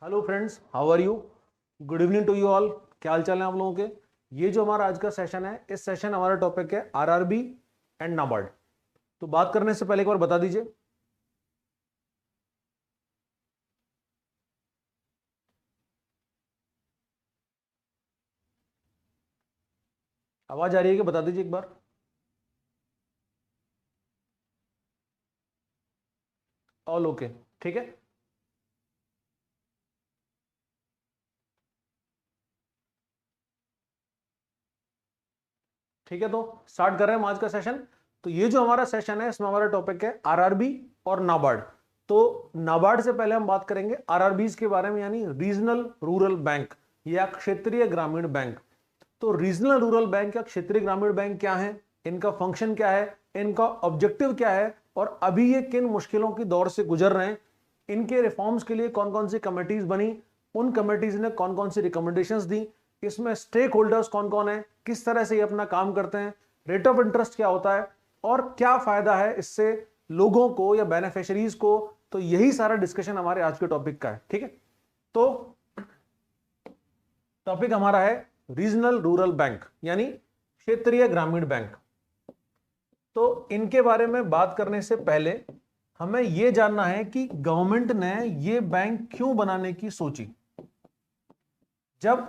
Hello friends, how are you? Good evening to you all. क्या हाल चाल है आप लोगों के? ये जो हमारा आज का सेशन है, इस सेशन हमारा टॉपिक है आरआरबी एंड नाबार्ड। तो बात करने से पहले एक बार बता दीजिए, आवाज आ रही है कि बता दीजिए एक बार। All okay? ठीक है। ठीक है, तो स्टार्ट कर रहे हैं हम आज का सेशन। तो ये जो हमारा सेशन है, इसमें हमारा टॉपिक है आरआरबी और नाबार्ड। तो नाबार्ड से पहले हम बात करेंगे आरआरबीज के बारे में, यानी रीजनल रूरल बैंक या क्षेत्रीय ग्रामीण बैंक। तो रीजनल रूरल बैंक या क्षेत्रीय ग्रामीण बैंक क्या है, इनका फंक्शन क्या है, इनका ऑब्जेक्टिव क्या है, और अभी ये किन मुश्किलों की दौर से गुजर रहे हैं, इनके रिफॉर्म्स के लिए कौन कौन सी कमेटीज बनी, उन कमेटीज ने कौन कौन सी रिकमेंडेशंस दी, इसमें स्टेक होल्डर्स कौन कौन है, किस तरह से ये अपना काम करते हैं, रेट ऑफ इंटरेस्ट क्या होता है, और क्या फायदा है इससे लोगों को या बेनिफिशरीज को। तो यही सारा डिस्कशन हमारे आज के टॉपिक का है। ठीक है, तो टॉपिक हमारा है रीजनल रूरल बैंक यानी क्षेत्रीय ग्रामीण बैंक। तो इनके बारे में बात करने से पहले हमें यह जानना है कि गवर्नमेंट ने यह बैंक क्यों बनाने की सोची। जब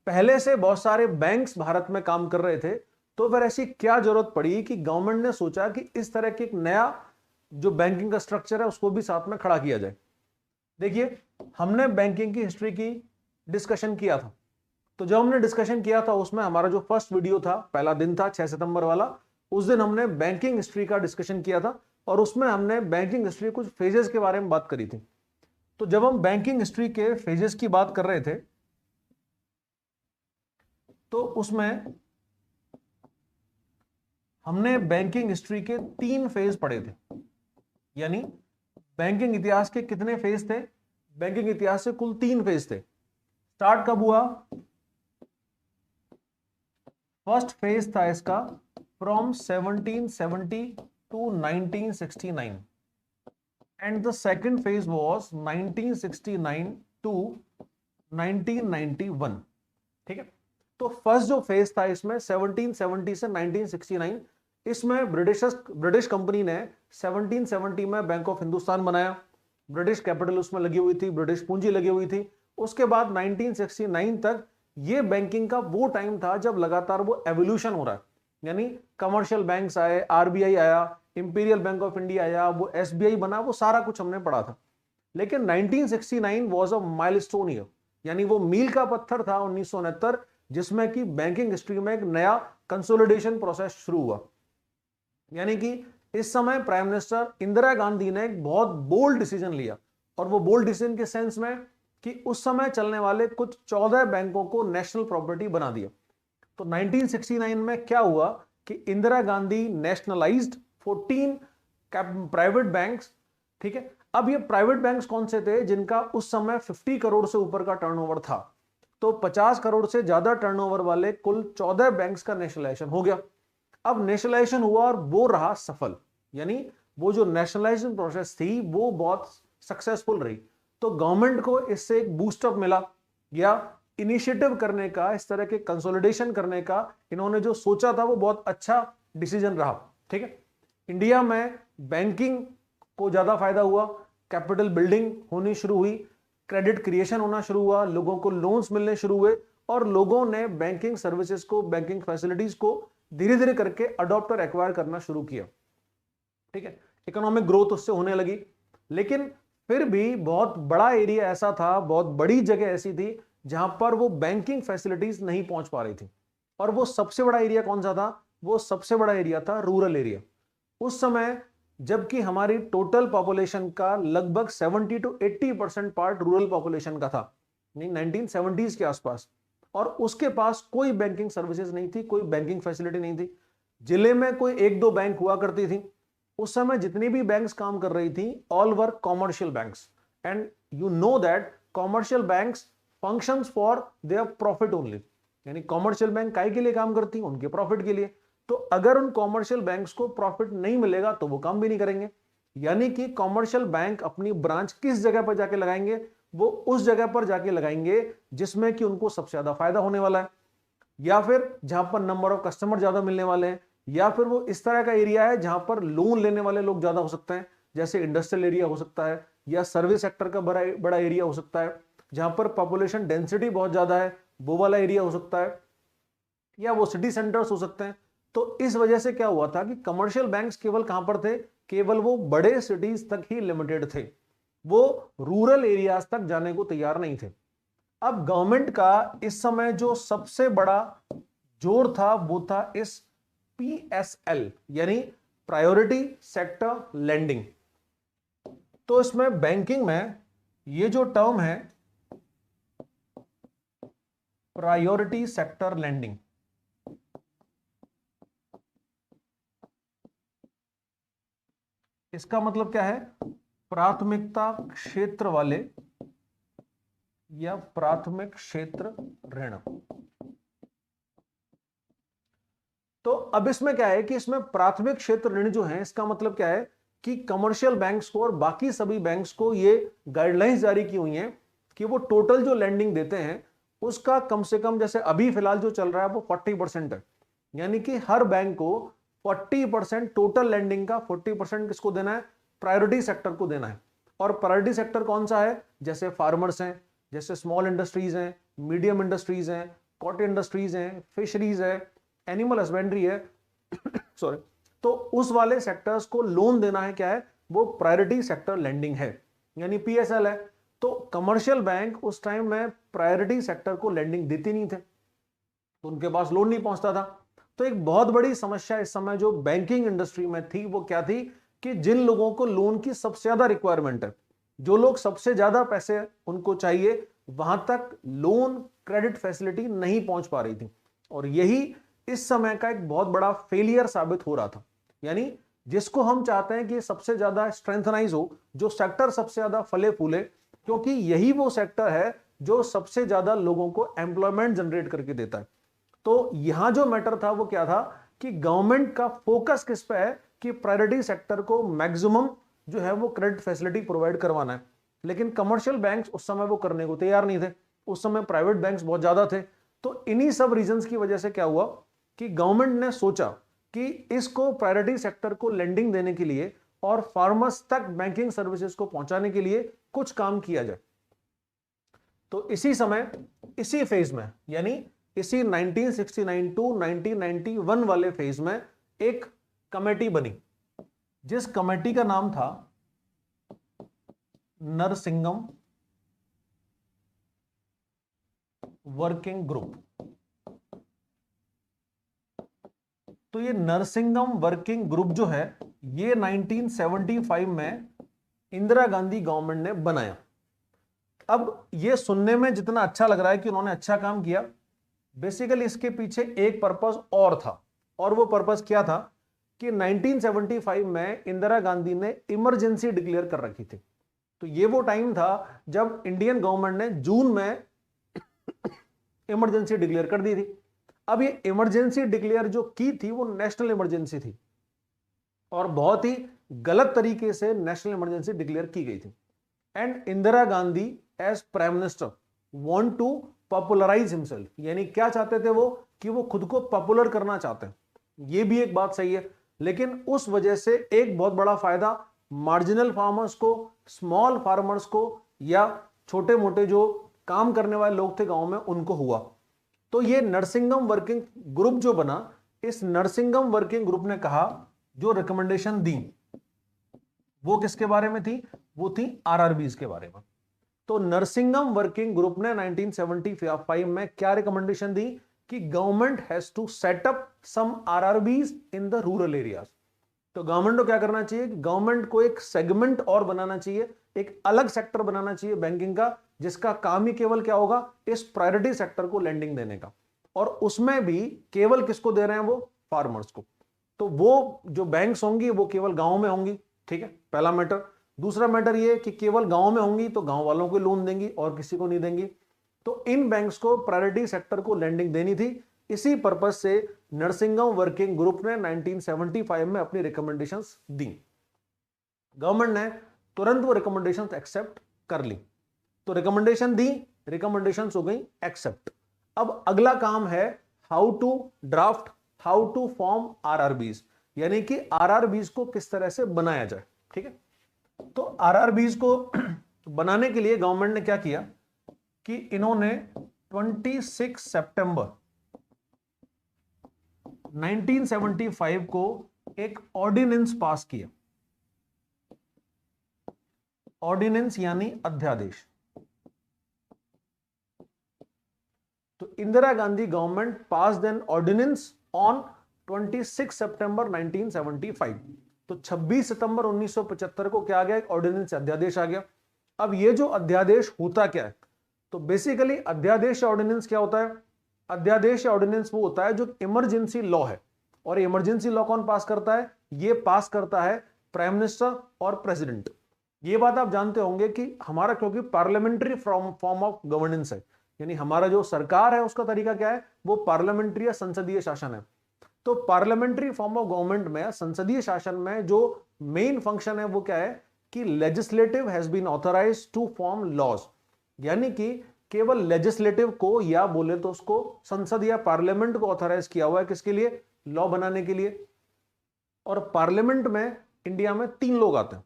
पहले से बहुत सारे बैंक्स भारत में काम कर रहे थे, तो फिर ऐसी क्या जरूरत पड़ी कि गवर्नमेंट ने सोचा कि इस तरह की एक नया जो बैंकिंग का स्ट्रक्चर है उसको भी साथ में खड़ा किया जाए। देखिए, हमने बैंकिंग की हिस्ट्री की डिस्कशन किया था। तो जब हमने डिस्कशन किया था उसमें हमारा जो फर्स्ट वीडियो था, पहला दिन था 6 सितंबर वाला, उस दिन हमने बैंकिंग हिस्ट्री का डिस्कशन किया था और उसमें हमने बैंकिंग हिस्ट्री कुछ फेजेस के बारे में बात करी थी। तो जब हम बैंकिंग हिस्ट्री के फेजेस की बात कर रहे थे, तो उसमें हमने बैंकिंग हिस्ट्री के 3 फेज पढ़े थे। यानी बैंकिंग इतिहास के कितने फेज थे? बैंकिंग इतिहास से कुल 3 फेज थे। स्टार्ट कब हुआ? फर्स्ट फेज था इसका from 1770 to 1969 and the second phase was 1969 to 1991। ठीक है, तो फर्स्ट जो फेज था इसमें 1770 से 1969, इसमें ब्रिटिश कंपनी ने 1770 में बैंक ऑफ हिंदुस्तान बनाया। ब्रिटिश कैपिटल उसमें लगी हुई थी, ब्रिटिश पूंजी लगी हुई थी। उसके बाद 1969 तक ये बैंकिंग का वो टाइम था जब लगातार वो एवोल्यूशन हो रहा है, यानी कमर्शियल बैंक्स आए, आरबीआई आया, इंपीरियल बैंक ऑफ इंडिया आया, वो एसबीआई बना, वो सारा कुछ हमने पढ़ा था। लेकिन 1969 वाज अ माइलस्टोन ईयर, यानी वो मील का पत्थर था 1969, जिसमें कि बैंकिंग हिस्ट्री में एक नया कंसोलिडेशन प्रोसेस शुरू हुआ। यानी कि इस समय प्राइम मिनिस्टर इंदिरा गांधी ने एक बहुत बोल्ड डिसीजन लिया, और वो बोल्ड डिसीजन के सेंस में कि उस समय चलने वाले कुछ 14 बैंकों को नेशनल प्रॉपर्टी बना दिया। तो 1969 में क्या हुआ कि Indira Gandhi nationalised 14 private banks. ठीक है, अब ये प्राइवेट बैंक्स कौन से थे? जिनका उस समय 50 करोड़ से ऊपर का टर्नओवर था। तो 50 करोड़ से ज्यादा टर्नओवर वाले कुल 14 बैंक्स का नेशनलाइजेशन हो गया। अब नेशनलाइजेशन हुआ और वो रहा सफल, यानी वो जो नेशनलाइजेशन प्रोसेस थी वो बहुत सक्सेसफुल रही। तो गवर्नमेंट को इससे एक बूस्टअप मिला, या इनिशिएटिव करने का, इस तरह के कंसोलिडेशन करने का इन्होंने जो सोचा था वो बहुत अच्छा डिसीजन रहा। ठीक है, इंडिया में बैंकिंग को ज्यादा फायदा हुआ, कैपिटल बिल्डिंग होनी शुरू हुई, क्रेडिट क्रिएशन होना शुरू हुआ, लोगों को लोन्स मिलने शुरू हुए, और लोगों ने बैंकिंग सर्विसेज को, बैंकिंग फैसिलिटीज को धीरे धीरे करके अडॉप्ट और एक्वायर करना शुरू किया। ठीक है, इकोनॉमिक ग्रोथ उससे होने लगी। लेकिन फिर भी बहुत बड़ा एरिया ऐसा था, बहुत बड़ी जगह ऐसी थी जहां पर वो बैंकिंग फैसिलिटीज नहीं पहुंच पा रही थी। और वो सबसे बड़ा एरिया कौन सा था? वो सबसे बड़ा एरिया था रूरल एरिया। उस समय जबकि हमारी टोटल पॉपुलेशन का लगभग 70 to 80% पार्ट रूरल पॉपुलेशन का था, 1970s के आसपास, और उसके पास कोई बैंकिंग सर्विसेज नहीं थी, कोई बैंकिंग फैसिलिटी नहीं थी। जिले में कोई एक दो बैंक हुआ करती थी। उस समय जितनी भी बैंक्स काम कर रही थी, all were commercial banks, and you know that commercial banks functions for their profit only. यानी कॉमर्शियल बैंक काय के लिए काम करती हैं? उनके प्रॉफिट के लिए। तो अगर उन कॉमर्शियल बैंक्स को प्रॉफिट नहीं मिलेगा तो वो काम भी नहीं करेंगे। यानी कि कॉमर्शियल बैंक अपनी ब्रांच किस जगह पर जाके लगाएंगे? वो उस जगह पर जाके लगाएंगे जिसमें कि उनको सबसे ज्यादा फायदा होने वाला है, या फिर जहां पर नंबर ऑफ कस्टमर ज्यादा मिलने वाले हैं, या फिर वो इस तरह का एरिया है जहां पर लोन लेने वाले लोग ज्यादा हो सकते हैं, जैसे इंडस्ट्रियल एरिया हो सकता है, या सर्विस सेक्टर का बड़ा बड़ा एरिया हो सकता है, जहां पर पॉपुलेशन डेंसिटी बहुत ज्यादा है, वो वाला एरिया हो सकता है, या वो सिटी सेंटर्स हो सकते हैं। तो इस वजह से क्या हुआ था कि कमर्शियल बैंक्स केवल कहां पर थे, केवल वो बड़े सिटीज तक ही लिमिटेड थे, वो रूरल एरियाज तक जाने को तैयार नहीं थे। अब गवर्नमेंट का इस समय जो सबसे बड़ा जोर था वो था इस PSL यानी प्रायोरिटी सेक्टर लेंडिंग। तो इसमें बैंकिंग में ये जो टर्म है प्रायोरिटी सेक्टर लेंडिंग, इसका मतलब क्या है, प्राथमिकता क्षेत्र वाले या प्राथमिक क्षेत्र ऋण। तो अब इसमें क्या है कि इसमें प्राथमिक क्षेत्र ऋण जो है, इसका मतलब क्या है कि कमर्शियल बैंक्स को और बाकी सभी बैंक्स को ये गाइडलाइंस जारी की हुई हैं कि वो टोटल जो लैंडिंग देते हैं उसका कम से कम, जैसे अभी फिलहाल जो चल रहा है वो 40% है, यानी कि हर बैंक को 40% टोटल लैंडिंग का 40% किसको देना है, प्रायोरिटी सेक्टर को देना है। और प्रायोरिटी सेक्टर कौन सा है, जैसे फार्मर्स हैं, जैसे स्मॉल इंडस्ट्रीज हैं, मीडियम इंडस्ट्रीज हैं, कॉटन इंडस्ट्रीज हैं, फिशरीज है, एनिमल हस्बेंड्री है सॉरी, तो उस वाले सेक्टर्स को लोन देना है, क्या है वो प्रायोरिटी सेक्टर लेंडिंग है, यानी PSL है। तो कमर्शियल बैंक उस टाइम में प्रायोरिटी सेक्टर को लेंडिंग देती नहीं थे, तो उनके पास लोन नहीं पहुंचता था। तो एक बहुत बड़ी समस्या इस समय जो बैंकिंग इंडस्ट्री में थी वो क्या थी कि जिन लोगों को लोन की सबसे ज्यादा रिक्वायरमेंट है, जो लोग सबसे ज्यादा पैसे उनको चाहिए, वहां तक लोन क्रेडिट फैसिलिटी नहीं पहुंच पा रही थी। और यही इस समय का एक बहुत बड़ा फेलियर साबित हो रहा था। यानी जिसको हम चाहते हैं कि सबसे ज्यादा स्ट्रेंथनाइज हो, जो सेक्टर सबसे ज्यादा फले फूले, क्योंकि यही वो सेक्टर है जो सबसे ज्यादा लोगों को एम्प्लॉयमेंट जनरेट करके देता है। तो यहां जो मैटर था वो क्या था कि गवर्नमेंट का फोकस किस पे है कि प्रायोरिटी सेक्टर को मैक्सिमम जो है वो क्रेडिट फैसिलिटी प्रोवाइड करवाना है। लेकिन कमर्शियल बैंक्स उस समय वो करने को तैयार नहीं थे, उस समय प्राइवेट बैंक्स बहुत ज्यादा थे। तो इन्हीं सब रीजंस की वजह से क्या हुआ कि गवर्नमेंट ने सोचा कि इसको प्रायोरिटी सेक्टर को लेंडिंग देने के लिए और फार्मर्स तक बैंकिंग सर्विसेज को पहुंचाने के लिए कुछ काम किया जाए। तो इसी समय, इसी फेज में, यानी इसी 1969 टू 1991 वाले फेज में एक कमेटी बनी, जिस कमेटी का नाम था नरसिंगम वर्किंग ग्रुप। तो ये नरसिंगम वर्किंग ग्रुप जो है ये 1975 में इंदिरा गांधी गवर्नमेंट ने बनाया। अब ये सुनने में जितना अच्छा लग रहा है कि उन्होंने अच्छा काम किया, बेसिकली इसके पीछे एक पर्पस और था, और वो पर्पस क्या था कि 1975 में इंदिरा गांधी ने इमरजेंसी डिक्लेयर कर रखी थी। तो ये वो टाइम था जब इंडियन गवर्नमेंट ने जून में इमरजेंसी डिक्लेयर कर दी थी। अब ये इमरजेंसी डिक्लेयर जो की थी वो नेशनल इमरजेंसी थी, और बहुत ही गलत तरीके से नेशनल इमरजेंसी डिक्लेयर की गई थी। And Indira Gandhi as prime minister want to popularise himself, यानी क्या चाहते थे वो कि वो खुद को पॉपुलर करना चाहते हैं। ये भी एक बात सही है, लेकिन उस वजह से एक बहुत बड़ा फायदा मार्जिनल फार्मर्स को, स्मॉल फार्मर्स को, या छोटे मोटे जो काम करने वाले लोग थे गांव में उनको हुआ। तो ये नरसिंगम वर्किंग ग्रुप जो बना, इस नरसिंगम वर्किंग ग्रुप ने कहा, जो रिकमेंडेशन दी वो किसके बारे में थी, वो थी RRBs के बारे में। तो नरसिंगम वर्किंग ग्रुप ने 1975 में क्या रिकमेंडेशन दी कि government has to set up some RRBs in the rural areas. तो गवर्नमेंट को क्या करना चाहिए, गवर्नमेंट को एक सेगमेंट और बनाना चाहिए, एक अलग सेक्टर बनाना चाहिए बैंकिंग का, जिसका काम ही केवल क्या होगा, इस प्रायोरिटी सेक्टर को लेंडिंग देने का। और उसमें भी केवल किसको दे रहे हैं, वो फार्मर्स को। तो वो जो बैंक्स होंगी वो केवल गांव में होंगी, ठीक है, पहला मैटर। दूसरा मैटर ये कि केवल गांव में होंगी तो गांव वालों को लोन देंगी और किसी को नहीं देंगी। तो इन बैंक्स को प्रायोरिटी सेक्टर को लेंडिंग देनी थी। इसी पर्पस से नरसिंगम वर्किंग ग्रुप ने 1975 में अपनी रिकमेंडेशंस दी। गवर्नमेंट ने तुरंत वो रिकमेंडेशंस एक्सेप्ट कर ली। तो रिकमेंडेशन दी, रिकमेंडेशंस हो गई एक्सेप्ट। अब अगला काम है how to draft, how to form RRBs, यानी कि आरआरबीज को किस तरह से बनाया जाए। ठीक है, तो आरआरबीज को बनाने के लिए गवर्नमेंट ने क्या किया कि इन्होंने 26 सितंबर 1975 को एक ऑर्डिनेंस पास किया। ऑर्डिनेंस यानी अध्यादेश। तो Indira Gandhi government pass an ordinance on 26 सितंबर 1975। तो 26 सितंबर 1975 को क्या आ गया, एक ऑर्डिनेंस अध्यादेश आ गया। अब ये जो अध्यादेश होता क्या है, तो बेसिकली अध्यादेश या ऑर्डिनेंस क्या होता है, अध्यादेश या ऑर्डिनेंस वो होता है जो इमरजेंसी लॉ है। और इमरजेंसी लॉ कौन पास करता है, ये पास करता है प्राइम मिनिस्टर और प्रेसिडेंट। ये बात आप जानते होंगे कि हमारा क्योंकि पार्लियामेंट्री फॉर्म ऑफ गवर्नेंस है, यानी हमारा जो सरकार है उसका तरीका क्या है, वो पार्लियामेंट्री या संसदीय शासन है। तो पार्लियामेंट्री फॉर्म ऑफ गवर्नमेंट में, संसदीय शासन में जो मेन फंक्शन है वो क्या है कि legislative has been authorised to form laws, यानी कि केवल लेजिस्लेटिव को या बोले तो उसको संसद या पार्लियामेंट को ऑथराइज किया हुआ है किसके लिए, लॉ बनाने के लिए। और पार्लियामेंट में इंडिया में 3 लोग आते हैं,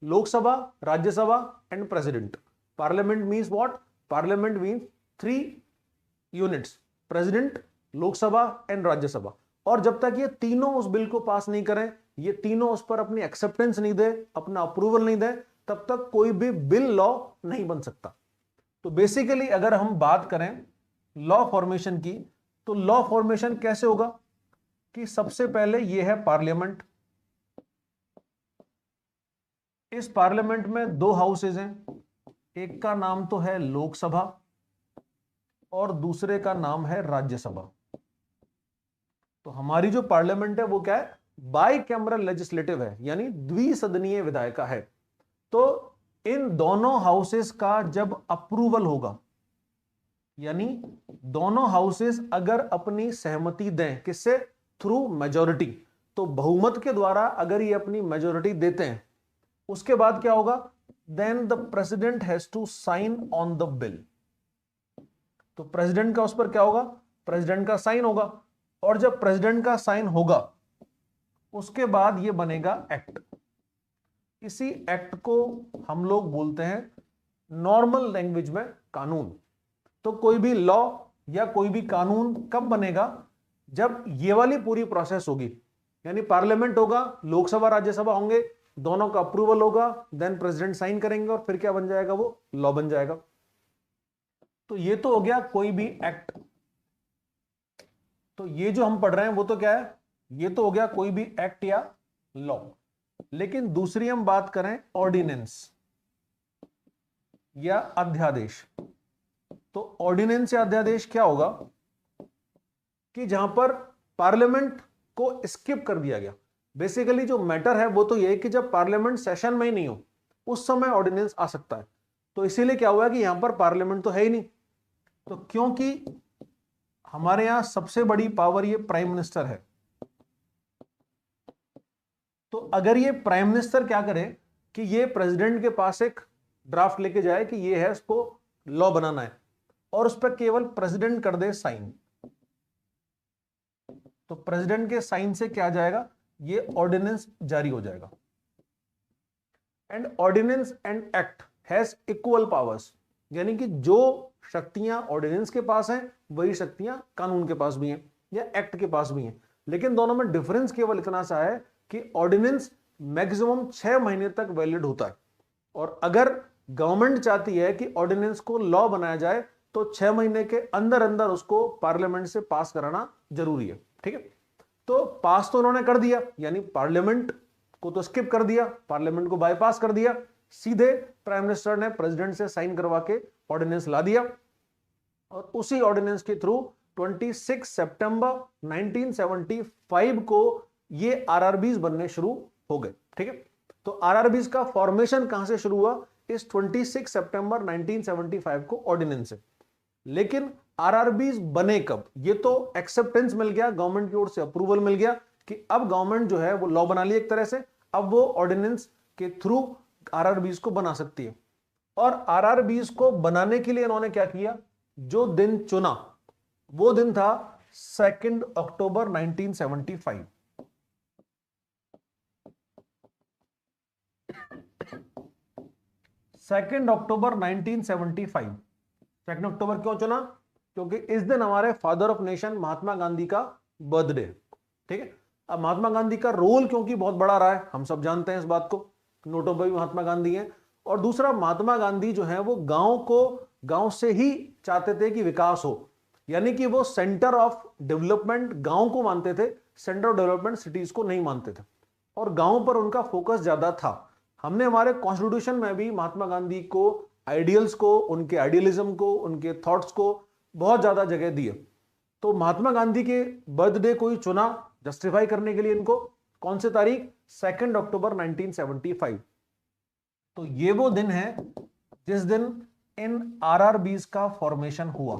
Lok Sabha, Rajya Sabha and president. Parliament means what, parliament means 3 units, president, Lok Sabha and Rajya Sabha. और जब तक ये तीनों उस बिल को पास नहीं करें, ये तीनों उस पर अपनी एक्सेप्टेंस नहीं दे, अपना अप्रूवल नहीं दे, तब तक कोई भी बिल लॉ नहीं बन सकता। तो बेसिकली अगर हम बात करें लॉ फॉर्मेशन की, तो लॉ फॉर्मेशन कैसे होगा कि सबसे पहले ये है पार्लियामेंट। इस पार्लियामेंट में 2 हाउसेज हैं, एक का नाम तो है लोकसभा और दूसरे का नाम है राज्यसभा। तो हमारी जो पार्लियामेंट है वो क्या है, बाई कैमरल लेजिस्लेटिव है, यानी द्विसदनीय विधायिका है। तो इन दोनों हाउसेस का जब अप्रूवल होगा, यानी दोनों हाउसेस अगर अपनी सहमति दें, किससे, थ्रू मेजॉरिटी, तो बहुमत के द्वारा अगर ये अपनी मेजॉरिटी देते हैं, उसके बाद क्या होगा, then the president has to sign on the bill. तो प्रेसिडेंट का उस पर क्या होगा, प्रेसिडेंट का साइन होगा। और जब प्रेसिडेंट का साइन होगा उसके बाद ये बनेगा एक्ट। इसी एक्ट को हम लोग बोलते हैं नॉर्मल लैंग्वेज में कानून। तो कोई भी लॉ या कोई भी कानून कब बनेगा, जब ये वाली पूरी प्रोसेस होगी, यानी पार्लियामेंट होगा, लोकसभा राज्यसभा होंगे, दोनों का अप्रूवल होगा, देन प्रेसिडेंट साइन करेंगे और फिर क्या बन जाएगा, वो लॉ बन जाएगा। तो ये तो हो गया कोई भी एक्ट। तो ये जो हम पढ़ रहे हैं वो तो क्या है, ये तो हो गया कोई भी एक्ट या लॉ। लेकिन दूसरी हम बात करें ऑर्डिनेंस या अध्यादेश। तो ऑर्डिनेंस या अध्यादेश क्या होगा कि जहां पर पार्लियामेंट को स्किप कर दिया गया। बेसिकली जो मैटर है वो तो ये है कि जब पार्लियामेंट सेशन में ही नहीं हो उस समय ऑर्डिनेंस आ सकता है। तो इसीलिए क्या हुआ कि यहां पर पार्लियामेंट तो है ही नहीं, तो क्योंकि हमारे यहां सबसे बड़ी पावर ये प्राइम मिनिस्टर है, तो अगर ये प्राइम मिनिस्टर क्या करे कि ये प्रेसिडेंट के पास एक ड्राफ्ट लेके जाए कि ये है, इसको लॉ बनाना है, और उस पर केवल प्रेसिडेंट कर दे साइन, तो प्रेसिडेंट के साइन से क्या आ जाएगा, ये ऑर्डिनेंस जारी हो जाएगा। And ordinance and act has equal powers, यानी कि जो शक्तियां ऑर्डिनेंस के पास हैं वही शक्तियां कानून के पास भी हैं या एक्ट के पास भी हैं। लेकिन दोनों में डिफरेंस केवल इतना सा है कि ऑर्डिनेंस मैक्सिमम 6 महीने तक वैलिड होता है, और अगर गवर्नमेंट चाहती है कि ऑर्डिनेंस को लॉ बनाया जाए तो 6 महीने के अंदर अंदर उसको पार्लियामेंट से पास कराना जरूरी है। ठीक है, तो पास तो उन्होंने कर दिया, यानी पार्लियामेंट को तो स्किप कर दिया, पार्लियामेंट को बाईपास कर दिया, सीधे प्राइम मिनिस्टर ने प्रेसिडेंट से साइन करवा के ऑर्डिनेंस ला दिया, और उसी ऑर्डिनेंस के थ्रू 26 सितंबर 1975 को ये आरआरबीज बनने शुरू हो गए। ठीक है, तो आरआरबीज का फॉर्मेशन कहां से शुरू हुआ, इस 26 सितंबर 1975 को ऑर्डिनेंस से। लेकिन आरआरबीज बने कब, ये तो एक्सेप्टेंस मिल गया, गवर्नमेंट की ओर से अप्रूवल मिल गया कि अब गवर्नमेंट जो है वो लॉ बना ली एक तरह से, अब वो ऑर्डिनेंस के थ्रू आरआरबीज को बना सकती है। और आरआरबीज को बनाने के लिए इन्होंने क्या किया, जो दिन चुना वो दिन था 2 अक्टूबर 1975। 2 अक्टूबर 1975। 2 अक्टूबर क्यों चुना, क्योंकि इस दिन हमारे father of nation Mahatma Gandhi का बर्थडे, ठीक है। अब महात्मा गांधी का रोल क्योंकि बहुत बड़ा रहा है, हम सब जानते हैं इस बात को, नोटों पर भी महात्मा गांधी हैं। और दूसरा, महात्मा गांधी जो है वो गांव से ही चाहते थे कि विकास हो, यानी कि वो सेंटर ऑफ डेवलपमेंट गांव को मानते थे, सेंटर ऑफ डेवलपमेंट सिटीज को नहीं मानते थे, और गांव पर उनका फोकस ज्यादा था। हमने हमारे कॉन्स्टिट्यूशन में भी महात्मा गांधी को, आइडियल्स को, उनके आइडियलिज्म को, उनके थॉट्स को बहुत ज्यादा जगह दी है। तो महात्मा गांधी के बर्थडे को ही चुना जस्टिफाई करने के लिए इनको, कौन से तारीख, 2 अक्टूबर 1975। तो ये वो दिन है जिस दिन इन आरआरबीज का फॉर्मेशन हुआ।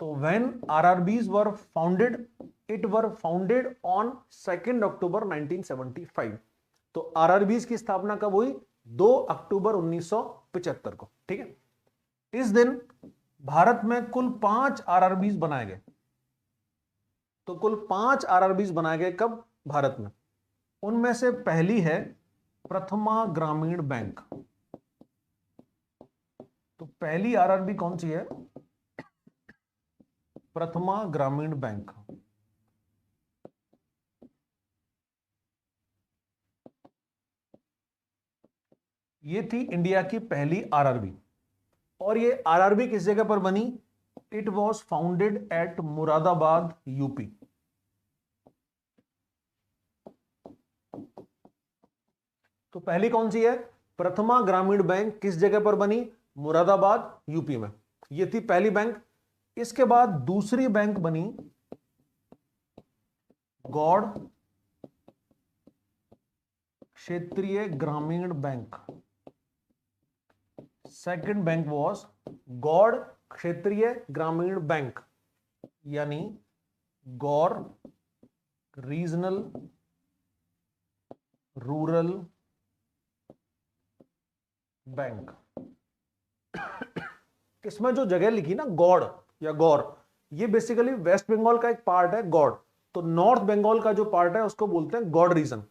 तो when RRBs were founded, it were founded on 2 अक्टूबर 1975। तो आरआरबीज की स्थापना कब हुई, 2 अक्टूबर 1975 को, ठीक है। इस दिन भारत में कुल 5 आरआरबीज बनाए गए। तो कुल 5 आरआरबीज बनाए गए कब, भारत में। उनमें से पहली है प्रथमा ग्रामीण बैंक। तो पहली आरआरबी कौन सी है, प्रथमा ग्रामीण बैंक। ये थी इंडिया की पहली आरआरबी। और ये आरआरबी किस जगह पर बनी, it was founded at Moradabad, UP. तो पहली कौन सी है, प्रथमा ग्रामीण बैंक, किस जगह पर बनी, मुरादाबाद, यूपी में। ये थी पहली बैंक। इसके बाद दूसरी बैंक बनी Gaur Kshetriya Gramin Bank. Second bank was Gaur Kshetriya Gramin bank, यानी गौर रीजनल रूरल बैंक। इसमें जो जगह लिखी ना गौड़ या गौर, ये बेसिकली वेस्ट बंगाल का एक पार्ट है गौड़। तो नॉर्थ बंगाल का जो पार्ट है उसको बोलते हैं गौड़ रीजन।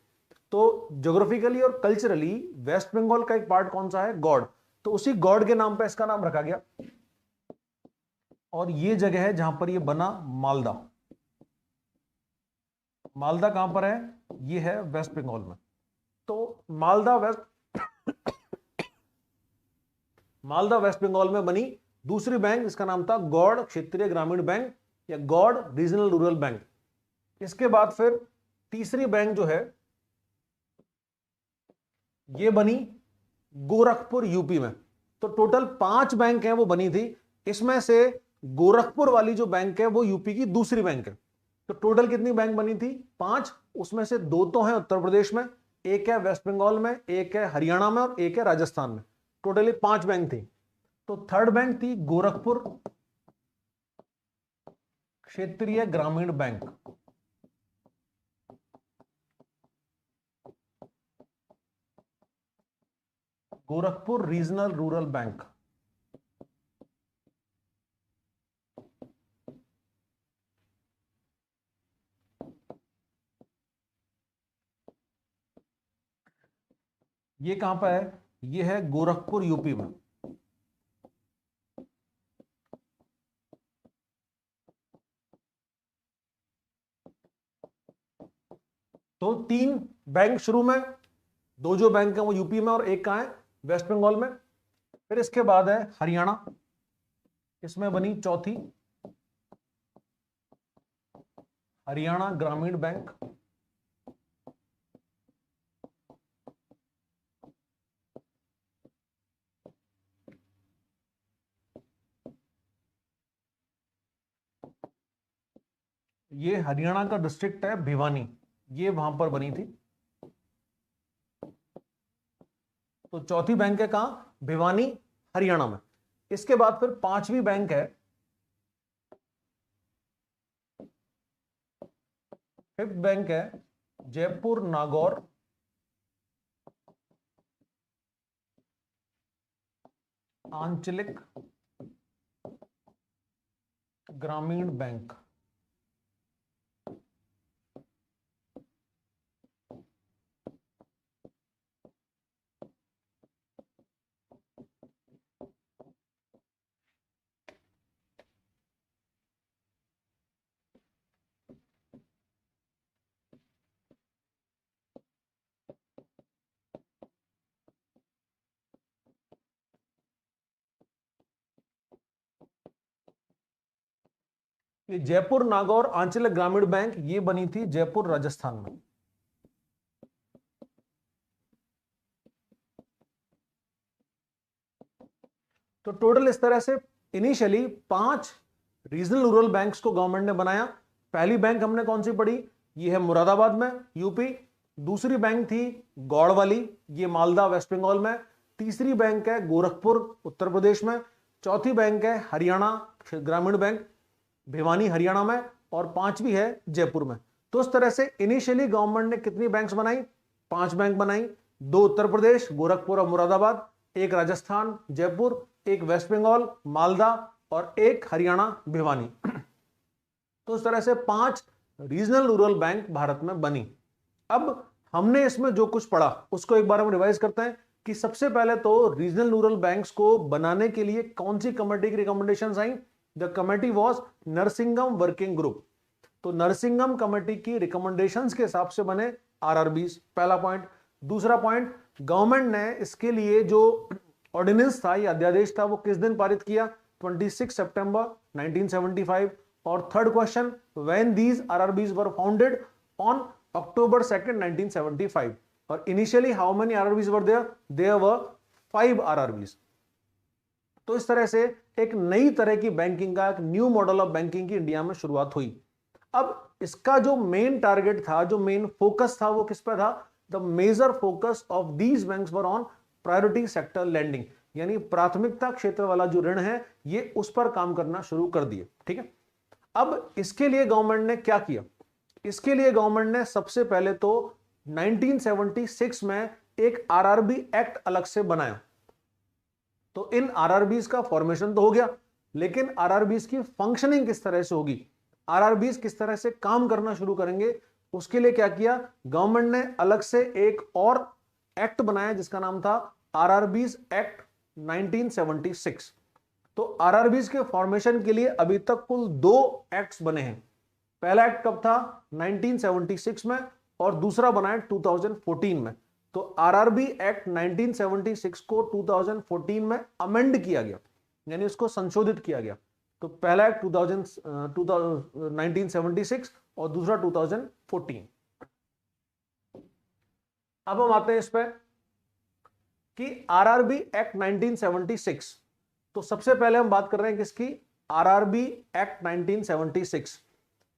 तो ज्योग्राफिकली और कल्चरली वेस्ट बंगाल का एक पार्ट कौन सा है, गौड़। तो उसी गौड़ के नाम पे इसका नाम रखा गया। और ये जगह है जहां पर ये बना, मालदा। मालदा कहां पर है, ये है वेस्ट बंगाल में। तो मालदा वेस्ट बंगाल में बनी दूसरी बैंक, इसका नाम था गौड़ क्षेत्रीय ग्रामीण बैंक या गौड़ रीजनल रूरल बैंक। इसके बाद फिर तीसरी बैंक जो है ये बनी गोरखपुर, यूपी में। तो टोटल 5 बैंक हैं वो बनी थी। इसमें से गोरखपुर वाली जो बैंक है वो यूपी की दूसरी बैंक है। तो टोटल कितनी बैंक बनी थी, 5। उसमें से 2 तो हैं उत्तर प्रदेश में, एक है वेस्ट बंगाल में, एक है हरियाणा में, और एक है राजस्थान में। टोटली 5 बैंक थी। तो थर्ड बैंक थी गोरखपुर क्षेत्रीय Gramin bank. Gorakhpur regional rural bank. ये कहां पर है, ये है गोरखपुर, यूपी में। तो 3 बैंक शुरू में, 2 जो बैंक हैं वो यूपी में और एक कहां है, वेस्ट बंगाल में। फिर इसके बाद है हरियाणा, इसमें बनी चौथी हरियाणा ग्रामीण बैंक। ये हरियाणा का डिस्ट्रिक्ट है भिवानी, ये वहां पर बनी थी। तो चौथी बैंक है कहां, भिवानी, हरियाणा में। इसके बाद फिर 5वीं बैंक है, 5th बैंक है जयपुर नागौर, आंचलिक ग्रामीण बैंक। ये जयपुर नागौर आंचलिक ग्रामीण बैंक ये बनी थी जयपुर राजस्थान में। तो टोटल इस तरह से इनिशियली 5 रीजनल रूरल बैंक्स को गवर्नमेंट ने बनाया। पहली बैंक हमने कौन सी पढ़ी, ये है मुरादाबाद में यूपी। दूसरी बैंक थी गौड़ वाली, ये मालदा वेस्ट बंगाल में। तीसरी बैंक है गोरखपुर उत्तर प्रदेश में। चौथी बैंक है हरियाणा ग्रामीण बैंक भिवानी हरियाणा में। और पांचवी है जयपुर में। तो इस तरह से इनिशियली गवर्नमेंट ने कितनी बैंक्स बनाई, 5 बैंक बनाई। 2 उत्तर प्रदेश गोरखपुर और मुरादाबाद, एक राजस्थान जयपुर, एक वेस्ट बंगाल मालदा और एक हरियाणा भिवानी। तो इस तरह से 5 रीजनल रूरल बैंक भारत में बनी। अब हमने इसमें जो कुछ पढ़ा उसको एक बार हम रिवाइज करते हैं कि सबसे पहले तो रीजनल रूरल बैंक्स को बनाने के लिए कौन सी कमेटी की रिकमेंडेशंस आई। The committee was Narasimham working group. तो नरसिंगम कमेटी की रिकमेंडेशंस के हिसाब से बने आरआरबीज, पहला पॉइंट। दूसरा पॉइंट, गवर्नमेंट ने इसके लिए जो ऑर्डिनेंस था या अध्यादेश था वो किस दिन पारित किया, 26 सितंबर 1975। और third question, when these RRBs were founded, on October 2nd 1975। और initially how many RRBs were there, there were 5 RRBs. तो इस तरह से एक नई तरह की बैंकिंग का, एक न्यू मॉडल ऑफ बैंकिंग की इंडिया में शुरुआत हुई। अब इसका जो मेन टारगेट था, जो मेन फोकस था वो किस पर था, the major focus of these banks were on priority sector lending, यानी प्राथमिकता क्षेत्र वाला जो ऋण है ये उस पर काम करना शुरू कर दिए। ठीक है, अब इसके लिए गवर्नमेंट ने क्या किया, इसके लिए गवर्नमेंट ने सबसे पहले तो 1976 में एक आरआरबी एक्ट अलग से बनाया। तो इन आरआरबीज का फॉर्मेशन तो हो गया, लेकिन आरआरबीज की फंक्शनिंग किस तरह से होगी, आरआरबीज किस तरह से काम करना शुरू करेंगे, उसके लिए क्या किया, गवर्नमेंट ने अलग से एक और एक्ट बनाया जिसका नाम था आरआरबीज एक्ट 1976। तो आरआरबीज के फॉर्मेशन के लिए अभी तक कुल 2 एक्ट्स बने हैं। पहला एक्ट कब था, 1976 में, और दूसरा बना है 2014 में। तो आरआरबी एक्ट 1976 को 2014 में अमेंड किया गया, यानी उसको संशोधित किया गया। तो पहला एक्ट 1976 और दूसरा 2014। अब हम आते हैं इस पे कि आरआरबी एक्ट 1976। तो सबसे पहले हम बात कर रहे हैं किसकी, आरआरबी एक्ट 1976।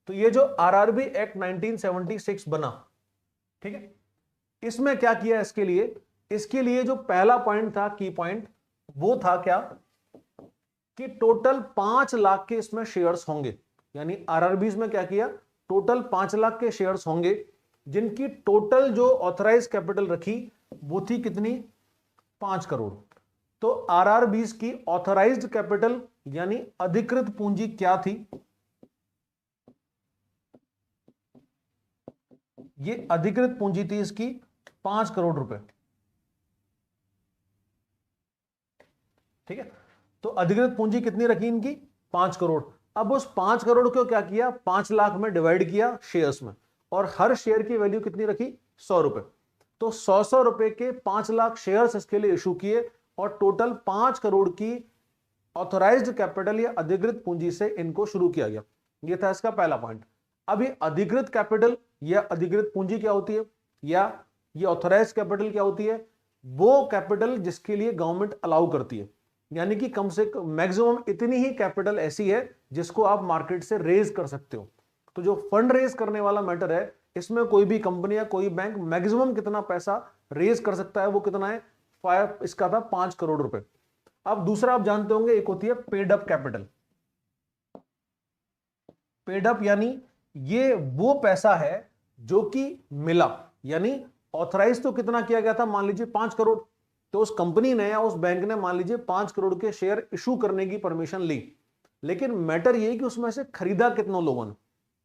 तो ये जो आरआरबी एक्ट 1976 बना, ठीक है, इसमें क्या किया, इसके लिए जो पहला पॉइंट था, की पॉइंट, वो था क्या कि टोटल 5 लाख के इसमें शेयर्स होंगे। यानी आरआरबीज में क्या किया, टोटल 5 लाख के शेयर्स होंगे, जिनकी टोटल जो ऑथराइज कैपिटल रखी वो थी कितनी, 5 करोड़। तो आरआरबीज की ऑथराइज्ड कैपिटल यानी अधिकृत पूंजी क्या थी, ये अधिकृत पूंजी थी इसकी 5 करोड़ रुपए। ठीक है, तो अधिकृत पूंजी कितनी रखी इनकी, 5 करोड़। अब उस 5 करोड़ को क्या किया, 5 लाख में डिवाइड किया शेयर्स में, और हर शेयर की वैल्यू कितनी रखी, 100 रुपए। तो 100 रुपए के 5 लाख शेयर्स इसके लिए इशू किए, और टोटल 5 करोड़ की ऑथराइज्ड कैपिटल या अधिकृत पूंजी से इनको शुरू किया गया। यह था इसका पहला पॉइंट। अब ये अधिकृत कैपिटल या अधिकृत पूंजी क्या होती है, या ये ऑथराइज्ड कैपिटल क्या होती है, वो कैपिटल जिसके लिए गवर्नमेंट अलाउ करती है, यानी कि कम से कम मैक्सिमम इतनी ही कैपिटल ऐसी है जिसको आप मार्केट से रेज कर सकते हो। तो जो फंड रेज करने वाला मैटर है, इसमें कोई भी कंपनी या कोई बैंक मैक्सिमम कितना पैसा रेज कर सकता है, वो कितना है, इसका था 5 करोड़ रुपए। अब दूसरा आप जानते होंगे, एक होती है paid up capital. Paid up यानी ये वो पैसा है जो कि मिला, यानी ऑथराइज तो कितना किया गया था, मान लीजिए 5 करोड़, तो उस कंपनी ने या उस बैंक ने मान लीजिए 5 करोड़ के शेयर इशू करने की परमिशन ली, लेकिन मैटर ये कि उसमें से खरीदा कितनों लोगों ने।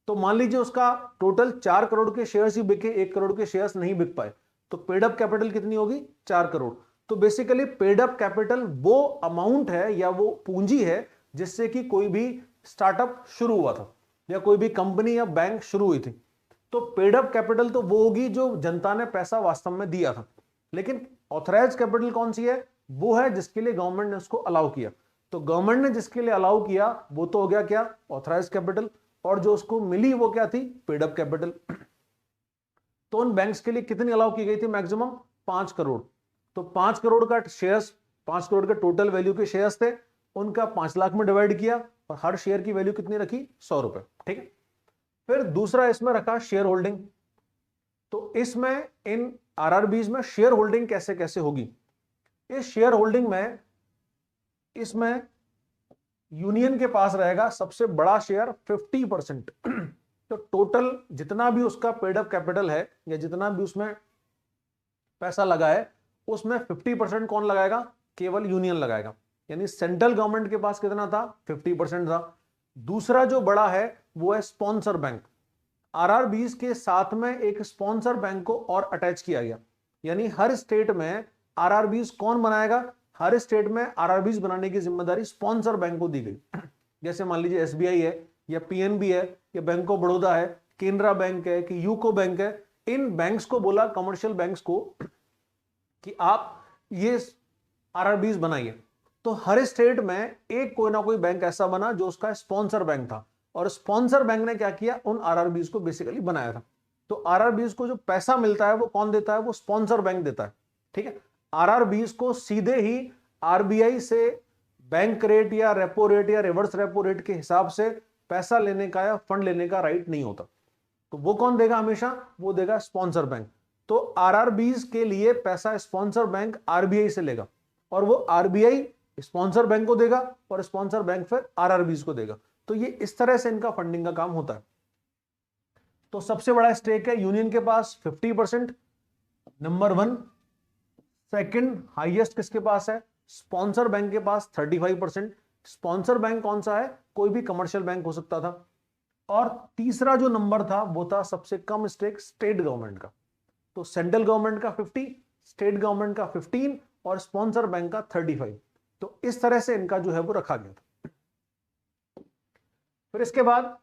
तो मान लीजिए उसका टोटल 4 करोड़ के शेयर्स ही बिके, 1 करोड़ के शेयर्स नहीं बिक पाए, तो पेड अप कैपिटल कितनी होगी? 4 करोड़। तो बेसिकली पेड अप कैपिटल वो अमाउंट है या वो पूंजी है जिससे कि कोई भी स्टार्टअप शुरू हुआ था या कोई भी कंपनी या बैंक शुरू हुई थी। तो पेड अप कैपिटल तो वो होगी जो जनता ने पैसा वास्तव में दिया था, लेकिन ऑथराइज कैपिटल कौन सी है? वो है जिसके लिए गवर्नमेंट ने उसको अलाउ किया। तो गवर्नमेंट ने जिसके लिए अलाउ किया वो तो हो गया क्या? Authorise capital. और जो उसको मिली वो क्या थी? Paid up capital. तो उन बैंक्स के लिए कितनी अलाउ की गई थी? मैक्सिमम 5 करोड़। तो 5 करोड़ का शेयर्स, 5 करोड़ के टोटल वैल्यू के शेयर्स थे, उनका 5 लाख में डिवाइड किया और हर शेयर की वैल्यू कितनी रखी? 100 रुपए। ठीक है। फिर दूसरा इसमें रखा शेयर होल्डिंग। तो इसमें इन आरआरबीज में शेयर होल्डिंग कैसे कैसे होगी? इस शेयर होल्डिंग में इसमें यूनियन के पास रहेगा सबसे बड़ा शेयर 50%। तो टोटल जितना भी उसका पेड अप कैपिटल है या जितना भी उसमें पैसा लगा है उसमें 50% कौन लगाएगा? केवल यूनियन लगाएगा। यानी सेंट्रल गवर्नमेंट के पास कितना था? 50% था। दूसरा जो बड़ा है वो है स्पॉन्सर बैंक। आरआरबीज के साथ में एक स्पॉन्सर बैंक को और अटैच किया गया, यानी हर स्टेट में आरआरबीज कौन बनाएगा? हर स्टेट में आरआरबीज बनाने की जिम्मेदारी स्पॉन्सर बैंक को दी गई। जैसे मान लीजिए एसबीआई है या पीएनबी है या बैंक ऑफ बड़ौदा है, केनरा बैंक है कि यूको बैंक है, इन बैंक्स को बोला, कमर्शियल बैंक्स को, कि आप ये आरआरबीज बनाइए। तो हर स्टेट में एक कोई ना कोई बैंक ऐसा बना जो उसका स्पॉन्सर बैंक था, और स्पॉन्सर बैंक ने क्या किया? उन आरआरबीज को बेसिकली बनाया था। तो आरआरबीज को जो पैसा मिलता है वो कौन देता है? वो स्पॉन्सर बैंक देता है। ठीक है। आरआरबीज को सीधे ही आरबीआई से बैंक रेट या रेपो रेट या रिवर्स रेपो रेट के हिसाब से पैसा लेने का या फंड लेने का राइट नहीं होता। तो वो कौन देगा? हमेशा वो देगा स्पॉन्सर बैंक। तो आरआरबीज के लिए पैसा स्पॉन्सर बैंक आरबीआई से लेगा, और वो आरबीआई स्पॉन्सर बैंक को देगा और स्पॉन्सर बैंक फिर आरआरबीज को देगा। तो ये इस तरह से इनका फंडिंग का काम होता है। तो सबसे बड़ा स्टेक है यूनियन के पास 50%, नंबर 1। सेकंड हाईएस्ट किसके पास है? स्पॉन्सर बैंक के पास 35%। स्पॉन्सर बैंक कौन सा है? कोई भी कमर्शियल बैंक हो सकता था। और तीसरा जो नंबर था वो था सबसे कम स्टेक स्टेट गवर्नमेंट का। तो सेंट्रल गवर्नमेंट का 50, स्टेट गवर्नमेंट का 15 और स्पॉन्सर बैंक का 35। तो इस तरह से इनका जो है वो रखा गया था। फिर इसके बाद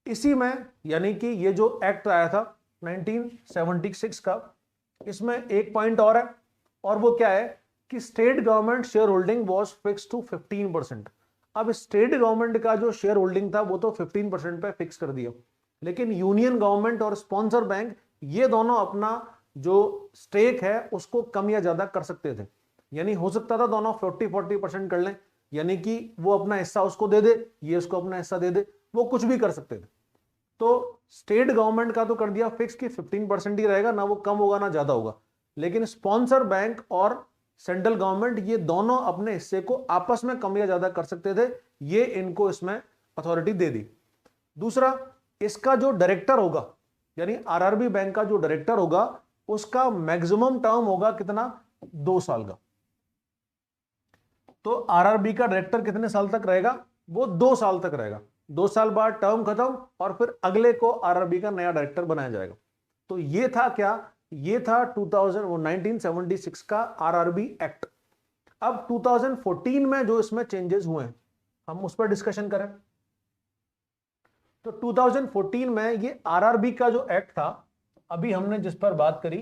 इसी में, यानी कि ये जो एक्ट आया था 1976 का, इसमें एक पॉइंट और है, और वो क्या है कि state government share holding was fix to 15%। अब स्टेट गवर्नमेंट का जो शेयर होल्डिंग था वो तो 15% पे फिक्स कर दिया, लेकिन यूनियन गवर्नमेंट और स्पॉन्सर बैंक ये दोनों अपना जो स्टेक है उसको कम या ज्यादा कर सकते थे। यानी हो सकता था दोनों 40-40% कर लें, यानी कि वो अपना हिस्सा उसको दे दे, ये उसको अपना हिस्सा दे दे, वो कुछ भी कर सकते थे। तो स्टेट गवर्नमेंट का तो कर दिया फिक्स कि 15% ही रहेगा, ना वो कम होगा ना ज्यादा होगा। लेकिन स्पॉन्सर बैंक और सेंट्रल गवर्नमेंट ये दोनों अपने हिस्से को आपस में कम या ज्यादा कर सकते थे, ये इनको इसमें अथॉरिटी दे दी। दूसरा, इसका जो डायरेक्टर होगा, यानी आरआरबी बैंक का जो डायरेक्टर होगा, उसका मैक्सिमम टर्म होगा कितना? 2 साल का। तो आरआरबी का डायरेक्टर कितने साल तक रहेगा? वो 2 साल तक रहेगा। 2 साल बाद टर्म खत्म और फिर अगले को आरआरबी का नया डायरेक्टर बनाया जाएगा। तो ये था क्या? ये था 1976 का आरआरबी एक्ट। अब 2014 में जो इसमें चेंजेस हुए हैं हम उस पर डिस्कशन करें। तो 2014 में ये आरआरबी का जो एक्ट था, अभी हमने जिस पर बात करी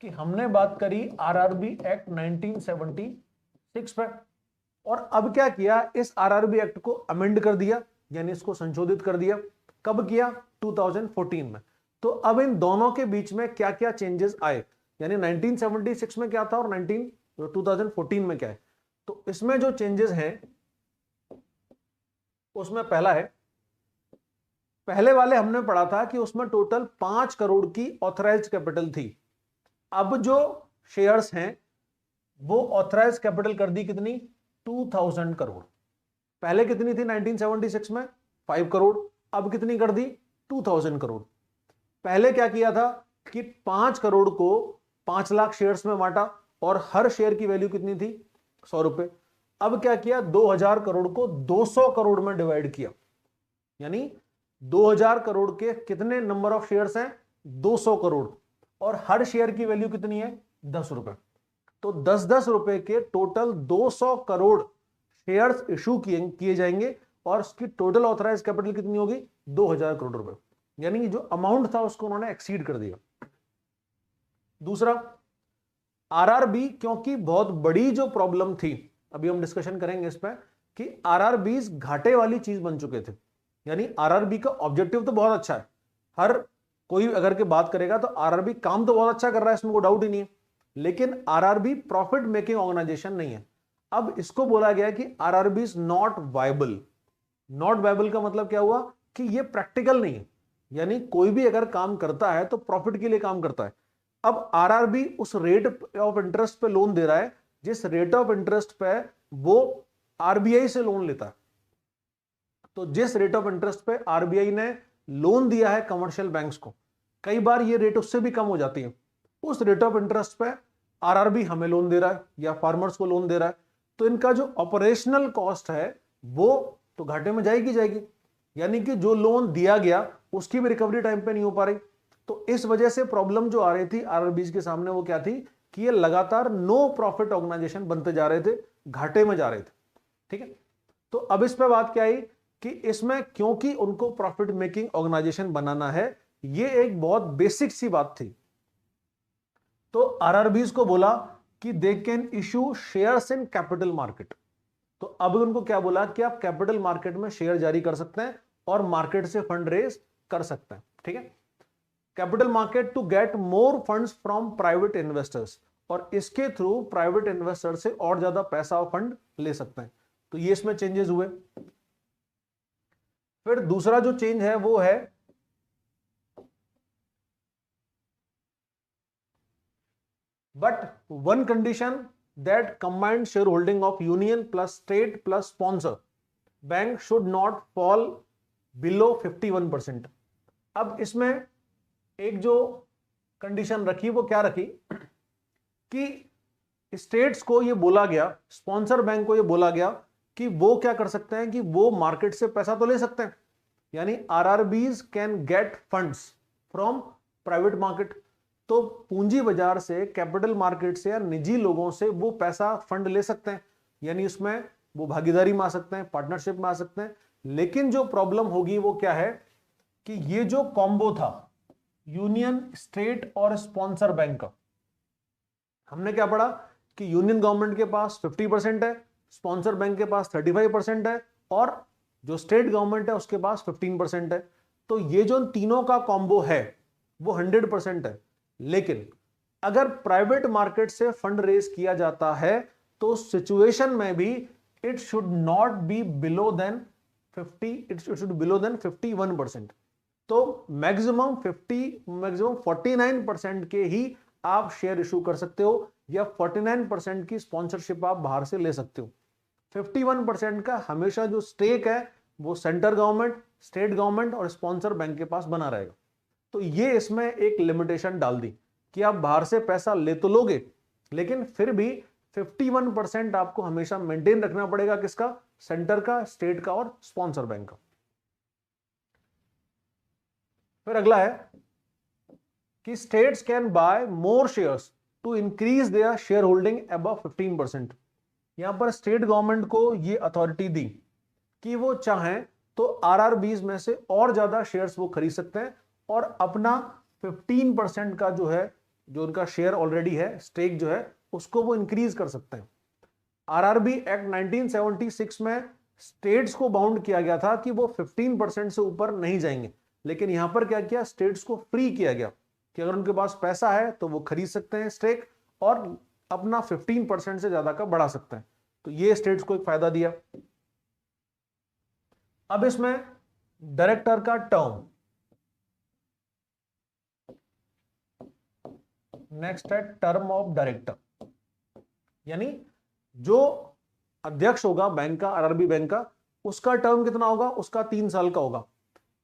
कि हमने बात करी आरआरबी एक्ट 1976 पर, और अब क्या किया? इस आरआरबी एक्ट को अमेंड कर दिया, यानी इसको संशोधित कर दिया। कब किया? 2014 में। तो अब इन दोनों के बीच में क्या क्या चेंजेस आए, यानी 1976 में क्या था और 2014 में क्या है। तो इसमें जो चेंजेस हैं उसमें पहला है, पहले वाले हमने पढ़ा था कि उसमें टोटल 5 करोड़ की ऑथराइज्ड कैपिटल थी। अब जो शेयर्स हैं वो ऑथराइज्ड कैपिटल कर दी कितनी? 2000 करोड़। पहले कितनी थी 1976 में? 5 करोड़। अब कितनी कर दी? 2000 करोड़। पहले क्या किया था कि 5 करोड़ को 5 लाख शेयर्स में बांटा और हर शेयर की वैल्यू कितनी थी, 100 रुपए। अब क्या किया, 2000 करोड़ को 200 करोड़ में डिवाइड किया, यानी 2000 करोड़ के कितने नंबर ऑफ शेयर्स हैं, 200 करोड़, और हर शेयर की वैल्यू कितनी है, 10 रुपए। तो 10-10 रुपए के टोटल 200 करोड़ शेयर्स इशू किए जाएंगे और उसकी टोटल ऑथराइज कैपिटल कितनी होगी, 2000 करोड़ रुपए, यानी जो अमाउंट था उसको उन्होंने एक्सीड कर दिया। दूसरा, आरआरबी, क्योंकि बहुत बड़ी जो प्रॉब्लम थी, अभी हम डिस्कशन करेंगे इस पर, कि आरआरबीज घाटे वाली चीज बन चुके थे। यानी आरआरबी का ऑब्जेक्टिव तो बहुत अच्छा है, हर कोई अगर के बात करेगा तो आरआरबी काम तो बहुत अच्छा कर रहा है, इसमें कोई डाउट ही नहीं है, लेकिन आरआरबी प्रॉफिट मेकिंग ऑर्गेनाइजेशन नहीं है। अब इसको बोला गया कि RRB is not viable. Not viable का मतलब क्या हुआ, कि ये प्रैक्टिकल नहीं है, यानी कोई भी अगर काम करता है तो प्रॉफिट के लिए काम करता है। अब आरआरबी उस रेट ऑफ इंटरेस्ट पे लोन दे रहा है जिस रेट ऑफ इंटरेस्ट पे वो आरबीआई से लोन लेता है। तो जिस रेट ऑफ इंटरेस्ट पे आरबीआई ने लोन दिया है कमर्शियल बैंक्स को, कई बार ये रेट उससे भी कम हो जाती है, उस रेट ऑफ इंटरेस्ट पे आरआरबी हमें लोन दे रहा है या फार्मर्स को लोन दे रहा है, तो इनका जो ऑपरेशनल कॉस्ट है वो तो घाटे में जाएगी, यानी कि जो लोन दिया गया उसकी भी रिकवरी टाइम पे नहीं हो पा रही। तो इस वजह से प्रॉब्लम जो आ रही थी आरआरबीज के सामने वो क्या थी, कि ये लगातार नो प्रॉफिट ऑर्गेनाइजेशन बनते जा रहे थे, घाटे में जा रहे थे। ठीक है, तो अब इस पे बात क्या आई कि इसमें क्योंकि उनको प्रॉफिट मेकिंग ऑर्गेनाइजेशन बनाना है, ये एक बहुत बेसिक सी बात थी, तो आरआरबीज को बोला कि they can issue shares in capital market. तो अब उनको क्या बोला कि आप कैपिटल मार्केट में शेयर जारी कर सकते हैं और मार्केट से फंड रेज कर सकते हैं। ठीक है, capital market to get more funds from private investors, और इसके थ्रू प्राइवेट इन्वेस्टर से और ज्यादा पैसा और फंड ले सकते हैं। तो ये इसमें चेंजेस हुए। फिर दूसरा जो चेंज है वो है but one condition that combined share holding of union plus state plus sponsor bank should not fall below 51%। अब इसमें एक जो कंडीशन रखी वो क्या रखी कि स्टेट्स को ये बोला गया, स्पॉन्सर बैंक को ये बोला गया कि वो क्या कर सकते हैं कि वो मार्केट से पैसा तो ले सकते हैं, यानी RRBs can get funds from private market. तो पूंजी बाजार से, कैपिटल मार्केट से या निजी लोगों से वो पैसा फंड ले सकते हैं, यानी उसमें वो भागीदारी में आ सकते हैं, पार्टनरशिप में आ सकते हैं। लेकिन जो प्रॉब्लम होगी वो क्या है कि ये जो कॉम्बो था यूनियन, स्टेट और स्पॉन्सर बैंक का, हमने क्या पढ़ा कि यूनियन गवर्नमेंट के पास 50% है, स्पॉन्सर बैंक के पास 35% है और जो स्टेट गवर्नमेंट है उसके पास 15% है। तो ये जो तीनों का कॉम्बो है वो 100% है। लेकिन अगर प्राइवेट मार्केट से फंड रेज किया जाता है तो सिचुएशन में भी it should not be below than 51%। तो मैक्सिमम 49% के ही आप शेयर इशू कर सकते हो या 49% की स्पॉन्सरशिप आप बाहर से ले सकते हो। 51% का हमेशा जो स्टेक है वो सेंटर गवर्नमेंट, स्टेट गवर्नमेंट और स्पॉन्सर बैंक के पास बना रहेगा। तो ये इसमें एक लिमिटेशन डाल दी कि आप बाहर से पैसा ले तो लोगे, लेकिन फिर भी 51% आपको हमेशा मेंटेन रखना पड़ेगा, किसका, सेंटर का, स्टेट का और स्पॉन्सर बैंक का। फिर अगला है कि states can buy more shares to increase their share holding above 15%। यहां पर स्टेट गवर्नमेंट को यह अथॉरिटी दी कि वो चाहें तो आरआरबीज में से और ज्यादा शेयर्स वो खरीद सकते हैं और अपना 15% का जो है, जो उनका शेयर ऑलरेडी है, स्टेक जो है, उसको वो इंक्रीज कर सकते हैं। आरआरबी एक्ट 1976 में स्टेट्स को बाउंड किया गया था कि वो 15% से ऊपर नहीं जाएंगे, लेकिन यहां पर क्या किया, स्टेट्स को फ्री किया गया कि अगर उनके पास पैसा है तो वो खरीद सकते हैं स्टेक और अपना 15% से ज्यादा का बढ़ा सकते हैं। तो ये स्टेट्स को एक फायदा दिया। अब इसमें डायरेक्टर का टर्म, नेक्स्ट है टर्म ऑफ डायरेक्टर, यानी जो अध्यक्ष होगा बैंक का, आरआरबी बैंक का, उसका टर्म कितना होगा, उसका 3 साल का होगा।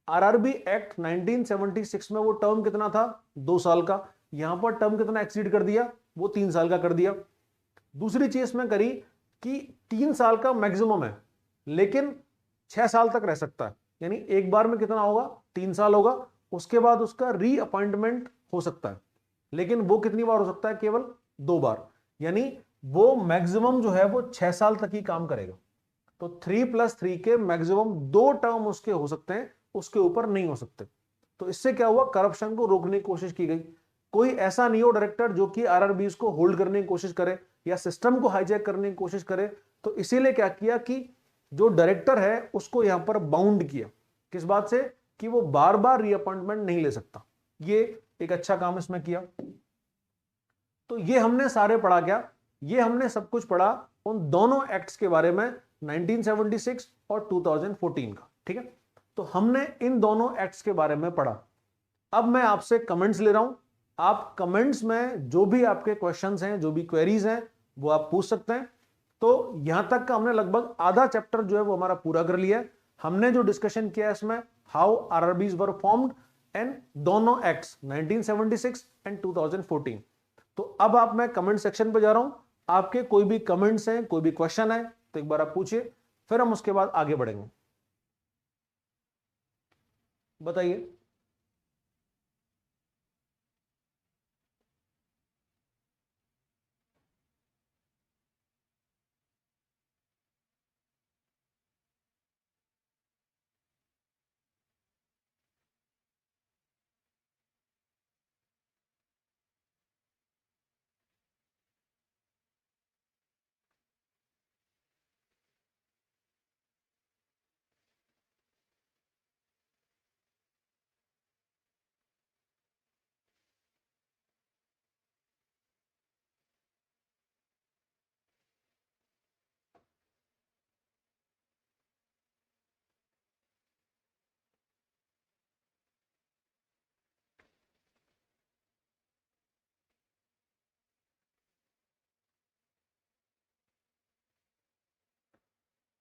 आरआरबी एक्ट 1976 में वो टर्म कितना था, 2 साल का। यहां पर टर्म कितना एक्सीड कर दिया, वो 3 साल का कर दिया। दूसरी चीज में करी कि 3 साल का मैक्सिमम है, लेकिन 6 साल तक रह सकता है, यानी एक बार में कितना होगा, 3 साल होगा, उसके बाद उसका रीअपॉइंटमेंट हो सकता है, लेकिन वो कितनी बार हो सकता है, केवल 2 बार, यानी वो मैक्सिमम जो है वो 6 साल तक ही काम करेगा। तो 3+3 के मैक्सिमम 2 टर्म उसके हो सकते हैं, उसके ऊपर नहीं हो सकते। तो इससे क्या हुआ, करप्शन को रोकने की कोशिश की गई। कोई ऐसा नहीं हो डायरेक्टर जो कि आरआरबीज को होल्ड करने की कोशिश करे या सिस्टम को हाईजैक करने की कोशिश करे। तो इसीलिए क्या किया कि जो डायरेक्टर है उसको यहां पर बाउंड किया, किस बात से, कि वो बार बार रीअपॉइंटमेंट नहीं ले सकता। ये एक अच्छा काम इसमें किया। तो ये हमने सारे पढ़ा क्या, ये हमने सब कुछ पढ़ा उन दोनों एक्ट्स के बारे में, 1976 और 2014 का, ठीक है। तो हमने इन दोनों एक्ट्स के बारे में पढ़ा। अब मैं आपसे कमेंट्स ले रहा हूं, आप कमेंट्स में जो भी आपके क्वेश्चंस हैं, जो भी क्वेरीज हैं, वो आप पूछ सकते हैं। तो यहां तक का हमने लगभग आधा चैप्टर जो है वो हमारा पूरा कर लिया है। हमने जो डिस्कशन किया है इसमें, how RRBs were formed and दोनों एक्ट्स 1976 एंड 2014। तो अब आप, मैं कमेंट सेक्शन पे जा रहा हूं, आपके कोई भी कमेंट्स हैं, कोई भी क्वेश्चन है तो एक बार आप पूछिए, फिर हम उसके बाद आगे बढ़ेंगे। बताइए।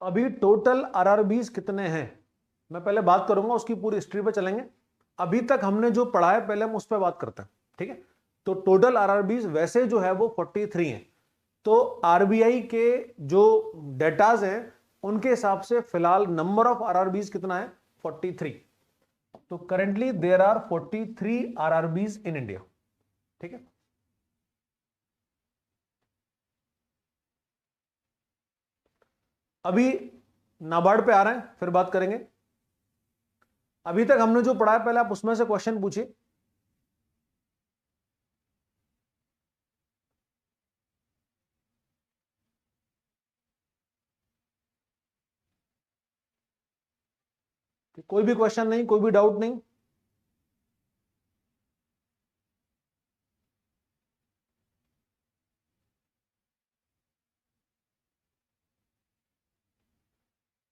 अभी टोटल आरआरबीज कितने हैं, मैं पहले बात करूंगा, उसकी पूरी हिस्ट्री पे चलेंगे। अभी तक हमने जो पढ़ा है पहले हम उस पर बात करते हैं, ठीक है। तो टोटल आरआरबीज वैसे जो है वो 43 हैं। तो आरबीआई के जो डेटाज हैं उनके हिसाब से फिलहाल नंबर ऑफ आरआरबीज कितना है, 43। तो currently there are 43 RRBs in India, ठीक है। अभी नाबार्ड पे आ रहे हैं, फिर बात करेंगे। अभी तक हमने जो पढ़ा है पहले आप उसमें से क्वेश्चन पूछिए। कोई भी क्वेश्चन नहीं, कोई भी डाउट नहीं।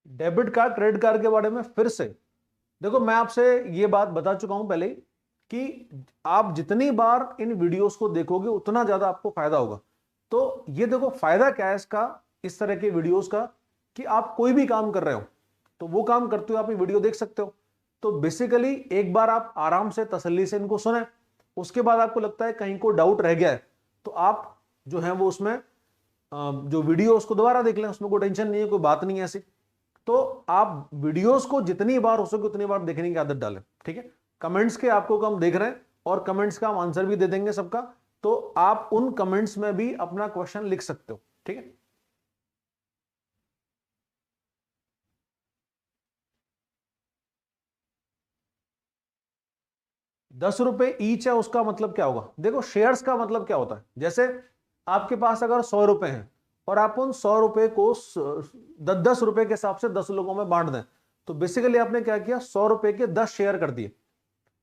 डेबिट कार्ड क्रेडिट कार्ड के बारे में फिर से देखो, मैं आपसे ये बात बता चुका हूं पहले कि आप जितनी बार इन वीडियोस को देखोगे उतना ज्यादा आपको फायदा होगा। तो ये देखो फायदा क्या है इसका, इस तरह के वीडियोस का, कि आप कोई भी काम कर रहे हो तो वो काम करते हुए आप ये वीडियो देख सकते हो। तो बेसिकली एक बार आप आराम से तसल्ली से इनको सुने, उसके बाद आपको लगता है कहीं को डाउट रह गया है तो आप जो है वो उसमें जो वीडियो उसको दोबारा देख लें, उसमें कोई टेंशन नहीं है, कोई बात नहीं है ऐसी। तो आप वीडियोस को जितनी बार हो सके उतनी बार देखने की आदत डालें, ठीक है। कमेंट्स के आपको हम देख रहे हैं और कमेंट्स का हम आंसर भी दे देंगे सबका, तो आप उन कमेंट्स में भी अपना क्वेश्चन लिख सकते हो, ठीक है। ₹10 ईच है, उसका मतलब क्या होगा, देखो शेयर्स का मतलब क्या होता है, जैसे आपके पास अगर ₹100 हैं और आप उन ₹100 को 10-10 रुपए के हिसाब से 10 लोगों में बांट दें, तो बेसिकली आपने क्या किया, ₹100 के 10 शेयर कर दिए।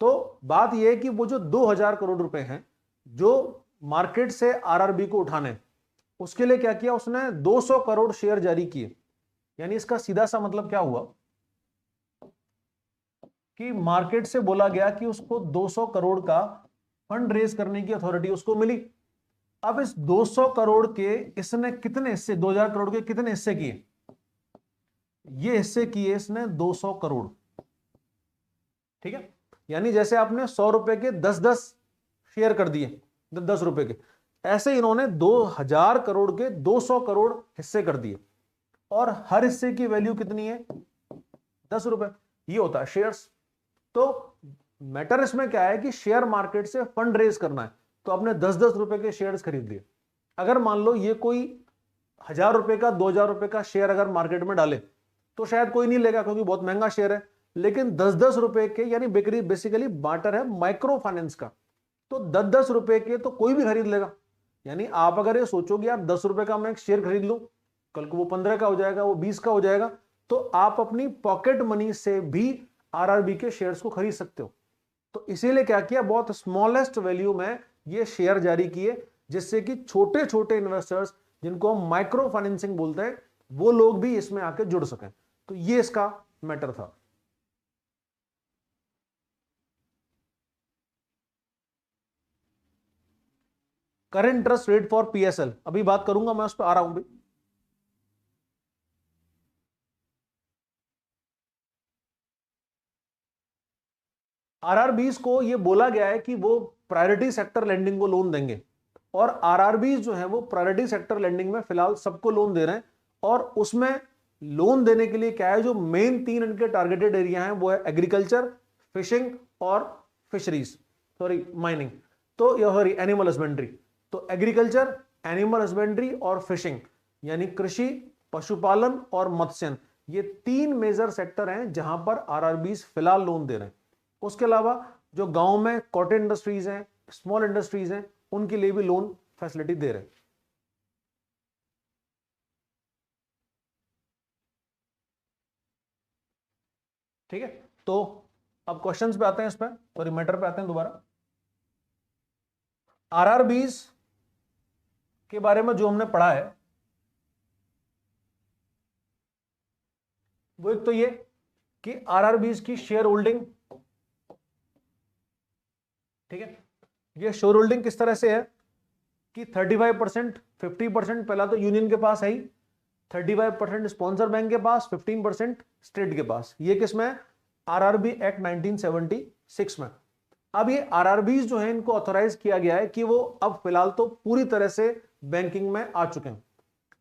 तो बात यह है कि वो जो 2000 करोड़ रुपए हैं जो मार्केट से आरआरबी को उठाने, उसके लिए क्या किया उसने, 200 करोड़ शेयर जारी किए। यानी इसका सीधा सा मतलब क्या हुआ कि मार्केट से बोला गया कि उसको 200 करोड़ का फंड रेज करने की अथॉरिटी उसको मिली। अब इस 200 करोड़ के इसने कितने हिस्से, 2000 करोड़ के कितने हिस्से किए, ये हिस्से किए इसने 200 करोड़, ठीक है। यानी जैसे आपने ₹100 के 10-10 शेयर कर दिए, ₹10 के, ऐसे इन्होंने 2000 करोड़ के 200 करोड़ हिस्से कर दिए, और हर हिस्से की वैल्यू कितनी है, 10 रुपए। ये होता है शेयर्स। तो मैटर इसमें क्या है कि शेयर मार्केट से फंड रेज करना है, तो आपने 10-10 रुपए के शेयर्स खरीद लिए। अगर मान लो ये कोई 1000 रुपए का 2000 रुपए का शेयर अगर मार्केट में डाले तो शायद कोई नहीं लेगा क्योंकि बहुत महंगा शेयर है, लेकिन 10-10 रुपए के, यानी बिक्री बेसिकली बार्टर है माइक्रो फाइनेंस का, तो 10-10 रुपए के तो कोई भी खरीद लेगा। यानी आप अगर ये सोचोगे यार 10 रुपए का मैं एक शेयर खरीद लूं, कल को वो 15 का हो जाएगा, वो 20 का हो जाएगा, तो आप अपनी पॉकेट मनी से भी आरआरबी के शेयर्स को खरीद सकते हो। तो इसीलिए क्या किया, बहुत स्मॉलेस्ट वैल्यू में ये शेयर जारी किए, जिससे कि छोटे छोटे इन्वेस्टर्स जिनको हम माइक्रो फाइनेंसिंग बोलते हैं वो लोग भी इसमें आके जुड़ सकें। तो ये इसका मैटर था। Current interest rate for PSL अभी बात करूंगा मैं, उस पर आ रहा हूं भी। आरआरबीज को ये बोला गया है कि वो प्रायोरिटी सेक्टर लेंडिंग को लोन देंगे, और आरआरबीज जो है वो प्रायोरिटी सेक्टर लेंडिंग में फिलहाल सबको लोन दे रहे हैं। और उसमें लोन देने के लिए क्या है, जो मेन 3 इनके टारगेटेड एरिया हैं वो है एग्रीकल्चर, फिशिंग और फिशरीज, सॉरी माइनिंग, तो सॉरी एनिमल हस्बेंड्री। तो एग्रीकल्चर, एनिमल हस्बेंड्री और फिशिंग, यानी कृषि, पशुपालन और मत्स्य, ये 3 मेजर सेक्टर हैं जहां पर आरआरबीज फिलहाल लोन दे रहे हैं। उसके अलावा जो गांव में कॉटन इंडस्ट्रीज हैं, स्मॉल इंडस्ट्रीज हैं, उनके लिए भी लोन फैसिलिटी दे रहे हैं। ठीक है, तो अब क्वेश्चंस पे आते हैं, इस पर सॉरी मैटर पे आते हैं दोबारा। आरआरबीज के बारे में जो हमने पढ़ा है वो एक तो ये कि आरआरबीज की शेयर होल्डिंग, ठीक है, ये शेयर होल्डिंग किस तरह से है कि 35%, 50% पहला तो यूनियन के पास है ही, 35% स्पॉन्सर बैंक के पास, 15% स्टेट के पास। ये किसमें है, आरआरबी एक्ट 1976 में। अब ये आरआरबीज जो है इनको ऑथोराइज किया गया है कि वो अब फिलहाल तो पूरी तरह से बैंकिंग में आ चुके हैं।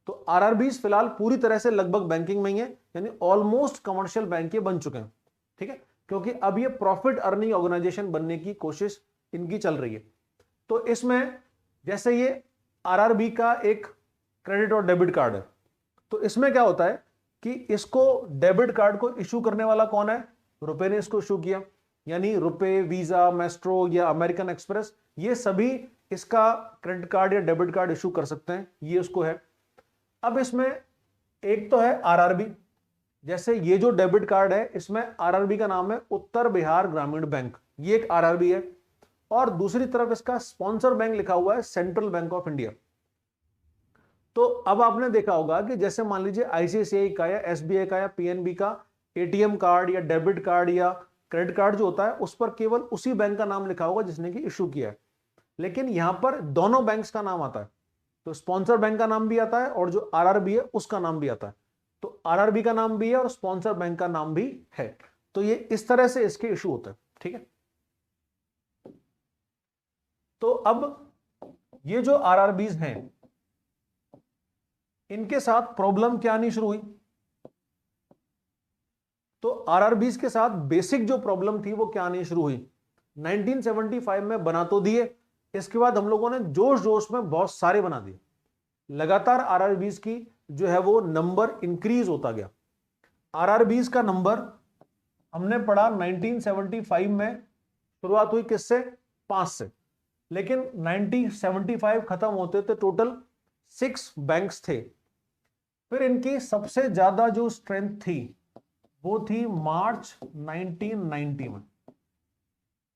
तो आरआरबीज फिलहाल पूरी तरह से लगभग बैंकिंग में ही है, यानी ऑलमोस्ट कमर्शियल बैंक के बन चुके हैं। ठीक है, क्योंकि अब ये प्रॉफिट अर्निंग ऑर्गेनाइजेशन बनने की कोशिश इनकी चल रही है। तो इसमें जैसे ये आरआरबी का एक क्रेडिट और डेबिट कार्ड है, तो इसमें क्या होता है कि इसको डेबिट कार्ड को इशू करने वाला कौन है, रुपए ने इसको इशू किया, यानी रुपए, वीजा, मेस्ट्रो या अमेरिकन एक्सप्रेस, ये सभी इसका क्रेडिट कार्ड या डेबिट कार्ड इशू कर सकते हैं, ये उसको है। अब इसमें एक तो है आरआरबी, जैसे ये जो डेबिट कार्ड है इसमें आरआरबी का नाम है उत्तर बिहार ग्रामीण बैंक, ये एक आरआरबी है, और दूसरी तरफ इसका स्पॉन्सर बैंक लिखा हुआ है सेंट्रल बैंक ऑफ इंडिया। तो अब आपने देखा होगा कि जैसे मान लीजिए आईसीआईसीआई का या एसबीआई का या पीएनबी का एटीएम कार्ड या डेबिट कार्ड या क्रेडिट कार्ड जो होता है उस पर केवल उसी बैंक का नाम लिखा होगा जिसने कि इशू किया है, लेकिन यहां पर दोनों बैंक्स का नाम आता है। तो स्पॉन्सर बैंक का नाम भी आता है और जो आरआरबी है उसका नाम भी आता है। तो आरआरबी का नाम भी है और स्पॉन्सर बैंक का नाम भी है। तो ये इस तरह से इसके इशू होते हैं। ठीक है, तो अब ये जो आरआरबीज हैं इनके साथ प्रॉब्लम क्या आनी शुरू हुई, तो आरआरबीज के साथ बेसिक जो प्रॉब्लम थी वो क्या आनी शुरू हुई, 1975 में बना तो दिए, इसके बाद हम लोगों ने जोश जोश में बहुत सारे बना दिए, लगातार आरआरबीज की जो है वो नंबर इंक्रीज होता गया। आरआरबीज का नंबर हमने पढ़ा 1975 में शुरुआत हुई किससे, 5 से, लेकिन 1975 खत्म होते थे टोटल 6 बैंक्स थे। फिर इनकी सबसे ज्यादा जो स्ट्रेंथ थी वो थी मार्च 1990 में।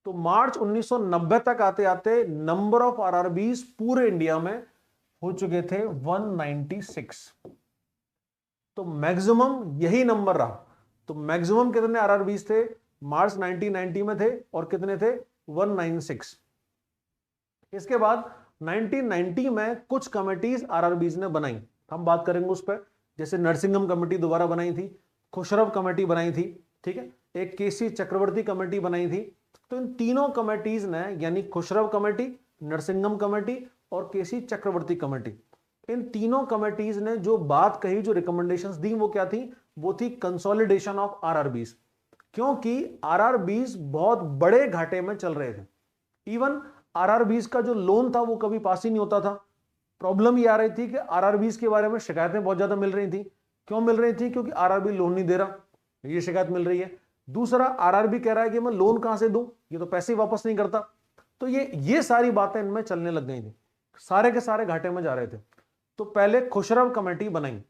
तो मार्च 1990 तक आते आते नंबर ऑफ आरआरबीज पूरे इंडिया में हो चुके थे 196। तो मैक्सिमम यही नंबर रहा। तो मैक्सिमम कितने आरआरबीज थे मार्च 1990 में थे और कितने थे 196। इसके बाद 1990 में कुछ कमेटीज आरआरबीज ने बनाई, हम बात करेंगे उस पर, जैसे नरसिंघम कमेटी दोबारा बनाई थी, खुशरव कमेटी बनाई थी, ठीक है, एक केसी चक्रवर्ती कमेटी बनाई थी। तो इन तीनों कमेटीज ने, यानी खुशरव कमेटी, नरसिंघम कमेटी और केसी चक्रवर्ती कमेटी। इन तीनों कमेटीज ने जो बात कही, जो रिकमेंडेशंस दी, वो क्या थी? वो थी कंसोलिडेशन ऑफ आरआरबीज, क्योंकि आरआरबीज बहुत बड़े घाटे में चल रहे थे। इवन आरआरबीज का जो लोन था वो कभी पास ही नहीं होता था। प्रॉब्लम ये आ रही थी कि आरआरबीज के बारे में शिकायतें बहुत ज्यादा मिल रही थी। क्यों मिल रही थी? क्योंकि आरआरबी लोन नहीं दे रहा, ये शिकायत मिल रही है। दूसरा, आरआरबी कह रहा है कि मैं लोन कहां से दूं, ये तो पैसे ही वापस नहीं करता। तो ये सारी बातें इनमें चलने लग गई थी, सारे के सारे घाटे में जा रहे थे। तो पहले खुशरव कमेटी बनाई।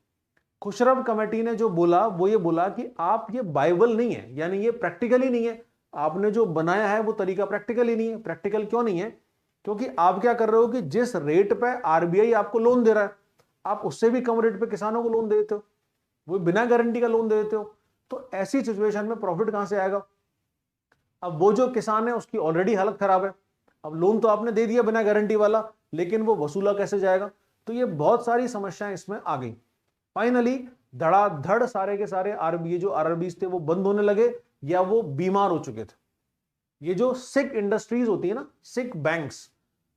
खुशरव कमेटी ने जो बोला वो ये बोला कि आप, ये बाइबल नहीं है, यानी ये प्रैक्टिकल ही नहीं है, आपने जो बनाया है वो तरीका प्रैक्टिकल ही नहीं है। प्रैक्टिकल क्यों नहीं है? क्योंकि आप क्या कर रहे हो कि जिस रेट पे आरबीआई आपको लोन दे रहा है, आप उससे भी कम रेट पे किसानों को लोन दे देते हो, वो बिना गारंटी का लोन दे देते हो। तो ऐसी सिचुएशन में प्रॉफिट कहां से आएगा? अब वो जो किसान है उसकी ऑलरेडी हालत खराब है, अब लोन तो आपने दे दिया बिना गारंटी वाला, लेकिन वो वसूला कैसे जाएगा? तो ये बहुत सारी समस्याएं इसमें आ गई। फाइनली धड़ाधड़ सारे के सारे आरबीआई जो आरआरबीज थे वो बंद होने लगे, या वो बीमार हो चुके थे। ये जो सिक इंडस्ट्रीज होती है ना, सिक बैंक्स,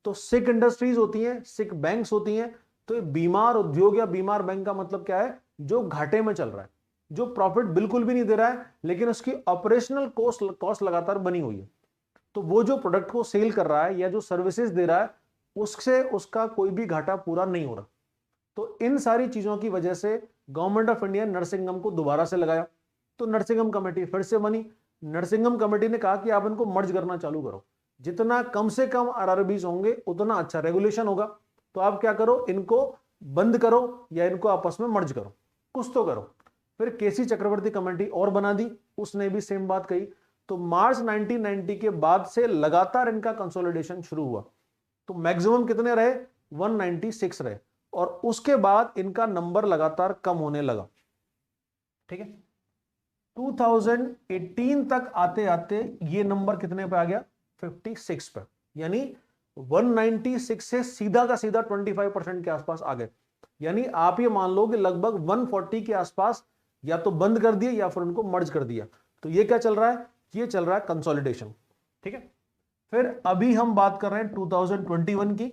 तो सिक इंडस्ट्रीज होती हैं, सिक बैंक्स होती हैं। तो ये बीमार उद्योग या बीमार बैंक का मतलब क्या है? जो घाटे में चल रहा है, जो प्रॉफिट बिल्कुल भी नहीं दे रहा है, लेकिन उसकी ऑपरेशनल कॉस्ट लगातार बनी हुई है। तो वो जो प्रोडक्ट को सेल कर रहा है या जो सर्विसेज दे रहा है, उससे उसका कोई भी घाटा पूरा नहीं हो रहा। तो इन सारी चीजों की वजह से गवर्नमेंट ऑफ इंडिया नरसिंघम को दोबारा से लगाया। तो नरसिंघम कमेटी फिर से बनी। नरसिंघम कमेटी ने कहा कि आप इनको मर्ज करना चालू करो, जितना कम से कम आरआरबीज होंगे उतना अच्छा रेगुलेशन होगा। तो आप क्या करो, इनको बंद करो या इनको आपस में मर्ज करो, कुछ तो करो। फिर केसी चक्रवर्ती कमेटी और बना दी, उसने भी सेम बात कही। तो मार्च 1990 के बाद से लगातार इनका कंसोलिडेशन शुरू हुआ। तो मैक्सिमम कितने रहे? 196 रहे, और उसके बाद इनका नंबर लगातार कम होने लगा। ठीक है, 2018 तक आते आते ये नंबर कितने पे आ गया? 56 पे, यानी 196 से सीधा का सीधा 25% के आसपास आ गए। यानी आप ये मान लो कि लगभग 140 के आसपास या तो बंद कर दिए या फिर उनको मर्ज कर दिया। तो ये क्या चल रहा है? ये चल रहा है कंसोलिडेशन। ठीक है, फिर अभी हम बात कर रहे हैं 2021 की।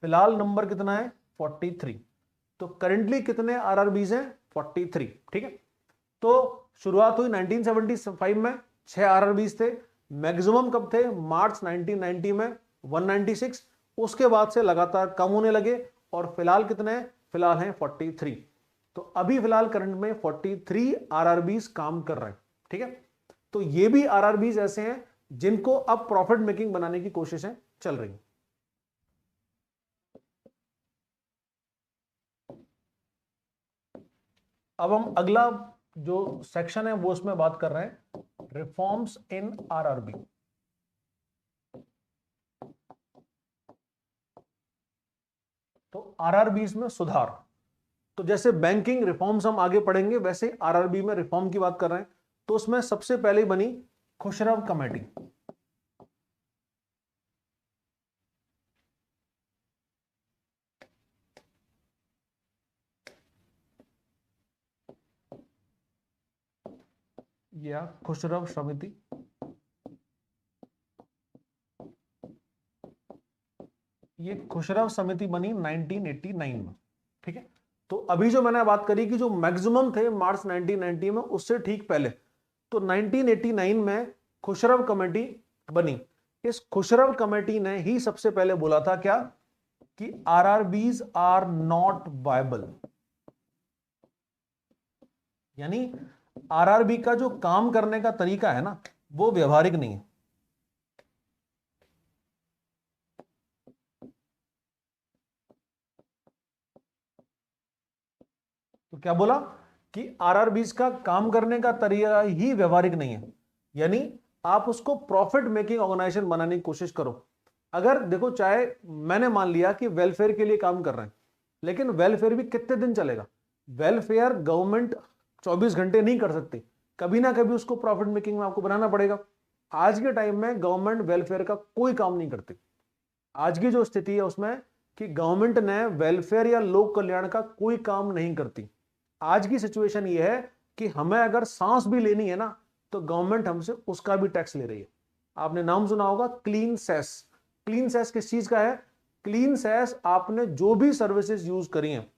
फिलहाल नंबर कितना है? 43। तो करेंटली कितने आरआरबीज हैं? 43। ठीक है, तो शुरुआत हुई 1975 में, 6 आरआरबीज थे। मैक्सिमम कब थे? मार्च 1990 में 196। उसके बाद से लगातार कम होने लगे, और फिलहाल कितने हैं? फिलहाल हैं 43। तो अभी फिलहाल करंट में 43 आरआरबीज काम कर रहे हैं। ठीक है, तो ये भी आरआरबीज ऐसे हैं जिनको अब प्रॉफिट मेकिंग बनाने की कोशिशें चल रही हैं। अब हम अगला जो सेक्शन है वो उसमें बात कर रहे हैं रिफॉर्म्स इन आरआरबी। तो आरआरबीज में सुधार, तो जैसे बैंकिंग रिफॉर्म्स हम आगे पढ़ेंगे, वैसे आरआरबी में रिफॉर्म की बात कर रहे हैं। तो उसमें सबसे पहले बनी खुशरव कमेटी। या खुशरव समिति, ये खुशरव समिति बनी 1989 में। ठीक है, तो अभी जो मैंने बात करी कि जो मैक्सिमम थे मार्च 1990 में, उससे ठीक पहले, तो 1989 में खुशरव कमेटी बनी। इस खुशरव कमेटी ने ही सबसे पहले बोला था क्या? कि आरआरबीज आर नॉट वायबल, यानी आरआरबी का जो काम करने का तरीका है ना, वो व्यवहारिक नहीं है। तो क्या बोला? कि आरआरबीज का काम करने का तरीका ही व्यवहारिक नहीं है, यानी आप उसको प्रॉफिट मेकिंग ऑर्गेनाइजेशन बनाने की कोशिश करो। अगर देखो, चाहे मैंने मान लिया कि वेलफेयर के लिए काम कर रहे हैं, लेकिन वेलफेयर भी कितने दिन चलेगा? वेलफेयर गवर्नमेंट 24 घंटे नहीं कर सकती, कभी ना कभी उसको प्रॉफिट मेकिंग में आपको बनाना पड़ेगा। आज के टाइम में गवर्नमेंट वेलफेयर का कोई काम नहीं करती। आज की जो स्थिति है उसमें कि गवर्नमेंट ने वेलफेयर या लोक कल्याण का कोई काम नहीं करती। आज की सिचुएशन ये है कि हमें अगर सांस भी लेनी है ना, तो गवर्नमेंट हमसे उसका भी टैक्स ले रही है। आपने नाम सुना होगा क्लीन सेस। क्लीन सेस किस चीज का है? क्लीन सेस आपने जो भी सर्विसेज यूज करी हैं,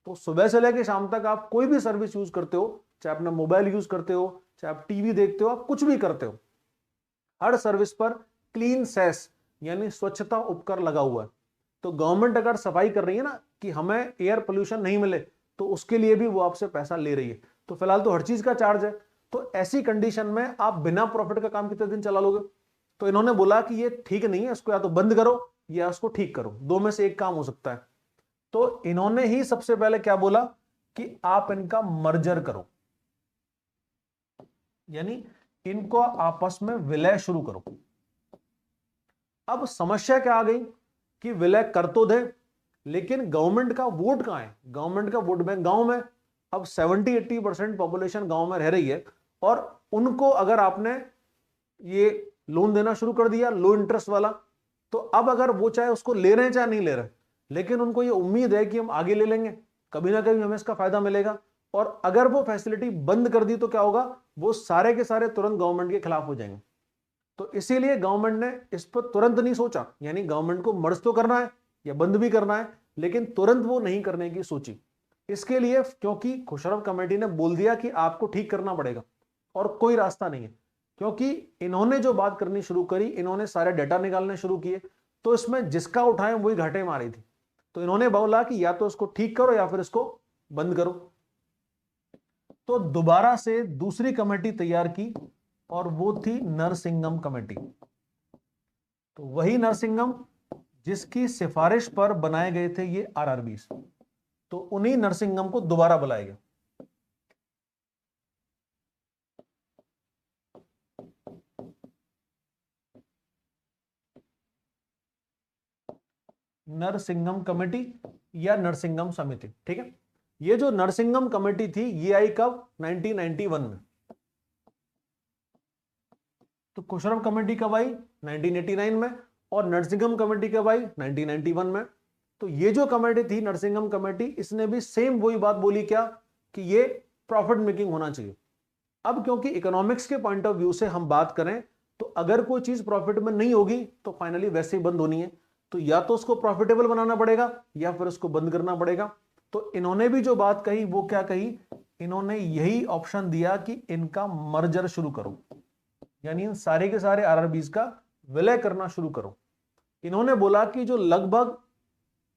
तो सुबह से लेकर शाम तक आप कोई भी सर्विस यूज करते हो, चाहे अपना मोबाइल यूज करते हो, चाहे आप टीवी देखते हो, आप कुछ भी करते हो, हर सर्विस पर क्लीन सेस यानी स्वच्छता उपकर लगा हुआ है। तो गवर्नमेंट अगर सफाई कर रही है ना कि हमें एयर पोल्यूशन नहीं मिले, तो उसके लिए भी वो आपसे पैसा ले रही है। तो फिलहाल तो हर चीज का चार्ज है। तो ऐसी कंडीशन में आप बिना प्रॉफिट का काम कितने दिन चला लोगे? तो इन्होंने बोला कि ये ठीक नहीं है, इसको या तो बंद करो या इसको ठीक करो, दो में से एक काम हो सकता है। तो इन्होंने ही सबसे पहले क्या बोला कि आप इनका मर्जर करो, यानी इनको आपस में विलय शुरू करो। अब समस्या क्या आ गई कि विलय कर तो दे, लेकिन गवर्नमेंट का वोट कहां है? गवर्नमेंट का वोट बैंक गांव में। अब 70-80% पॉपुलेशन गांव में रह रही है, और उनको अगर आपने ये लोन देना शुरू कर दिया लो इंटरेस्ट वाला, तो अब अगर वो चाहे उसको ले रहे हैं चाहे नहीं ले रहे, लेकिन उनको ये उम्मीद है कि हम आगे ले लेंगे, कभी ना कभी हमें इसका फायदा मिलेगा। और अगर वो फैसिलिटी बंद कर दी तो क्या होगा? वो सारे के सारे तुरंत गवर्नमेंट के खिलाफ हो जाएंगे। तो इसीलिए गवर्नमेंट ने इस पर तुरंत नहीं सोचा, यानी गवर्नमेंट को मर्ज तो करना है या बंद भी करना है, लेकिन तुरंत वो नहीं करने की सोची। इसके लिए क्योंकि खुशरफ कमेटी ने बोल दिया कि आपको ठीक करना पड़ेगा और कोई रास्ता नहीं है, क्योंकि इन्होंने जो बात करनी शुरू करी, इन्होंने सारे डेटा निकालने शुरू किए, तो इसमें जिसका उठाए वही घाटे में आ रही थी। तो इन्होंने बोला कि या तो इसको ठीक करो या फिर इसको बंद करो। तो दोबारा से दूसरी कमेटी तैयार की, और वो थी नरसिंगम कमेटी। तो वही नरसिंगम जिसकी सिफारिश पर बनाए गए थे ये आरआरबीज, तो उन्हीं नरसिंगम को दोबारा बुलाया गया। नरसिंगम कमेटी या नरसिंगम समिति, ठीक है। ये जो नरसिंगम कमेटी थी ये आई कब? 1991 में। तो खुशरफ कमेटी कब आई? 1989 में। और नरसिंगम कमेटी कब आई? 1991 में। तो ये जो कमेटी थी नरसिंगम कमेटी, इसने भी सेम वही बात बोली, क्या? कि ये प्रॉफिट मेकिंग होना चाहिए। अब क्योंकि इकोनॉमिक्स के पॉइंट ऑफ व्यू से हम बात करें, तो अगर कोई चीज प्रॉफिट में नहीं होगी तो फाइनली वैसे ही बंद होनी है। तो या तो उसको प्रॉफिटेबल बनाना पड़ेगा या फिर उसको बंद करना पड़ेगा। तो इन्होंने भी जो बात कही वो क्या कही? इन्होंने यही ऑप्शन दिया कि इनका मर्जर शुरू करो, यानी इन सारे के सारे आरआरबीज का विलय करना शुरू करो। इन्होंने बोला कि जो लगभग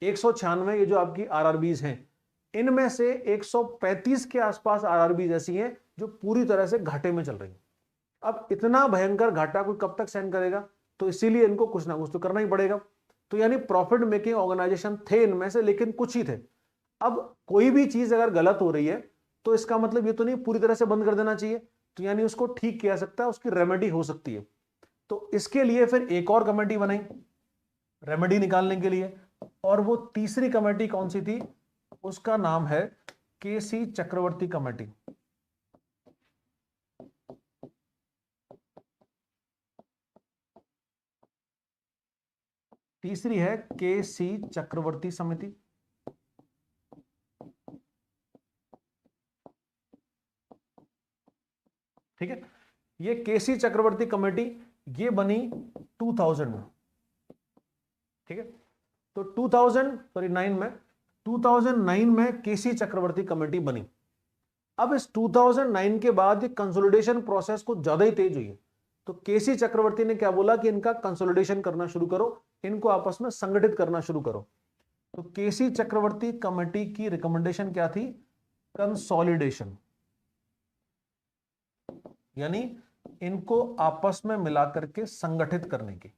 196 ये जो आपकी आरआरबीज हैं, इनमें से 135 के आसपास आरआरबीज ऐसी हैं जो पूरी तरह से घाटे में चल रही हैं। अब इतना भयंकर घाटा कोई कब तक सहन करेगा? तो इसीलिए इनको कुछ ना कुछ तो करना ही पड़ेगा। तो यानी प्रॉफिट मेकिंग ऑर्गेनाइजेशन थे इनमें से, लेकिन कुछ ही थे। अब कोई भी चीज अगर गलत हो रही है तो इसका मतलब ये तो नहीं पूरी तरह से बंद कर देना चाहिए, तो यानी उसको ठीक किया सकता है, उसकी रेमेडी हो सकती है। तो इसके लिए फिर एक और कमेटी बनाई रेमेडी निकालने के लिए, और वो तीसरी कमेटी कौन सी थी? उसका नाम है केसी चक्रवर्ती कमेटी। तीसरी है केसी चक्रवर्ती समिति। ठीक है, ये केसी चक्रवर्ती कमेटी ये बनी 2000 में। ठीक है, तो 2009 में केसी चक्रवर्ती कमेटी बनी। अब इस 2009 के बाद ये कंसोलिडेशन प्रोसेस कुछ ज्यादा ही तेज हुई है। तो केसी चक्रवर्ती ने क्या बोला कि इनका कंसोलिडेशन करना शुरू करो, इनको आपस में संगठित करना शुरू करो। तो केसी चक्रवर्ती कमेटी की रिकमेंडेशन क्या थी? कंसोलिडेशन, यानी इनको आपस में मिलाकर के संगठित करने की।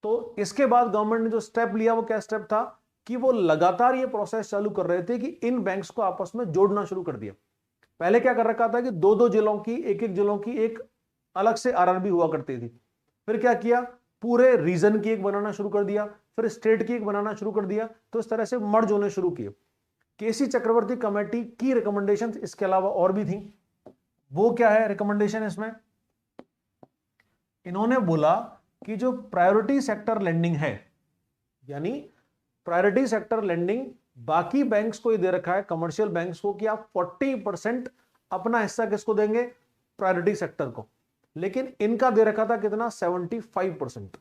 तो इसके बाद गवर्नमेंट ने जो स्टेप लिया वो क्या स्टेप था कि वो लगातार ये प्रोसेस चालू कर रहे थे कि इन बैंक्स को आपस में जोड़ना शुरू कर दिया। पहले क्या कर रखा था कि दो दो जिलों की एक जिलों की एक अलग से आरआरबी हुआ करती थी। फिर क्या किया? पूरे रीजन की एक बनाना शुरू कर दिया, फिर स्टेट की एक बनाना शुरू कर दिया। तो इस तरह से मर्ज होने शुरू किए। केसी चक्रवर्ती कमेटी की रिकमेंडेशन इसके अलावा और भी थी। वो क्या है रिकमेंडेशन? इसमें इन्होंने बोला कि जो प्रायोरिटी सेक्टर लेंडिंग है, यानी प्रायोरिटी सेक्टर लेंडिंग बाकी बैंक्स को ही दे रखा है, कमर्शियल बैंक्स को, कि आप 40% अपना हिस्सा किसको देंगे? प्रायोरिटी सेक्टर को। लेकिन इनका दे रखा था कितना? 75%।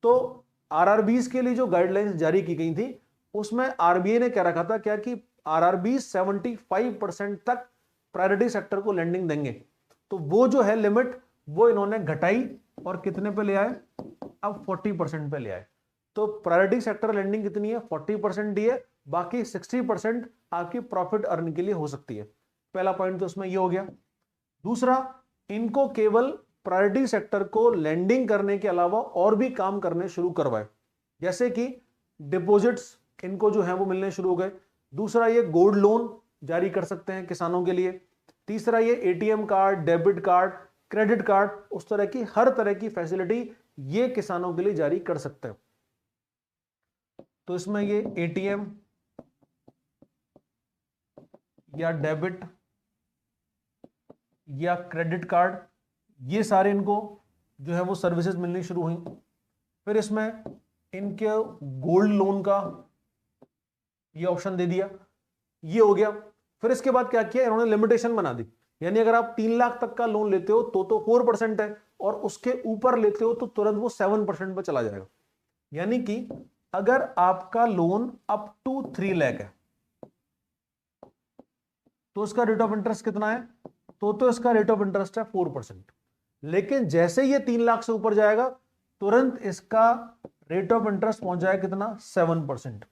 तो आरआरबीज के लिए जो गाइडलाइंस जारी की गई थी उसमें आरबीआई ने क्या रखा था, क्या कि आरआरबी 75% तक प्रायोरिटी सेक्टर को लेंडिंग देंगे। तो वो जो है लिमिट वो इन्होंने घटाई और कितने पे ले आए, अब 40% पे ले आए। तो प्रायोरिटी सेक्टर लेंडिंग कितनी है, 40% दी है, बाकी 60% आपकी प्रॉफिट अर्न के लिए हो सकती है। पहला पॉइंट तो उसमें ये हो गया। दूसरा, इनको केवल प्रायोरिटी सेक्टर को लेंडिंग करने के अलावा और भी काम करने शुरू करवाए, जैसे कि डिपॉजिट्स इनको जो है वो मिलने शुरू हो गए। दूसरा, ये गोल्ड लोन जारी कर सकते हैं किसानों के लिए। तीसरा, ये ATM card, debit card, credit card, उस तरह की हर तरह की फैसिलिटी ये किसानों के लिए जारी कर सकते हैं। तो इसमें ये एटीएम या डेबिट या क्रेडिट कार्ड, ये सारे इनको जो है वो सर्विसेज मिलनी शुरू हुई। फिर इसमें इनके गोल्ड लोन का ये ऑप्शन दे दिया, ये हो गया। फिर इसके बाद क्या किया, इन्होंने लिमिटेशन बना दी, यानी अगर आप 3 लाख तक का लोन लेते हो तो 4% है, और उसके ऊपर लेते हो तो तुरंत वो 7% पर चला जाएगा। यानी कि अगर आपका लोन अप टू 3 लाख है तो इसका रेट ऑफ इंटरेस्ट कितना है, तो इसका रेट ऑफ इंटरेस्ट है 4%। लेकिन जैसे ये 3 लाख से ऊपर जाएगा तुरंत इसका रेट ऑफ इंटरेस्ट पहुंच जाएगा कितना, 7%।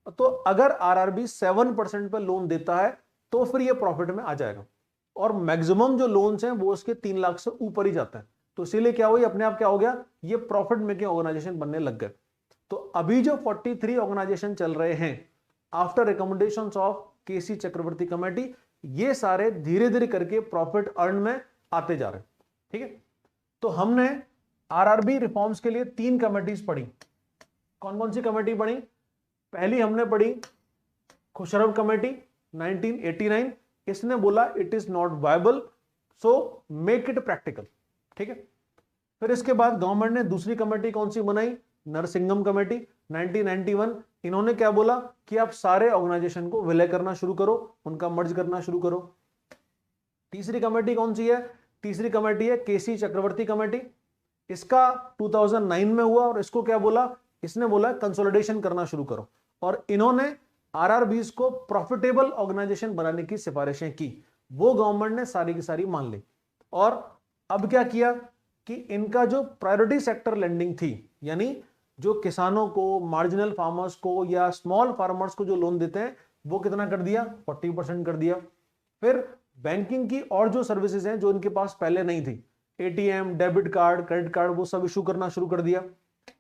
तो अगर आरआरबी 7% पर लोन देता है तो फिर ये प्रॉफिट में आ जाएगा, और मैक्सिमम जो लोन्स हैं वो उसके 3 लाख से ऊपर ही जाते हैं। तो इसीलिए क्या हुआ, अपने आप क्या हो गया, ये प्रॉफिट मेकिंग ऑर्गेनाइजेशन बनने लग गए। तो अभी जो 43 ऑर्गेनाइजेशन चल रहे हैं after recommendations of KC Chakravarti committee, ये सारे धीरे धीरे करके प्रॉफिट अर्न में आते जा रहे हैं। ठीक है, तो हमने आरआरबी रिफॉर्म्स के लिए 3 कमेटीज पढ़ी। कौन कौन सी कमेटी पढ़ी, पहली हमने पढ़ी खुशरफ कमेटी 1989। इसने बोला it is not viable, so make it practical. ठीक है, फिर इसके बाद गवर्नमेंट ने दूसरी कमेटी कौन सी बनाई, नरसिंगम कमेटी 1991। इन्होंने क्या बोला कि आप सारे ऑर्गेनाइजेशन को विलय करना शुरू करो, उनका मर्ज करना शुरू करो। तीसरी कमेटी कौन सी है, तीसरी कमेटी है केसी चक्रवर्ती कमेटी। इसका 2009 में हुआ, और इसको क्या बोला, इसने बोला कंसोलिडेशन करना शुरू करो, और इन्होंने आरआरबीज को प्रॉफिटेबल ऑर्गेनाइजेशन बनाने की सिफारिशें की। वो गवर्नमेंट ने सारी की सारी मान ली। और अब क्या किया कि इनका जो प्रायोरिटी सेक्टर लेंडिंग थी, यानी जो किसानों को, मार्जिनल फार्मर्स को या स्मॉल फार्मर्स को जो लोन देते हैं, वो कितना कर दिया, 40% कर दिया। फिर बैंकिंग की और जो सर्विसेज हैं जो इनके पास पहले नहीं थी, ATM, debit card, credit card, वो सब इशू करना शुरू कर दिया।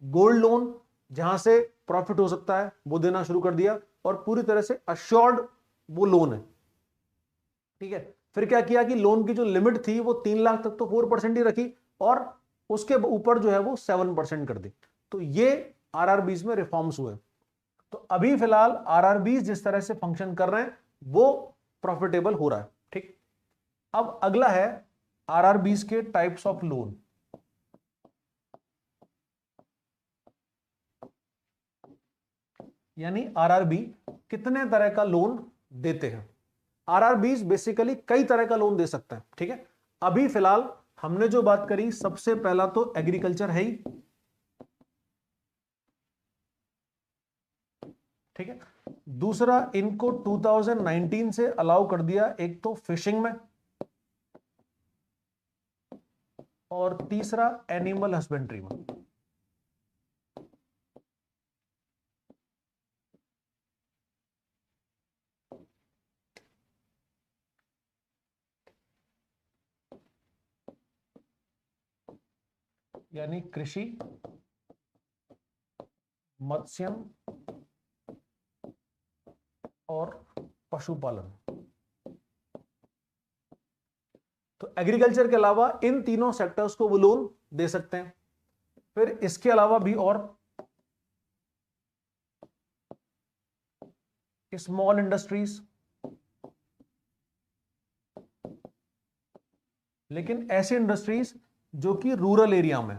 गोल्ड लोन जहां से प्रॉफिट हो सकता है वो देना शुरू कर दिया, और पूरी तरह से अश्योर्ड वो लोन है। ठीक है, फिर क्या किया कि लोन की जो लिमिट थी वो 3 लाख तक तो 4% ही रखी, और उसके ऊपर जो है वो 7% कर दी। तो ये आरआरबीज में रिफॉर्म्स हुए। तो अभी फिलहाल आरआरबीज जिस तरह से फंक्शन कर रहे हैं वो प्रॉफिटेबल हो रहा है। ठीक, अब अगला है आरआरबीज के टाइप्स ऑफ लोन। यानी आरआरबी कितने तरह का लोन देते हैं। आरआरबीज बेसिकली कई तरह का लोन दे सकते हैं। ठीक है, अभी फिलहाल हमने जो बात करी, सबसे पहला तो एग्रीकल्चर है ही। ठीक है, दूसरा इनको 2019 से अलाउ कर दिया एक तो फिशिंग में, और तीसरा एनिमल हस्बेंड्री में। यानी कृषि, मत्स्यम और पशुपालन। तो एग्रीकल्चर के अलावा इन तीनों सेक्टर्स को वो लोन दे सकते हैं। फिर इसके अलावा भी और स्मॉल इंडस्ट्रीज, लेकिन ऐसे इंडस्ट्रीज जो कि रूरल एरिया में,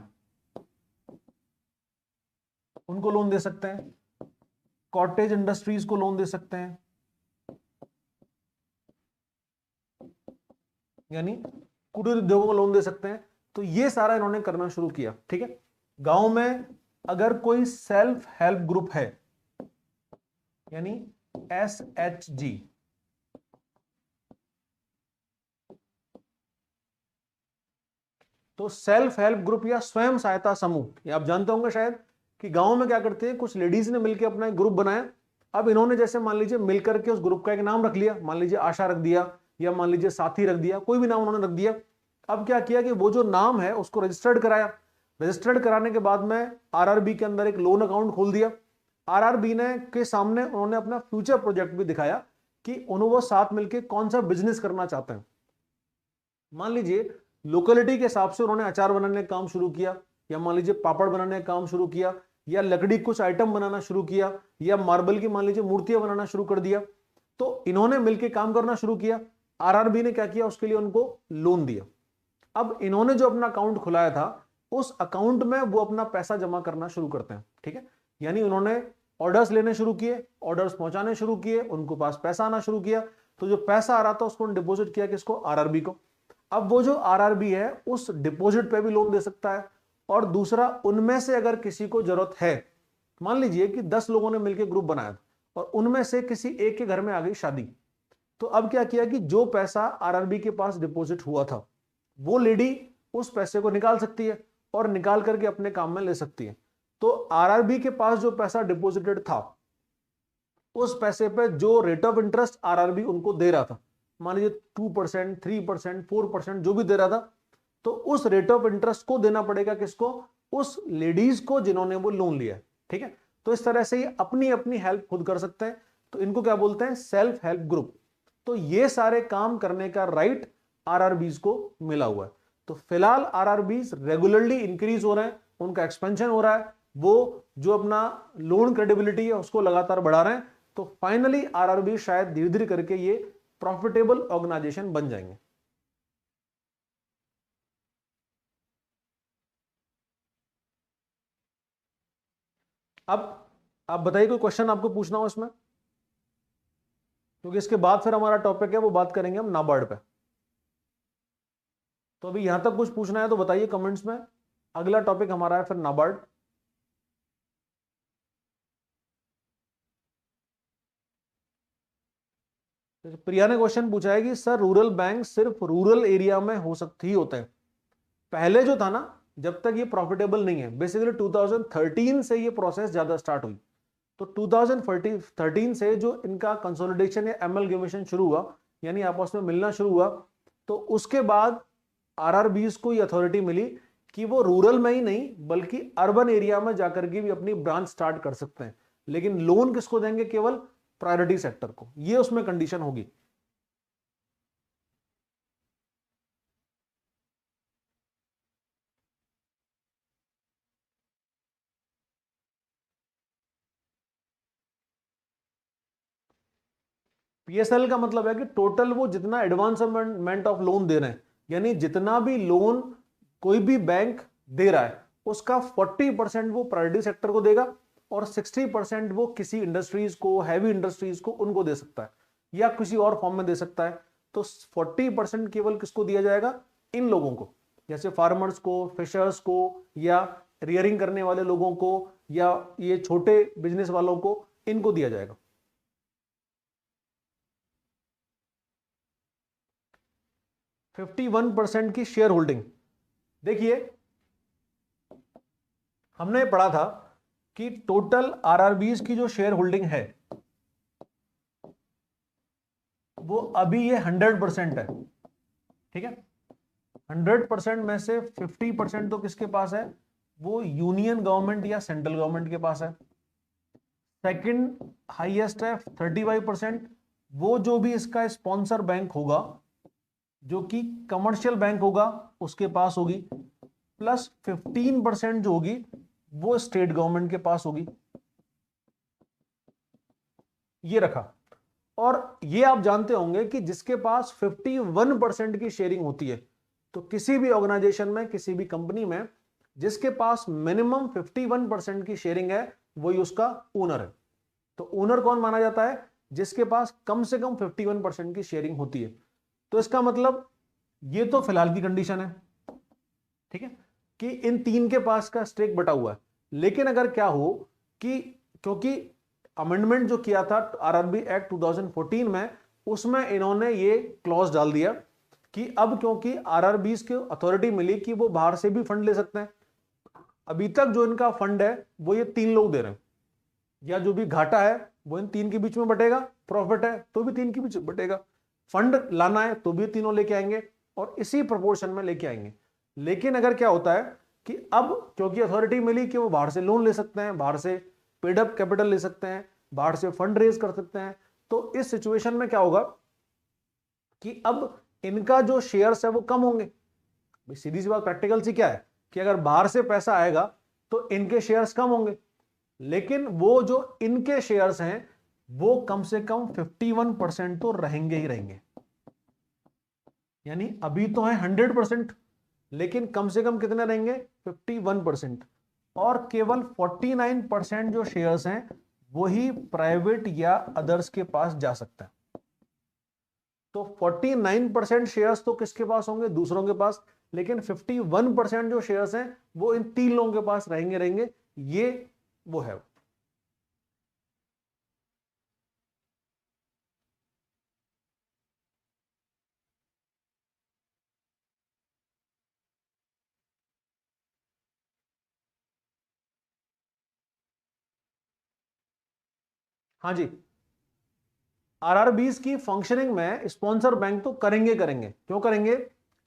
उनको लोन दे सकते हैं। कॉटेज इंडस्ट्रीज को लोन दे सकते हैं, यानी कुटीर उद्योगों को लोन दे सकते हैं। तो ये सारा इन्होंने करना शुरू किया। ठीक है, गांव में अगर कोई सेल्फ हेल्प ग्रुप है, यानी SHG, तो सेल्फ हेल्प ग्रुप या स्वयं सहायता समूह, ये आप जानते होंगे शायद कि गांव में क्या करते हैं, कुछ लेडीज ने मिलकर अपना एक ग्रुप बनाया। अब इन्होंने जैसे मान लीजिए मिलकर के उस ग्रुप का एक नाम रख लिया, मान लीजिए आशा रख दिया, या मान लीजिए साथी रख दिया, कोई भी नाम उन्होंने रख दिया। अब क्या किया कि वो जो नाम है उसको रजिस्टर्ड कराया। रजिस्टर्ड कराने के बाद में RRB के अंदर एक लोन अकाउंट खोल दिया। RRB ने के सामने उन्होंने अपना फ्यूचर प्रोजेक्ट भी दिखाया कि उन्होंने वो साथ मिलकर कौन सा बिजनेस करना चाहते हैं। मान लीजिए लोकेलिटी के हिसाब से उन्होंने अचार बनाने का काम शुरू किया, या मान लीजिए पापड़ बनाने का काम शुरू किया, या लकड़ी कुछ आइटम बनाना शुरू किया, या मार्बल की मान लीजिए मूर्तियां बनाना शुरू कर दिया। तो इन्होंने मिलकर काम करना शुरू किया। RRB ने क्या किया, उसके लिए उनको लोन दिया। अब इन्होंने जो अपना अकाउंट खुलाया था, उस अकाउंट में वो अपना पैसा जमा करना शुरू करते हैं। ठीक है, यानी उन्होंने ऑर्डर्स लेने शुरू किए, ऑर्डर्स पहुंचाने शुरू किए, उनको पास पैसा आना शुरू किया। तो जो पैसा आ रहा था उसको डिपॉजिट किया किसको, RRB को। अब वो जो RRB है उस डिपॉजिट पे भी लोन दे सकता है। और दूसरा, उनमें से अगर किसी को जरूरत है, मान लीजिए कि 10 लोगों ने मिलकर ग्रुप बनाया और उनमें से किसी एक के घर में आ गई शादी, तो अब क्या किया कि जो पैसा RRB के पास डिपॉजिट हुआ था, वो लेडी उस पैसे को निकाल सकती है और निकाल करके अपने काम में ले सकती है। तो RRB के पास जो पैसा डिपॉजिटेड था, उस पैसे पे जो रेट ऑफ इंटरेस्ट RRB उनको दे रहा था, मान लीजिए 2%, 3%, 4% जो भी दे रहा था, तो उस रेट ऑफ इंटरेस्ट को देना पड़ेगा किसको, उस लेडीज को जिन्होंने वो लोन लिया है। ठीक है, तो इस तरह से ये अपनी अपनी हेल्प खुद कर सकते हैं। तो इनको क्या बोलते हैं, सेल्फ हेल्प ग्रुप। तो ये सारे काम करने का राइट RRBs को मिला हुआ है। तो फिलहाल RRBs रेगुलरली इंक्रीज हो रहे हैं, उनका एक्सपेंशन हो रहा है, वो जो अपना लोन क्रेडिबिलिटी है उसको लगातार बढ़ा रहे हैं। तो फाइनली RRB शायद धीरे धीरे करके ये प्रॉफिटेबल ऑर्गेनाइजेशन बन जाएंगे। अब आप बताइए कोई क्वेश्चन आपको पूछना हो इसमें, क्योंकि इसके बाद फिर हमारा टॉपिक है वो बात करेंगे हम नाबार्ड पे। तो अभी यहां तक कुछ पूछना है तो बताइए कमेंट्स में। अगला टॉपिक हमारा है फिर नाबार्ड। प्रिया ने क्वेश्चन पूछा है कि सर रूरल बैंक सिर्फ रूरल एरिया में हो सकती ही होते हैं। पहले जो था ना, जब तक ये प्रॉफिटेबल नहीं है, बेसिकली 2013 से ये प्रोसेस ज्यादा स्टार्ट हुई। तो 2013 से जो इनका कंसोलिडेशन या एमलगेमेशन शुरू हुआ, यानी आपस में मिलना शुरू हुआ, तो उसके बाद RRBs को ये अथॉरिटी मिली कि वो रूरल में ही नहीं बल्कि अर्बन एरिया में जाकर के भी अपनी ब्रांच स्टार्ट कर सकते हैं। लेकिन लोन किसको देंगे, केवल प्रायोरिटी सेक्टर को, ये उसमें कंडीशन होगी। PSL का मतलब है कि टोटल वो जितना एडवांसमेंट ऑफ लोन दे रहे हैं, यानी जितना भी लोन कोई भी बैंक दे रहा है उसका 40% वो प्रायोरिटी सेक्टर को देगा और 60% वो किसी इंडस्ट्रीज को, हैवी इंडस्ट्रीज को, उनको दे सकता है या किसी और फॉर्म में दे सकता है। तो 40% केवल किसको दिया जाएगा, इन लोगों को, जैसे फार्मर्स को, फिशर्स को, या रियरिंग करने वाले लोगों को, या ये छोटे बिजनेस वालों को, इनको दिया जाएगा। 51% की शेयर होल्डिंग। देखिए हमने पढ़ा था कि टोटल RRBs की जो शेयर होल्डिंग है वो अभी ये 100% है। ठीक है, 100% में से 50% तो किसके पास है, वो यूनियन गवर्नमेंट या सेंट्रल गवर्नमेंट के पास है। सेकंड हाईएस्ट है 35%, वो जो भी इसका स्पॉन्सर बैंक होगा, जो कि कमर्शियल बैंक होगा, उसके पास होगी। प्लस 15% जो होगी वो स्टेट गवर्नमेंट के पास होगी। ये रखा। और ये आप जानते होंगे कि जिसके पास 51% की शेयरिंग होती है, तो किसी भी ऑर्गेनाइजेशन में, किसी भी कंपनी में जिसके पास मिनिमम 51% की शेयरिंग है वही उसका ओनर है। तो ओनर कौन माना जाता है, जिसके पास कम से कम 51% की शेयरिंग होती है। तो इसका मतलब ये तो फिलहाल की कंडीशन है, ठीक है, कि इन तीन के पास का स्टेक बटा हुआ है। लेकिन अगर क्या हो कि क्योंकि अमेंडमेंट जो किया था आरआरबी एक्ट 2014 में, उसमें इन्होंने ये क्लॉज डाल दिया कि अब क्योंकि आरआरबीज को अथॉरिटी मिली कि वो बाहर से भी फंड ले सकते हैं। अभी तक जो इनका फंड है वो ये 3 लोग दे रहे हैं, या जो भी घाटा है वो इन 3 के बीच में बटेगा, प्रॉफिट है तो भी 3 के बीच में बटेगा, फंड लाना है तो भी तीनों लेके आएंगे और इसी प्रोपोर्शन में लेके आएंगे। लेकिन अगर क्या होता है कि अब क्योंकि अथॉरिटी मिली कि वो बाहर से लोन ले सकते हैं, बाहर से पेड अप कैपिटल ले सकते हैं, बाहर से फंड रेज कर सकते हैं, तो इस सिचुएशन में क्या होगा कि अब इनका जो शेयर्स है वो कम होंगे। सीधी सी बात प्रैक्टिकल सी क्या है कि अगर बाहर से पैसा आएगा तो इनके शेयर्स कम होंगे, लेकिन वो जो इनके शेयर्स हैं वो कम से कम 51% तो रहेंगे ही रहेंगे। यानी अभी तो है 100%, लेकिन कम से कम कितने रहेंगे, 51%। और केवल 49% जो शेयर्स हैं वही प्राइवेट या अदर्स के पास जा सकता है। तो 49% शेयर्स तो किसके पास होंगे, दूसरों के पास, लेकिन 51% जो शेयर्स हैं वो इन 3 लोगों के पास रहेंगे। ये वो है। हाँ जी, आरआरबीज की फंक्शनिंग में स्पॉन्सर बैंक तो करेंगे। क्यों करेंगे,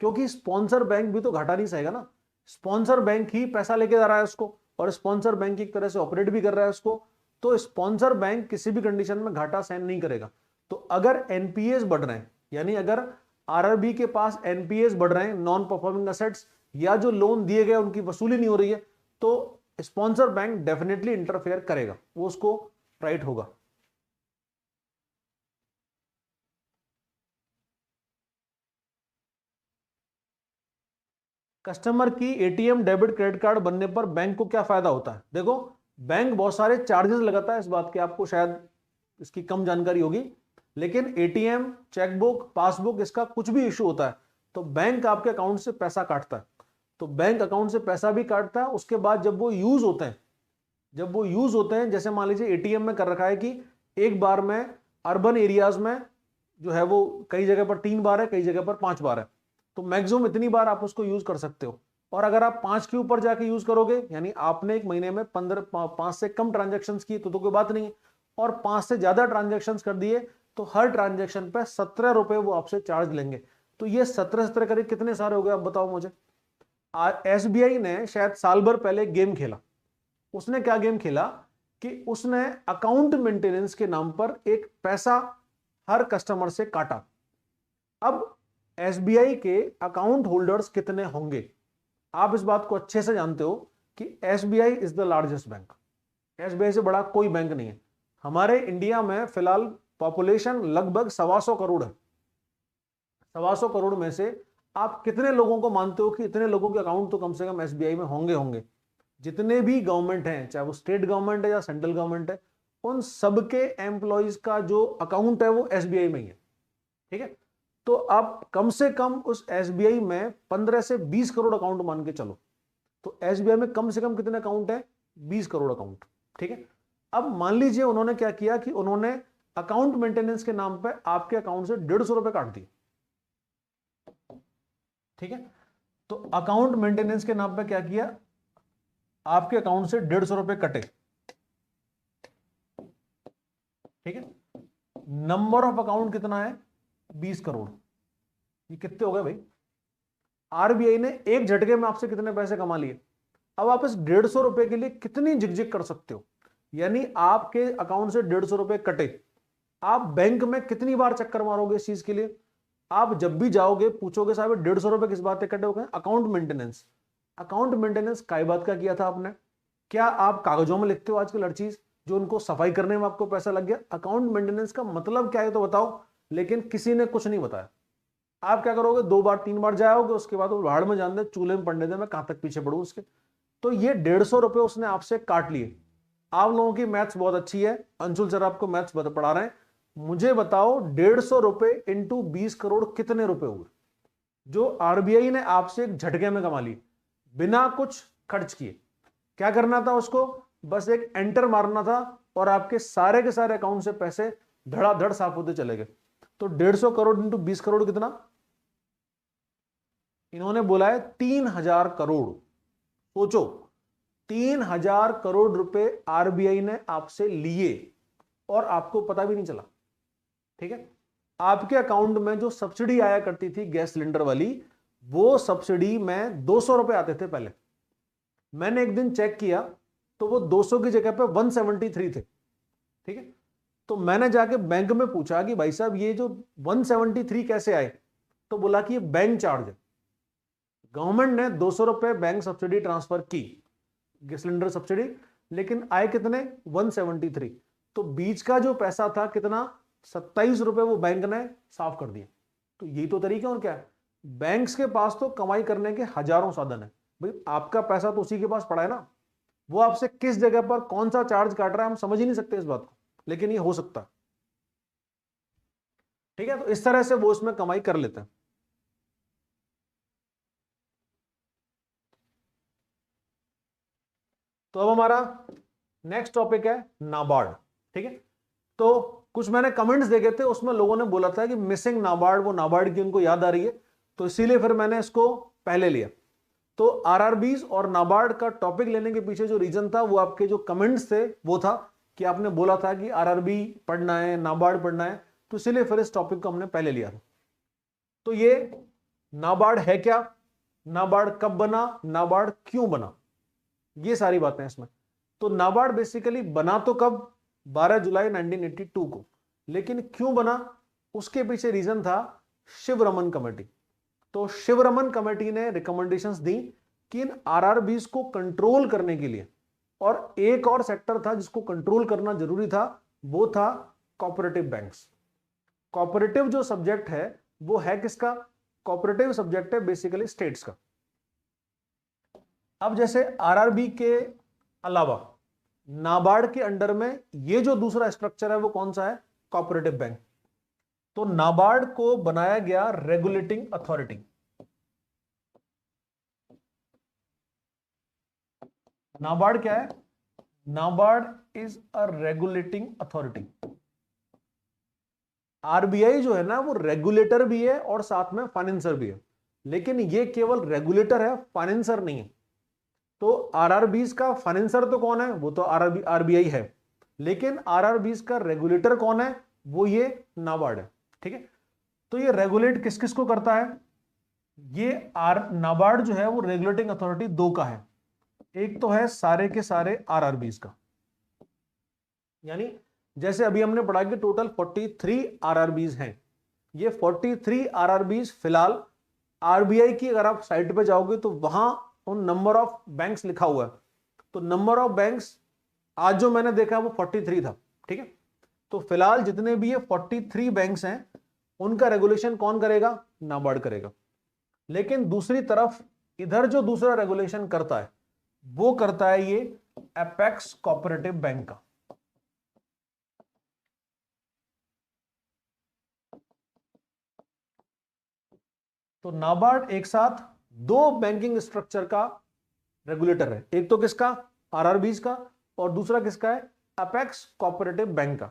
क्योंकि स्पॉन्सर बैंक भी तो घाटा नहीं सहेगा ना। स्पॉन्सर बैंक ही पैसा लेके जा रहा है उसको, और स्पॉन्सर बैंक एक तरह से ऑपरेट भी कर रहा है उसको, तो स्पॉन्सर बैंक किसी भी कंडीशन में घाटा सहन नहीं करेगा। तो अगर एनपीएस बढ़ रहे हैं, यानी अगर आरआरबी के पास एनपीएस बढ़ रहे हैं, नॉन परफॉर्मिंग असेट्स, या जो लोन दिए गए उनकी वसूली नहीं हो रही है, तो स्पॉन्सर बैंक डेफिनेटली इंटरफेयर करेगा, वो उसको राइट होगा। कस्टमर की एटीएम डेबिट क्रेडिट कार्ड बनने पर बैंक को क्या फायदा होता है। देखो, बैंक बहुत सारे चार्जेस लगाता है, इस बात की आपको शायद इसकी कम जानकारी होगी, लेकिन एटीएम, चेकबुक, पासबुक, इसका कुछ भी इशू होता है तो बैंक आपके अकाउंट से पैसा काटता है। तो बैंक अकाउंट से पैसा भी काटता है, उसके बाद जब वो यूज होते हैं, जैसे मान लीजिए एटीएम में कर रखा है कि एक बार में अर्बन एरियाज में जो है वो कई जगह पर 3 बार है, कई जगह पर 5 बार है, तो मैक्सिमम इतनी बार आप उसको यूज कर सकते हो। और अगर आप 5 के ऊपर जाके यूज करोगे, यानी आपने एक महीने में 5 से कम ट्रांजेक्शन की तो कोई बात नहीं है, और 5 से ज्यादा ट्रांजेक्शन कर दिए तो हर ट्रांजेक्शन पे 17 रुपए वो आपसे चार्ज लेंगे। तो ये 17 करीब कितने सारे हो गए, आप बताओ मुझे। एसबीआई ने शायद साल भर पहले गेम खेला। उसने क्या गेम खेला कि उसने अकाउंट मेंटेनेंस के नाम पर एक पैसा हर कस्टमर से काटा। अब एसबीआई के अकाउंट होल्डर्स कितने होंगे, आप इस बात को अच्छे से जानते हो कि SBI is the largest bank. SBI से बड़ा कोई बैंक नहीं है। हमारे इंडिया में फिलहाल पॉपुलेशन लगभग 125 करोड़ है। 125 करोड़ में से आप कितने लोगों को मानते हो कि इतने लोगों के अकाउंट तो कम से कम एसबीआई में होंगे। जितने भी गवर्नमेंट हैं, चाहे वो स्टेट गवर्नमेंट है या सेंट्रल गवर्नमेंट है, उन सबके एम्प्लॉइज का जो अकाउंट है वो एसबीआई में ही है। ठीक है, तो आप कम से कम उस एसबीआई में 15 से 20 करोड़ अकाउंट मान के चलो, तो एसबीआई में कम से कम कितने अकाउंट है, 20 करोड़ अकाउंट। ठीक है, अब मान लीजिए उन्होंने क्या किया कि उन्होंने अकाउंट मेंटेनेंस के नाम पे आपके अकाउंट से 150 रुपए काट दिए। ठीक है, तो अकाउंट मेंटेनेंस के नाम पे क्या किया, आपके अकाउंट से 150 रुपए कटे। ठीक है, नंबर ऑफ अकाउंट कितना है, 20 करोड़। ये कितने हो गए भाई, आरबीआई ने एक झटके में आपसे कितने पैसे कमा लिए। अब आप इस 150 रुपए के लिए कितनी झिकझिक कर सकते हो, यानी आपके अकाउंट से 150 रुपए कटे, आप बैंक में कितनी बार चक्कर मारोगे इस चीज के लिए। आप जब भी जाओगे पूछोगे साहब 150 रुपए किस बात पे कटे हो गए, अकाउंट मेंटेनेंस। अकाउंट मेंटेनेंस काय बात का किया था आपने, क्या आप कागजों में लिखते हो आजकल हर चीज, जो उनको सफाई करने में आपको पैसा लग गया। अकाउंट मेंटेनेंस का मतलब क्या है तो बताओ, लेकिन किसी ने कुछ नहीं बताया। आप क्या करोगे, 2 बार 3 बार जाओगे, उसके बाद वो भाड़ में जान दे, चूल्हे में पड़ने दे, मैं कहां तक पीछे पड़ू उसके। तो ये 150 रुपए उसने आपसे काट लिए। आप लोगों की मैथ्स बहुत अच्छी है, अंशुल सर आपको मैथ्स पढ़ा रहे हैं, मुझे बताओ 150 रुपए इंटू 20 करोड़ कितने रुपए हुए, जो आरबीआई ने आपसे एक झटके में कमा ली बिना कुछ खर्च किए। क्या करना था उसको, बस एक एंटर मारना था और आपके सारे के सारे अकाउंट से पैसे धड़ाधड़ साफ होते चले गए। तो 150 करोड़ इंटू 20 करोड़ कितना, इन्होंने बोला है 3000 करोड़। सोचो, 3000 करोड़ रुपए आरबीआई ने आपसे लिए और आपको पता भी नहीं चला। ठीक है, आपके अकाउंट में जो सब्सिडी आया करती थी गैस सिलेंडर वाली, वो सब्सिडी में 200 रुपए आते थे पहले। मैंने एक दिन चेक किया तो वो 200 की जगह पे 173 थे। ठीक है, तो मैंने जाके बैंक में पूछा कि भाई साहब ये जो 173 कैसे आए, तो बोला कि ये बैंक चार्ज है। गवर्नमेंट ने 200 रुपए बैंक सब्सिडी ट्रांसफर की, गैस सिलेंडर सब्सिडी, लेकिन आए कितने, 173। तो बीच का जो पैसा था कितना, 27 रुपए वो बैंक ने साफ कर दिए। तो यही तो तरीका, और क्या है, बैंक्स के पास तो कमाई करने के हजारों साधन है भाई, आपका पैसा तो उसी के पास पड़ा है ना, वो आपसे किस जगह पर कौन सा चार्ज काट रहा है हम समझ ही नहीं सकते इस बात को, लेकिन ये हो सकता है। ठीक है, तो इस तरह से वो इसमें कमाई कर लेते हैं। तो अब हमारा नेक्स्ट टॉपिक है नाबार्ड। ठीक है, तो कुछ मैंने कमेंट्स देखे थे, उसमें लोगों ने बोला था कि मिसिंग नाबार्ड, वो नाबार्ड की उनको याद आ रही है, तो इसीलिए फिर मैंने इसको पहले लिया। तो आरआरबीज और नाबार्ड का टॉपिक लेने के पीछे जो रीजन था, वो आपके जो कमेंट्स थे वो था कि आपने बोला था कि आरआरबी पढ़ना है, नाबार्ड पढ़ना है, तो इसीलिए फिर इस टॉपिक को हमने पहले लिया था। तो ये नाबार्ड है क्या, नाबार्ड कब बना, नाबार्ड क्यों बना, ये सारी बातें इसमें। तो नाबार्ड बेसिकली बना तो कब, 12 जुलाई 1982 को, लेकिन क्यों बना, उसके पीछे रीजन था शिवरमन कमेटी। तो शिवरमन कमेटी ने रिकमेंडेशंस दी कि इन आरआरबीज को कंट्रोल करने के लिए, और एक और सेक्टर था जिसको कंट्रोल करना जरूरी था, वो था कोऑपरेटिव बैंक्स। कोऑपरेटिव जो सब्जेक्ट है वो है किसका, कोऑपरेटिव सब्जेक्ट है बेसिकली स्टेट्स का। अब जैसे आरआरबी के अलावा नाबार्ड के अंडर में ये जो दूसरा स्ट्रक्चर है वो कौन सा है, कोऑपरेटिव बैंक। तो नाबार्ड को बनाया गया रेगुलेटिंग अथॉरिटी। नाबार्ड क्या है, NABARD is a regulating authority. RBI जो है ना वो रेगुलेटर भी है और साथ में फाइनेंसर भी है, लेकिन ये केवल रेगुलेटर है, फाइनेंसर नहीं है। तो आरआरबीज का फाइनेंसर तो कौन है, वो तो आरबीआई है, लेकिन आरआरबीज का रेगुलेटर कौन है, वो ये नाबार्ड है। ठीक है, तो ये रेगुलेट किस किस को करता है, ये नाबार्ड जो है वो रेगुलेटिंग अथॉरिटी दो का है, एक तो है सारे के सारे आरआरबीज का, यानी जैसे अभी हमने पढ़ा कि टोटल 43 आरआरबीज हैं, ये 43 आरआरबीज फिलहाल आरबीआई की अगर आप साइट पे जाओगे तो वहां उन नंबर ऑफ बैंक्स लिखा हुआ है, तो नंबर ऑफ बैंक्स आज जो मैंने देखा वो 43 था। ठीक है, तो फिलहाल जितने भी ये 43 बैंक्स हैं उनका रेगुलेशन कौन करेगा, नाबार्ड करेगा। लेकिन दूसरी तरफ इधर जो दूसरा रेगुलेशन करता है वो करता है ये एपेक्स कोऑपरेटिव बैंक का। तो नाबार्ड एक साथ दो बैंकिंग स्ट्रक्चर का रेगुलेटर है, एक तो किसका, आरआरबीज का, और दूसरा किसका है, अपेक्स कोऑपरेटिव बैंक का।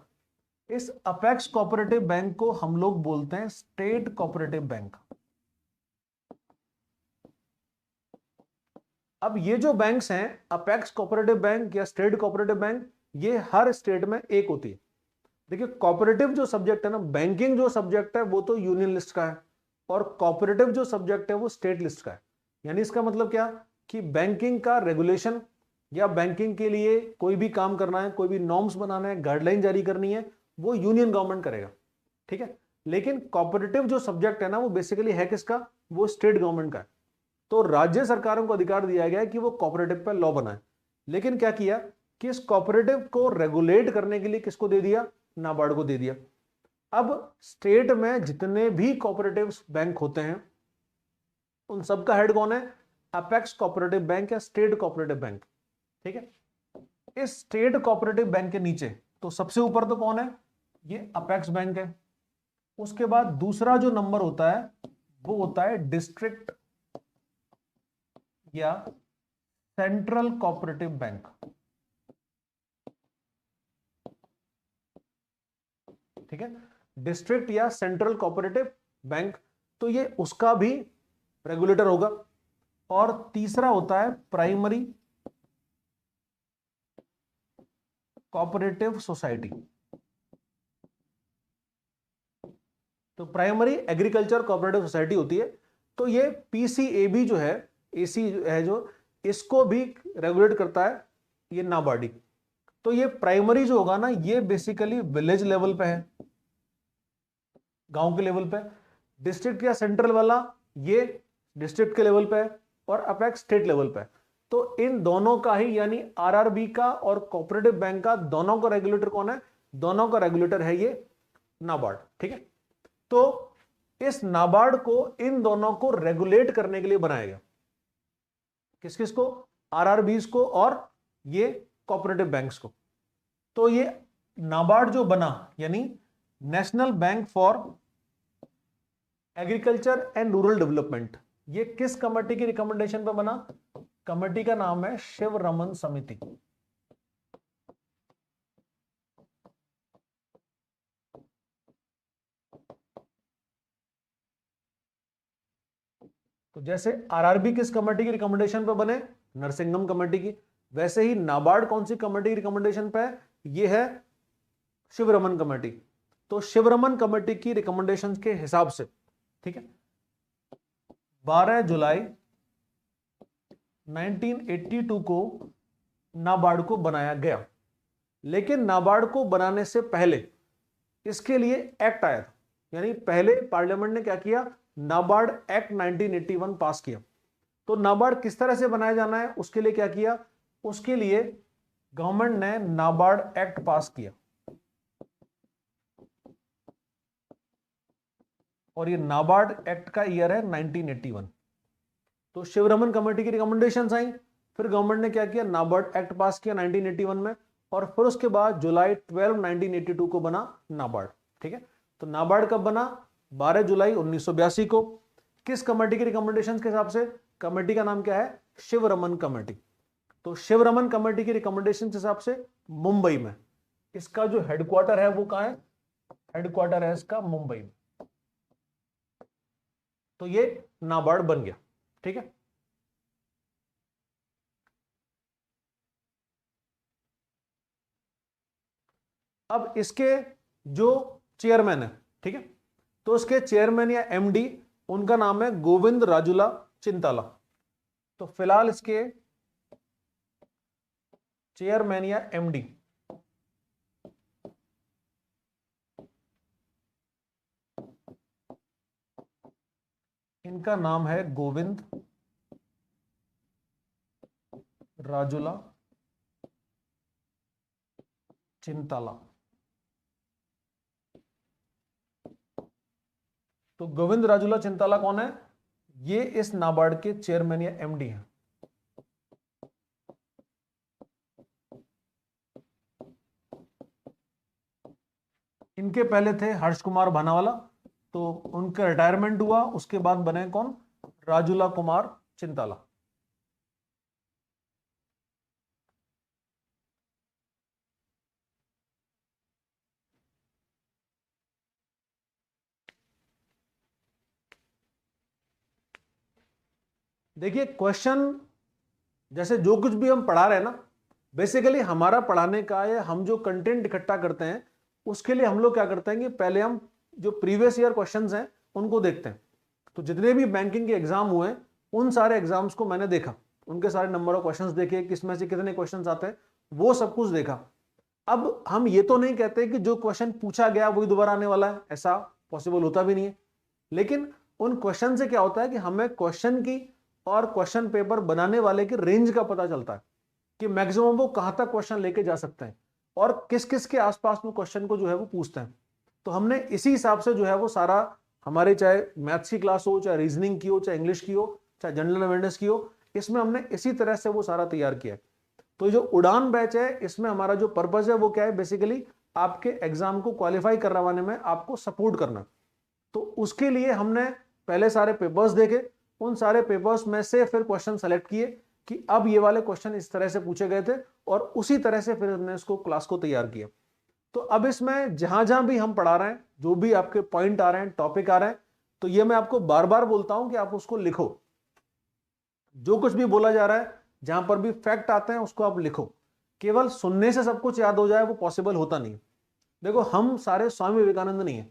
इस अपेक्स कोऑपरेटिव बैंक को हम लोग बोलते हैं स्टेट कोऑपरेटिव बैंक। अब ये जो बैंक्स हैं, अपेक्स कोऑपरेटिव बैंक या स्टेट कोऑपरेटिव बैंक, ये हर स्टेट में एक होती है। देखिए कोऑपरेटिव जो सब्जेक्ट है ना, बैंकिंग जो सब्जेक्ट है वो तो यूनियन लिस्ट का है, और कोऑपरेटिव जो सब्जेक्ट है वो स्टेट लिस्ट का है। यानी इसका मतलब क्या कि बैंकिंग का रेगुलेशन या बैंकिंग के लिए कोई भी काम करना है, कोई भी नॉर्म्स बनाना है, गाइडलाइन जारी करनी है, वो यूनियन गवर्नमेंट करेगा। ठीक है, लेकिन कोऑपरेटिव जो सब्जेक्ट है ना वो बेसिकली है किसका, वो स्टेट गवर्नमेंट का है। तो राज्य सरकारों को अधिकार दिया गया है कि वो कोऑपरेटिव पर लॉ बनाए, लेकिन क्या किया कि इस कोऑपरेटिव को रेगुलेट करने के लिए किसको दे दिया, नाबार्ड को दे दिया। अब स्टेट में जितने भी कोऑपरेटिव बैंक होते हैं उन सबका हेड कौन है, अपेक्स कोऑपरेटिव बैंक या स्टेट कोऑपरेटिव बैंक। ठीक है, इस स्टेट कोऑपरेटिव बैंक के नीचे तो सबसे ऊपर तो कौन है, ये अपेक्स बैंक है। उसके बाद दूसरा जो नंबर होता है वो होता है डिस्ट्रिक्ट या सेंट्रल कोऑपरेटिव बैंक, ठीक है, डिस्ट्रिक्ट या सेंट्रल कोऑपरेटिव बैंक, तो ये उसका भी रेगुलेटर होगा। और तीसरा होता है प्राइमरी कोऑपरेटिव सोसाइटी। तो प्राइमरी एग्रीकल्चर कोऑपरेटिव सोसाइटी होती है। तो ये पीसीएबी जो है, एसी है जो, इसको भी रेगुलेट करता है ये नाबार्ड। तो ये प्राइमरी जो होगा ना, ये बेसिकली विलेज लेवल पे है, गांव के लेवल पे। डिस्ट्रिक्ट या सेंट्रल वाला ये डिस्ट्रिक्ट के लेवल पे है, और अपेक्स स्टेट लेवल पे है। तो इन दोनों का ही, यानी आरआरबी का और कोऑपरेटिव बैंक का, दोनों का रेगुलेटर कौन है? दोनों का रेगुलेटर है ये नाबार्ड, ठीक है। तो इस नाबार्ड को इन दोनों को रेगुलेट करने के लिए बनाया गया। किस किस को? आरआरबीज को और ये कोऑपरेटिव बैंक्स को। तो ये नाबार्ड जो बना, यानी national bank for agriculture and rural development, ये किस कमेटी की रिकमेंडेशन पे बना? कमेटी का नाम है शिव रमन समिति। तो जैसे आरआरबी किस कमेटी की रिकमेंडेशन पे बने? नरसिंगम कमेटी की। वैसे ही नाबार्ड कौन सी कमेटी की रिकमेंडेशन पे है? ये है शिवरमन कमेटी। तो शिवरमन कमेटी की रिकमेंडेशंस के हिसाब से, ठीक है, 12 जुलाई 1982 को नाबार्ड को बनाया गया। लेकिन नाबार्ड को बनाने से पहले इसके लिए एक्ट आया था, यानी पहले पार्लियामेंट ने क्या किया? नाबार्ड एक्ट 1981 पास किया। तो नाबार्ड किस तरह से बनाया जाना है, उसके लिए क्या किया? उसके लिए गवर्नमेंट ने नाबार्ड एक्ट पास किया, और ये नाबार्ड एक्ट का ईयर है 1981। तो शिवरमन कमेटी की रिकमेंडेशंस आई, फिर गवर्नमेंट ने क्या किया? नाबार्ड एक्ट पास किया 1981 में, और फिर उसके बाद जुलाई 12 1982 को बना नाबार्ड, ठीक है। तो नाबार्ड कब बना? 12 जुलाई 1982 को। किस कमेटी की रिकमेंडेशंस के हिसाब से? कमेटी का नाम क्या है? शिवरमन कमेटी। तो शिवरमन कमेटी की रिकमेंडेशन के हिसाब से मुंबई में इसका जो हेडक्वार्टर है वो कहां है? हेडक्वार्टर है इसका मुंबई में। तो ये नाबार्ड बन गया, ठीक है। अब इसके जो चेयरमैन है, ठीक है, तो उसके चेयरमैन या एमडी, उनका नाम है गोविंद राजुला चिंताला। तो फिलहाल इसके चेयरमैन या एमडी इनका नाम है गोविंद राजुला चिंताला। तो गोविंद राजुला चिंताला कौन है? ये इस नाबार्ड के चेयरमैन या एमडी हैं। इनके पहले थे हर्ष कुमार भानावाला, तो उनका रिटायरमेंट हुआ, उसके बाद बने कौन? राजुला कुमार चिंताला। देखिए क्वेश्चन, जैसे जो कुछ भी हम पढ़ा रहे हैं ना, बेसिकली हमारा पढ़ाने का या हम जो कंटेंट इकट्ठा करते हैं, उसके लिए हम लोग क्या करते हैं कि पहले हम जो प्रीवियस ईयर क्वेश्चंस हैं उनको देखते हैं। तो जितने भी बैंकिंग के एग्जाम हुए, उन सारे एग्जाम्स को मैंने देखा, उनके सारे नंबर ऑफ क्वेश्चंस देखे, किसमें से कितने क्वेश्चंस आते हैं, वो सब कुछ देखा। अब हम ये तो नहीं कहते कि जो क्वेश्चन पूछा गया वही दोबारा आने वाला है, ऐसा पॉसिबल होता भी नहीं है। लेकिन उन क्वेश्चन से क्या होता है कि हमें क्वेश्चन की और क्वेश्चन पेपर बनाने वाले की रेंज का पता चलता है कि मैक्सिमम वो कहां तक क्वेश्चन लेके जा सकते हैं और किस किस के आसपास में क्वेश्चन को जो है वो पूछते हैं। तो हमने इसी हिसाब से जो है वो सारा, हमारे चाहे मैथ्स की क्लास हो, चाहे रीजनिंग की हो, चाहे इंग्लिश की हो, चाहे जनरल अवेयरनेस की हो, इसमें हमने इसी तरह से वो सारा तैयार किया है। तो जो उड़ान बैच है, इसमें हमारा जो पर्पज है वो क्या है? बेसिकली आपके एग्जाम को क्वालिफाई करवाने में आपको सपोर्ट करना। तो उसके लिए हमने पहले सारे पेपर्स देखे, उन सारे पेपर्स में से फिर क्वेश्चन सेलेक्ट किए, कि अब ये वाले क्वेश्चन इस तरह से पूछे गए थे और उसी तरह से फिर हमने इसको क्लास को तैयार किया। तो अब इसमें जहां जहां भी हम पढ़ा रहे हैं, जो भी आपके पॉइंट आ रहे हैं, टॉपिक आ रहे हैं, तो ये मैं आपको बार बार बोलता हूं कि आप उसको लिखो। जो कुछ भी बोला जा रहा है, जहां पर भी फैक्ट आते हैं उसको आप लिखो। केवल सुनने से सब कुछ याद हो जाए वो पॉसिबल होता नहीं। देखो हम सारे स्वामी विवेकानंद नहीं है।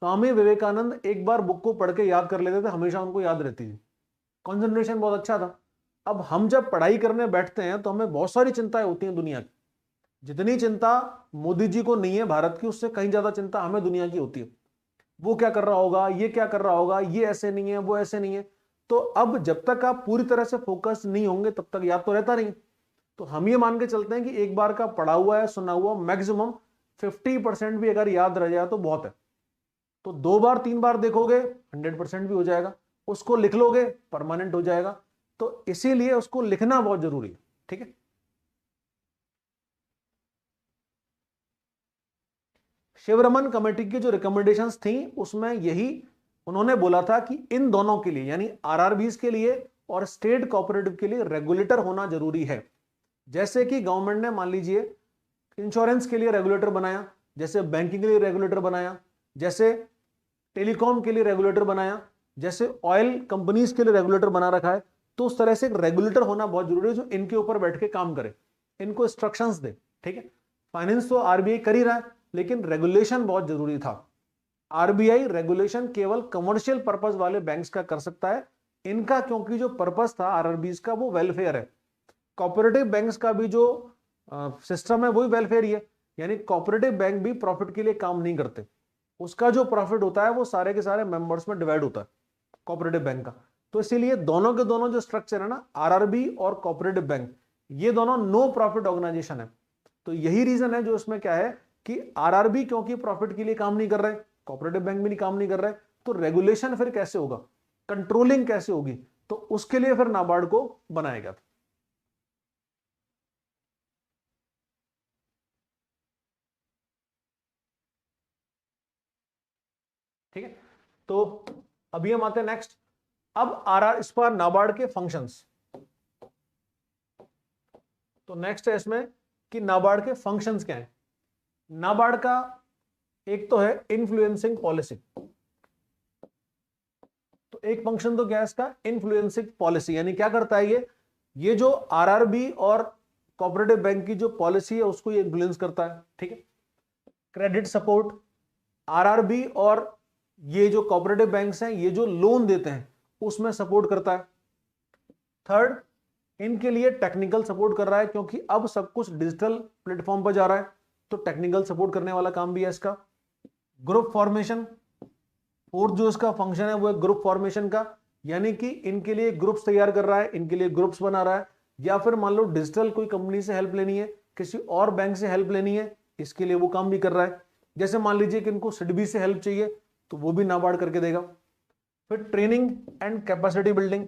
स्वामी विवेकानंद एक बार बुक को पढ़ के याद कर लेते थे, हमेशा उनको याद रहती थी, कॉन्सेंट्रेशन बहुत अच्छा था। अब हम जब पढ़ाई करने बैठते हैं तो हमें बहुत सारी चिंताएं होती हैं दुनिया की। जितनी चिंता मोदी जी को नहीं है भारत की, उससे कहीं ज्यादा चिंता हमें दुनिया की होती है। वो क्या कर रहा होगा, ये क्या कर रहा होगा, ये ऐसे नहीं है, वो ऐसे नहीं है। तो अब जब तक आप पूरी तरह से फोकस नहीं होंगे तब तक याद तो रहता नहीं। तो हम ये मान के चलते हैं कि एक बार का पढ़ा हुआ है, सुना हुआ मैक्सिमम 50% भी अगर याद रह जाए तो बहुत है। तो 2 बार 3 बार देखोगे 100% भी हो जाएगा, उसको लिख लोगे परमानेंट हो जाएगा। तो इसीलिए उसको लिखना बहुत जरूरी है। ठीक है, शिवरमन कमेटी की जो रिकमेंडेशंस थी उसमें यही उन्होंने बोला था कि इन दोनों के लिए यानी आरआरबीज के लिए और स्टेट कोऑपरेटिव के लिए रेगुलेटर होना जरूरी है। जैसे कि गवर्नमेंट ने मान लीजिए इंश्योरेंस के लिए रेगुलेटर बनाया, जैसे बैंकिंग के लिए रेगुलेटर बनाया, जैसे टेलीकॉम के लिए रेगुलेटर बनाया, जैसे ऑयल कंपनीज के लिए रेगुलेटर बना रखा है। तो उस तरह से एक रेगुलेटर होना बहुत जरूरी है जो इनके ऊपर बैठ के काम करे, इनको इंस्ट्रक्शंस दे। ठीक है, फाइनेंस तो आरबीआई कर ही रहा है, लेकिन रेगुलेशन बहुत जरूरी था। आरबीआई रेगुलेशन केवल कमर्शियल पर्पस वाले बैंक्स का कर सकता है। इनका क्योंकि जो पर्पस था आरआरबीज का वो वेलफेयर है। कोऑपरेटिव बैंक्स का भी जो सिस्टम है वही वेलफेयर ही है। यानी कोऑपरेटिव बैंक भी प्रॉफिट के लिए काम नहीं करते, उसका जो प्रॉफिट होता है वो सारे के सारे मेंबर्स में डिवाइड होता है कोऑपरेटिव बैंक का। तो इसीलिए दोनों के दोनों जो स्ट्रक्चर है ना, आरआरबी और कोऑपरेटिव बैंक, ये दोनों नो प्रॉफिट ऑर्गेनाइजेशन है। तो यही रीजन है जो इसमें क्या है कि आरआरबी क्योंकि प्रॉफिट के लिए काम नहीं कर रहे, कोऑपरेटिव बैंक भी नहीं काम नहीं कर रहे, तो रेगुलेशन फिर कैसे होगा, कंट्रोलिंग कैसे होगी, तो उसके लिए फिर नाबार्ड को बनाया गया था। ठीक है, तो अभी हम आते हैं नेक्स्ट। अब इस पर नाबार्ड के फंक्शंस। तो नेक्स्ट है इसमें कि नाबार्ड के फंक्शंस क्या है। नाबार्ड का एक तो है इन्फ्लुएंसिंग पॉलिसी। तो एक फंक्शन तो क्या है इसका, इन्फ्लुएंसिंग पॉलिसी, यानी क्या करता है ये जो आरआरबी और कोऑपरेटिव बैंक की जो पॉलिसी है उसको ये इन्फ्लुएंस करता है। ठीक है, क्रेडिट सपोर्ट, आरआरबी और ये जो कोऑपरेटिव बैंक्स हैं ये जो लोन देते हैं उसमें सपोर्ट करता है। थर्ड, इनके लिए टेक्निकल सपोर्ट कर रहा है क्योंकि अब सब कुछ डिजिटल प्लेटफॉर्म पर जा रहा है, तो टेक्निकल सपोर्ट करने वाला काम भी है इसका। ग्रुप फॉर्मेशन, फोर्थ जो इसका फंक्शन है वो है ग्रुप फॉर्मेशन का, यानी कि इनके लिए ग्रुप्स तैयार कर रहा है, इनके लिए ग्रुप्स बना रहा है। या फिर मान लो डिजिटल कोई कंपनी से हेल्प लेनी है, किसी और बैंक से हेल्प लेनी है, इसके लिए वो काम भी कर रहा है। जैसे मान लीजिए कि इनको सिडबी से हेल्प चाहिए तो वो भी नाबार्ड करके देगा। फिर ट्रेनिंग एंड कैपेसिटी बिल्डिंग,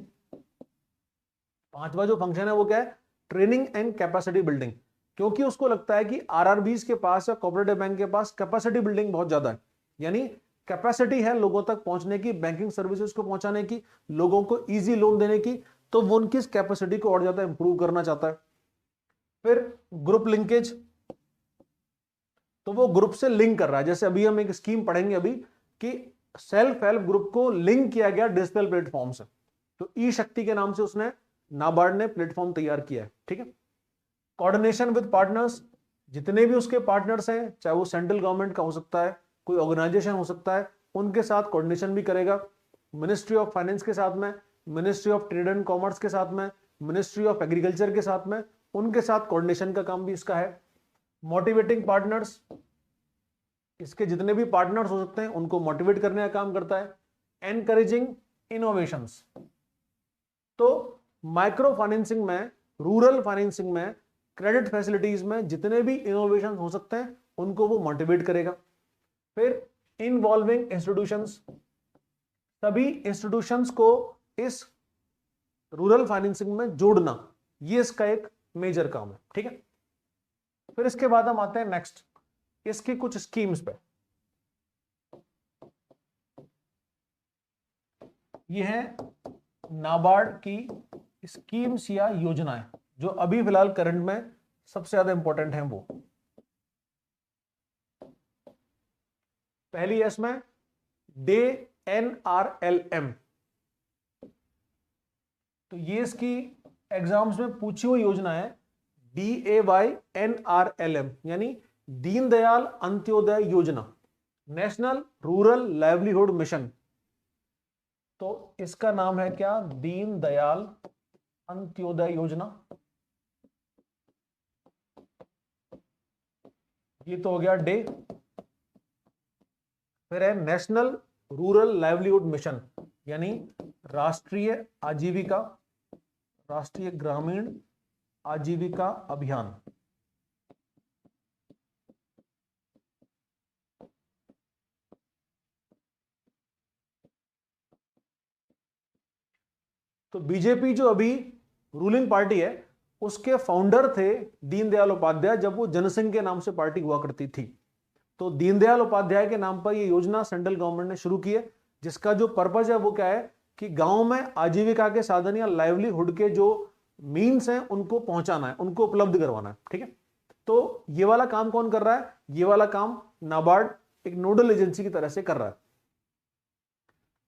पांचवा जो फंक्शन है वो क्या है, ट्रेनिंग एंड कैपेसिटी बिल्डिंग। क्योंकि उसको लगता है कि आरआरबीज के पास या कोऑपरेटिव बैंक के पास कैपेसिटी बिल्डिंग बहुत ज्यादा है, यानी कैपेसिटी है लोगों तक पहुंचने की, बैंकिंग सर्विसेज को पहुंचाने की, लोगों को इजी लोन देने की, तो वो उनकी कैपेसिटी को और ज्यादा इंप्रूव करना चाहता है। फिर ग्रुप लिंकेज, तो वो ग्रुप से लिंक कर रहा है। जैसे अभी हम एक स्कीम पढ़ेंगे अभी कि सेल्फ हेल्प ग्रुप को लिंक किया गया डिजिटल प्लेटफॉर्म से, तो ई शक्ति के नाम से उसने नाबार्ड ने प्लेटफॉर्म तैयार किया है। ठीक है, कोऑर्डिनेशन विद पार्टनर्स, जितने भी उसके पार्टनर्स हैं चाहे वो सेंट्रल गवर्नमेंट का हो सकता है, कोई ऑर्गेनाइजेशन हो सकता है, उनके साथ कोऑर्डिनेशन भी करेगा। मिनिस्ट्री ऑफ फाइनेंस के साथ में, ministry of trade and commerce के साथ में, मिनिस्ट्री ऑफ एग्रीकल्चर के साथ में, उनके साथ कोऑर्डिनेशन का काम भी इसका है। मोटिवेटिंग पार्टनर्स, इसके जितने भी पार्टनर्स हो सकते हैं उनको मोटिवेट करने का काम करता है। एनकरेजिंग इनोवेशंस, तो माइक्रो फाइनेंसिंग में, रूरल फाइनेंसिंग में, क्रेडिट फैसिलिटीज में जितने भी इनोवेशन हो सकते हैं उनको वो मोटिवेट करेगा। फिर इन्वॉल्विंग इंस्टीट्यूशंस, सभी इंस्टीट्यूशंस को इस रूरल फाइनेंसिंग में जोड़ना, ये इसका एक मेजर काम है। ठीक है, फिर इसके बाद हम आते हैं नेक्स्ट इसकी कुछ स्कीम्स पे। ये है नाबार्ड की स्कीम्स या योजनाएं जो अभी फिलहाल करंट में सबसे ज्यादा इंपॉर्टेंट हैं वो। पहली है इसमें डे NRLM। तो ये इसकी एग्जाम्स में पूछी हुई योजना है, DAYNRLM, यानी दीनदयाल अंत्योदय योजना, नेशनल रूरल लाइवलीहुड मिशन। तो इसका नाम है क्या? दीनदयाल अंत्योदय योजना। ये तो हो गया डे। फिर है नेशनल रूरल लाइवलीहुड मिशन, यानी राष्ट्रीय आजीविका, राष्ट्रीय ग्रामीण आजीविका अभियान। तो बीजेपी जो अभी रूलिंग पार्टी है उसके फाउंडर थे दीनदयाल उपाध्याय, जब वो जनसंघ के नाम से पार्टी हुआ करती थी। तो दीनदयाल उपाध्याय के नाम पर ये योजना सेंट्रल गवर्नमेंट ने शुरू की है, जिसका जो पर्पज है वो क्या है कि गांव में आजीविका के साधन या लाइवलीहुड के जो मीन्स हैं उनको पहुंचाना है, उनको उपलब्ध करवाना है। ठीक है, तो ये वाला काम कौन कर रहा है? ये वाला काम नाबार्ड एक नोडल एजेंसी की तरह से कर रहा है।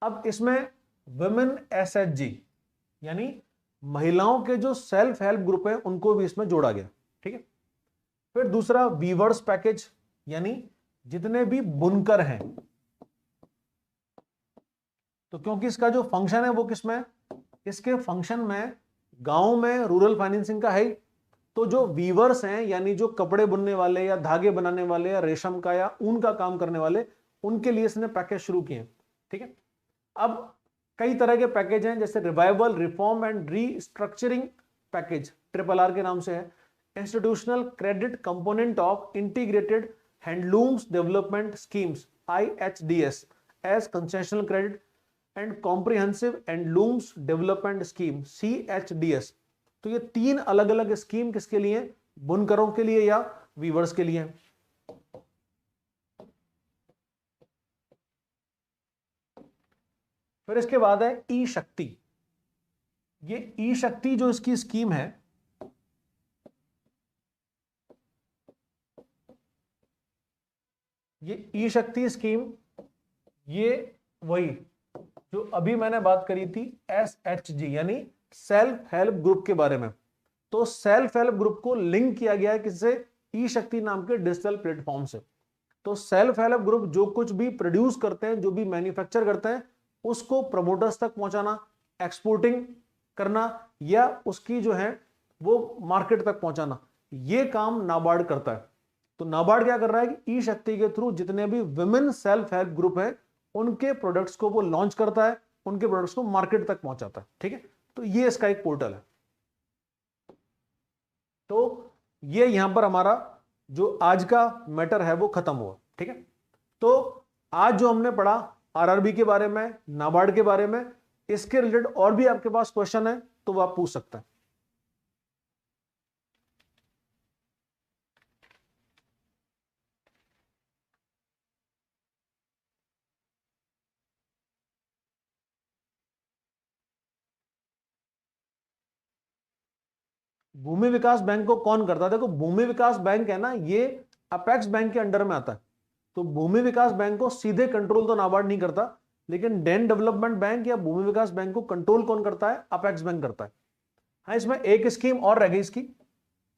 अब इसमें वुमेन SHG यानी महिलाओं के जो सेल्फ हेल्प ग्रुप है उनको भी इसमें जोड़ा गया। ठीक है, फिर दूसरा वीवर्स पैकेज, यानी जितने भी बुनकर हैं। तो क्योंकि इसका जो फंक्शन है वो किसमें? इसके फंक्शन में गांव में रूरल फाइनेंसिंग का है, तो जो वीवर्स हैं यानी जो कपड़े बुनने वाले या धागे बनाने वाले या रेशम का या ऊन का काम करने वाले, उनके लिए इसने पैकेज शुरू किए। ठीक है, अब कई तरह के पैकेज हैं, जैसे revival, reform and restructuring package, RRR के नाम से है। Institutional credit component of integrated handlooms development schemes IHDS as concessional credit and comprehensive handlooms development scheme CHDS। तो ये तीन अलग अलग स्कीम किसके लिए? बुनकरों के लिए या वीवर्स के लिए। फिर इसके बाद है ई शक्ति। ये ई शक्ति जो इसकी स्कीम है, ये ई शक्ति स्कीम, ये वही जो अभी मैंने बात करी थी SHG यानी सेल्फ हेल्प ग्रुप के बारे में। तो सेल्फ हेल्प ग्रुप को लिंक किया गया है किससे? ई शक्ति नाम के डिजिटल प्लेटफॉर्म से। तो सेल्फ हेल्प ग्रुप जो कुछ भी प्रोड्यूस करते हैं, जो भी मैन्युफैक्चर करते हैं, उसको प्रमोटर्स तक पहुंचाना, एक्सपोर्टिंग करना या उसकी जो है वो मार्केट तक पहुंचाना, ये काम नाबार्ड करता है। तो नाबार्ड क्या कर रहा है कि ई शक्ति के थ्रू जितने भी विमेन सेल्फ हेल्प ग्रुप है उनके प्रोडक्ट्स को वो लॉन्च करता है, उनके प्रोडक्ट्स को मार्केट तक पहुंचाता है। ठीक है, तो ये इसका एक पोर्टल है। तो ये यहां पर हमारा जो आज का मैटर है वो खत्म हुआ। ठीक है, तो आज जो हमने पढ़ा RRB के बारे में, नाबार्ड के बारे में, इसके रिलेटेड और भी आपके पास क्वेश्चन है तो वो आप पूछ सकते हैं। भूमि विकास बैंक को कौन करता है? देखो, भूमि विकास बैंक है ना, ये अपेक्स बैंक के अंडर में आता है। तो भूमि विकास बैंक को सीधे कंट्रोल तो नाबार्ड नहीं करता, लेकिन डेन डेवलपमेंट बैंक या भूमि विकास बैंक को कंट्रोल कौन करता है? अपेक्स बैंक करता है। हाँ, इसमें एक स्कीम और रह गई इसकी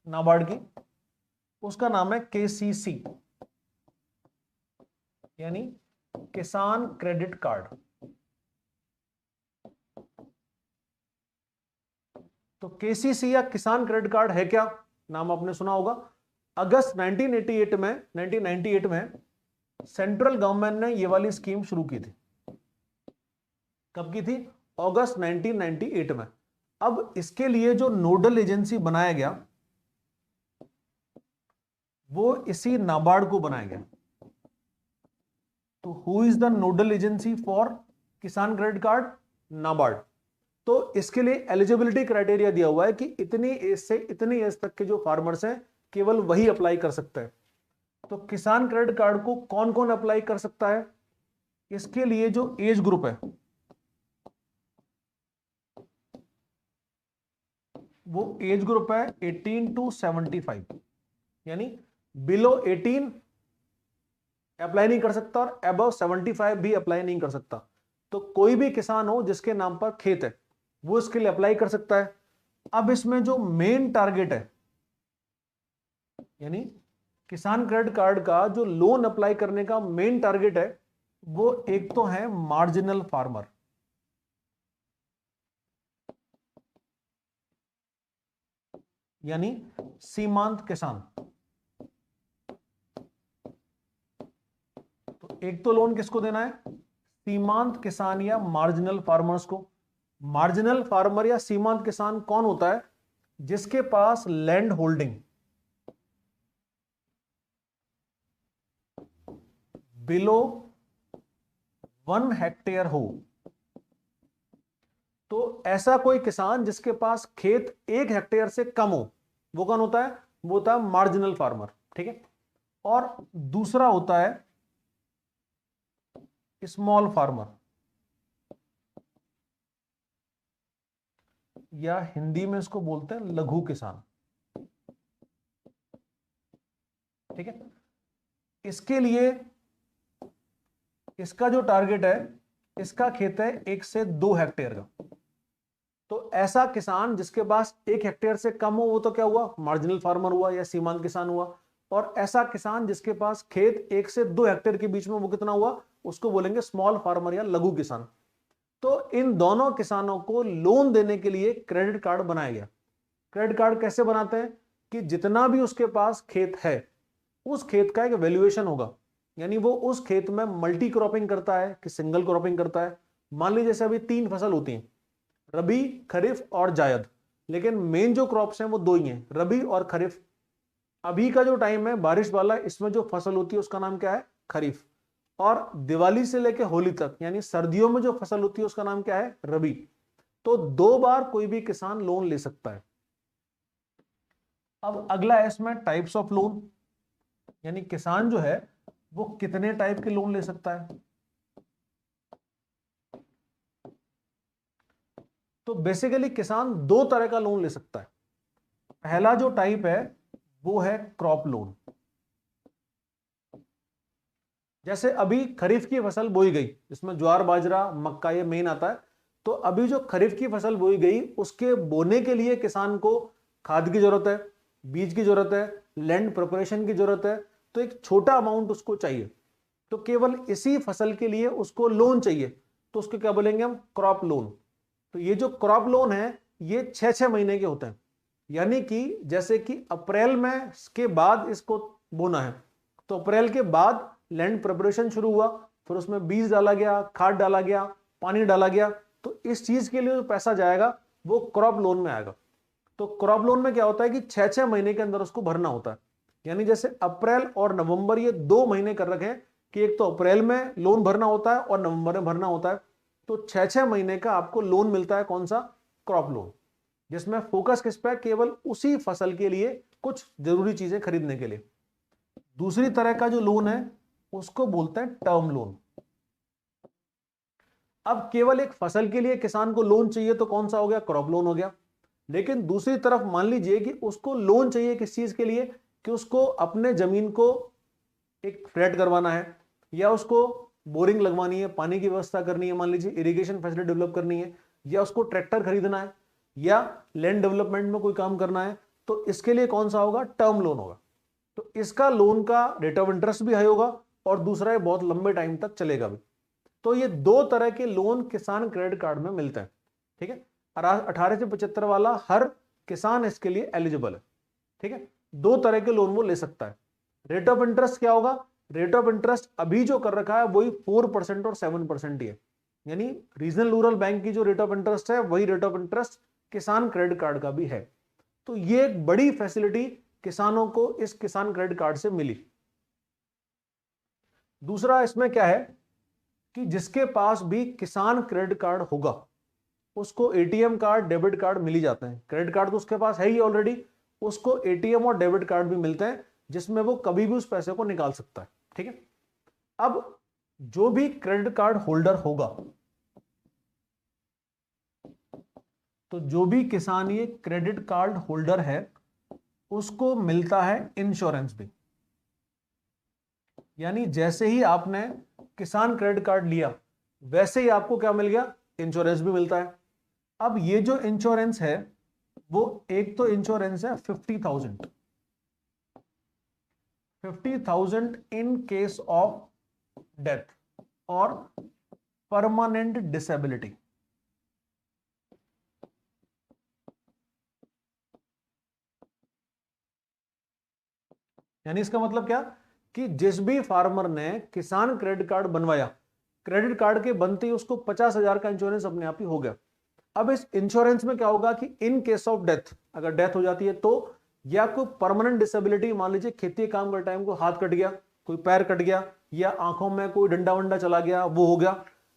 नाबार्ड की, उसका नाम है KCC यानी किसान क्रेडिट कार्ड। तो KCC या किसान क्रेडिट कार्ड है क्या? नाम आपने सुना होगा। अगस्त 1998 में सेंट्रल गवर्नमेंट ने ये वाली स्कीम शुरू की थी। कब की थी? अगस्त 1998 में। अब इसके लिए जो नोडल एजेंसी बनाया गया वो इसी नाबार्ड को बनाया गया। तो who is the nodal agency for किसान क्रेडिट कार्ड? नाबार्ड। तो इसके लिए एलिजिबिलिटी क्राइटेरिया दिया हुआ है कि इतनी एज से इतनी एज तक के जो फार्मर्स हैं केवल वही अप्लाई कर सकते हैं। तो किसान क्रेडिट कार्ड को कौन कौन अप्लाई कर सकता है? इसके लिए जो एज ग्रुप है, वो एज ग्रुप है 18 टू 75, यानी बिलो 18 अप्लाई नहीं कर सकता और अबव 75 भी अप्लाई नहीं कर सकता। तो कोई भी किसान हो जिसके नाम पर खेत है वो इसके लिए अप्लाई कर सकता है। अब इसमें जो मेन टारगेट है, यानी किसान क्रेडिट कार्ड का जो लोन अप्लाई करने का मेन टारगेट है, वो एक तो है मार्जिनल फार्मर, यानी सीमांत किसान। तो एक तो लोन किसको देना है, सीमांत किसान या मार्जिनल फार्मर्स को। मार्जिनल फार्मर या सीमांत किसान कौन होता है, जिसके पास लैंड होल्डिंग बिलो 1 हेक्टेयर हो। तो ऐसा कोई किसान जिसके पास खेत 1 हेक्टेयर से कम हो, वो कौन होता है, वो होता है मार्जिनल फार्मर। ठीक है। और दूसरा होता है स्मॉल फार्मर, या हिंदी में इसको बोलते हैं लघु किसान। ठीक है। इसके लिए इसका जो टारगेट है, इसका खेत है 1 से 2 हेक्टेयर का। तो ऐसा किसान जिसके पास 1 हेक्टेयर से कम हो, वो तो क्या हुआ, मार्जिनल फार्मर हुआ या सीमांत किसान हुआ। और ऐसा किसान जिसके पास खेत 1 से 2 हेक्टेयर के बीच में, वो कितना हुआ, उसको बोलेंगे स्मॉल फार्मर या लघु किसान। तो इन दोनों किसानों को लोन देने के लिए क्रेडिट कार्ड बनाया गया। क्रेडिट कार्ड कैसे बनाते हैं कि जितना भी उसके पास खेत है, उस खेत का एक वैल्यूएशन होगा, यानी वो उस खेत में मल्टी क्रॉपिंग करता है कि सिंगल क्रॉपिंग करता है। मान लीजिए जैसे अभी 3 फसल होती हैं, रबी, खरीफ और जायद, लेकिन मेन जो क्रॉप्स हैं वो 2 ही हैं, रबी और खरीफ। अभी का जो टाइम है बारिश वाला, इसमें जो फसल होती है उसका नाम क्या है, खरीफ। और दिवाली से लेकर होली तक, यानी सर्दियों में जो फसल होती है उसका नाम क्या है, रबी। तो 2 बार कोई भी किसान लोन ले सकता है। अब अगला है इसमें टाइप्स ऑफ लोन, यानी किसान जो है वो कितने टाइप के लोन ले सकता है। तो बेसिकली किसान 2 तरह का लोन ले सकता है। पहला जो टाइप है वो है क्रॉप लोन। जैसे अभी खरीफ की फसल बोई गई, जिसमें ज्वार बाजरा मक्का ये मेन आता है। तो अभी जो खरीफ की फसल बोई गई, उसके बोने के लिए किसान को खाद की जरूरत है, बीज की जरूरत है, लैंड प्रिपरेशन की जरूरत है। तो एक छोटा अमाउंट उसको चाहिए, तो केवल इसी फसल के लिए उसको लोन चाहिए, तो उसको क्या बोलेंगे हम, क्रॉप लोन। तो ये जो क्रॉप लोन है, ये 6-6 महीने के होते हैं। यानी कि जैसे कि अप्रैल में के बाद इसको बोना है, तो अप्रैल के बाद लैंड प्रिपरेशन शुरू हुआ, फिर उसमें बीज डाला गया, खाद डाला गया, पानी डाला गया। तो इस चीज के लिए जो पैसा जाएगा वो क्रॉप लोन में आएगा। तो क्रॉप लोन में क्या होता है कि 6-6 महीने के अंदर उसको भरना होता है। यानी जैसे अप्रैल और नवंबर ये 2 महीने कर रखे हैं कि एक तो अप्रैल में लोन भरना होता है और नवंबर में भरना होता है। तो 6-6 महीने का आपको लोन मिलता है, कौन सा, क्रॉप लोन, जिसमें फोकस किस पे, केवल उसी फसल के लिए कुछ जरूरी चीजें खरीदने के लिए। दूसरी तरह का जो लोन है उसको बोलते हैं टर्म लोन। अब केवल एक फसल के लिए किसान को लोन चाहिए तो कौन सा हो गया, क्रॉप लोन हो गया। लेकिन दूसरी तरफ मान लीजिए कि उसको लोन चाहिए किस चीज के लिए, कि उसको अपने जमीन को एक फ्लैट करवाना है, या उसको बोरिंग लगवानी है, पानी की व्यवस्था करनी है, मान लीजिए इरिगेशन फैसिलिटी डेवलप करनी है, या उसको ट्रैक्टर खरीदना है, या लैंड डेवलपमेंट में कोई काम करना है। तो इसके लिए कौन सा होगा, टर्म लोन होगा। तो इसका लोन का रेट ऑफ इंटरेस्ट भी हाई होगा, और दूसरा है बहुत लंबे टाइम तक चलेगा भी। तो ये 2 तरह के लोन किसान क्रेडिट कार्ड में मिलते हैं। ठीक है। 18 से 75 वाला हर किसान इसके लिए एलिजिबल है। ठीक है। 2 तरह के लोन वो ले सकता है। रेट ऑफ इंटरेस्ट क्या होगा, रेट ऑफ इंटरेस्ट अभी जो कर रखा है वही 4% और 7% ही है। यानी रीजनल रूरल बैंक की जो रेट ऑफ इंटरेस्ट है, वही रेट ऑफ इंटरेस्ट किसान क्रेडिट कार्ड का भी है। तो ये एक बड़ी फैसिलिटी किसानों को इस किसान क्रेडिट कार्ड से मिली। दूसरा इसमें क्या है कि जिसके पास भी किसान क्रेडिट कार्ड होगा, उसको एटीएम कार्ड, डेबिट कार्ड मिल ही जाते हैं। क्रेडिट कार्ड तो उसके पास है ही ऑलरेडी, उसको एटीएम और डेबिट कार्ड भी मिलते हैं, जिसमें वो कभी भी उस पैसे को निकाल सकता है। ठीक है। अब जो भी क्रेडिट कार्ड होल्डर होगा, तो जो भी किसान ये क्रेडिट कार्ड होल्डर है उसको मिलता है इंश्योरेंस भी। यानी जैसे ही आपने किसान क्रेडिट कार्ड लिया वैसे ही आपको क्या मिल गया, इंश्योरेंस भी मिलता है। अब ये जो इंश्योरेंस है वो एक तो इंश्योरेंस है 50,000 इन केस ऑफ डेथ और परमानेंट डिसेबिलिटी। यानी इसका मतलब क्या कि जिस भी फार्मर ने किसान क्रेडिट कार्ड बनवाया, क्रेडिट कार्ड के बनते ही उसको 50,000 का इंश्योरेंस अपने आप ही हो गया। अब इस इंश्योरेंस में क्या होगा कि इन केस ऑफ डेथ, अगर डेथ हो जाती है तो, या कोई परमानेंट डिसेबिलिटी, मान लीजिए खेती काम करते टाइम को हाथ कट गया, कोई पैर कट गया, या आंखों में कोई डंडा वंडा चला गया, वो हो गया,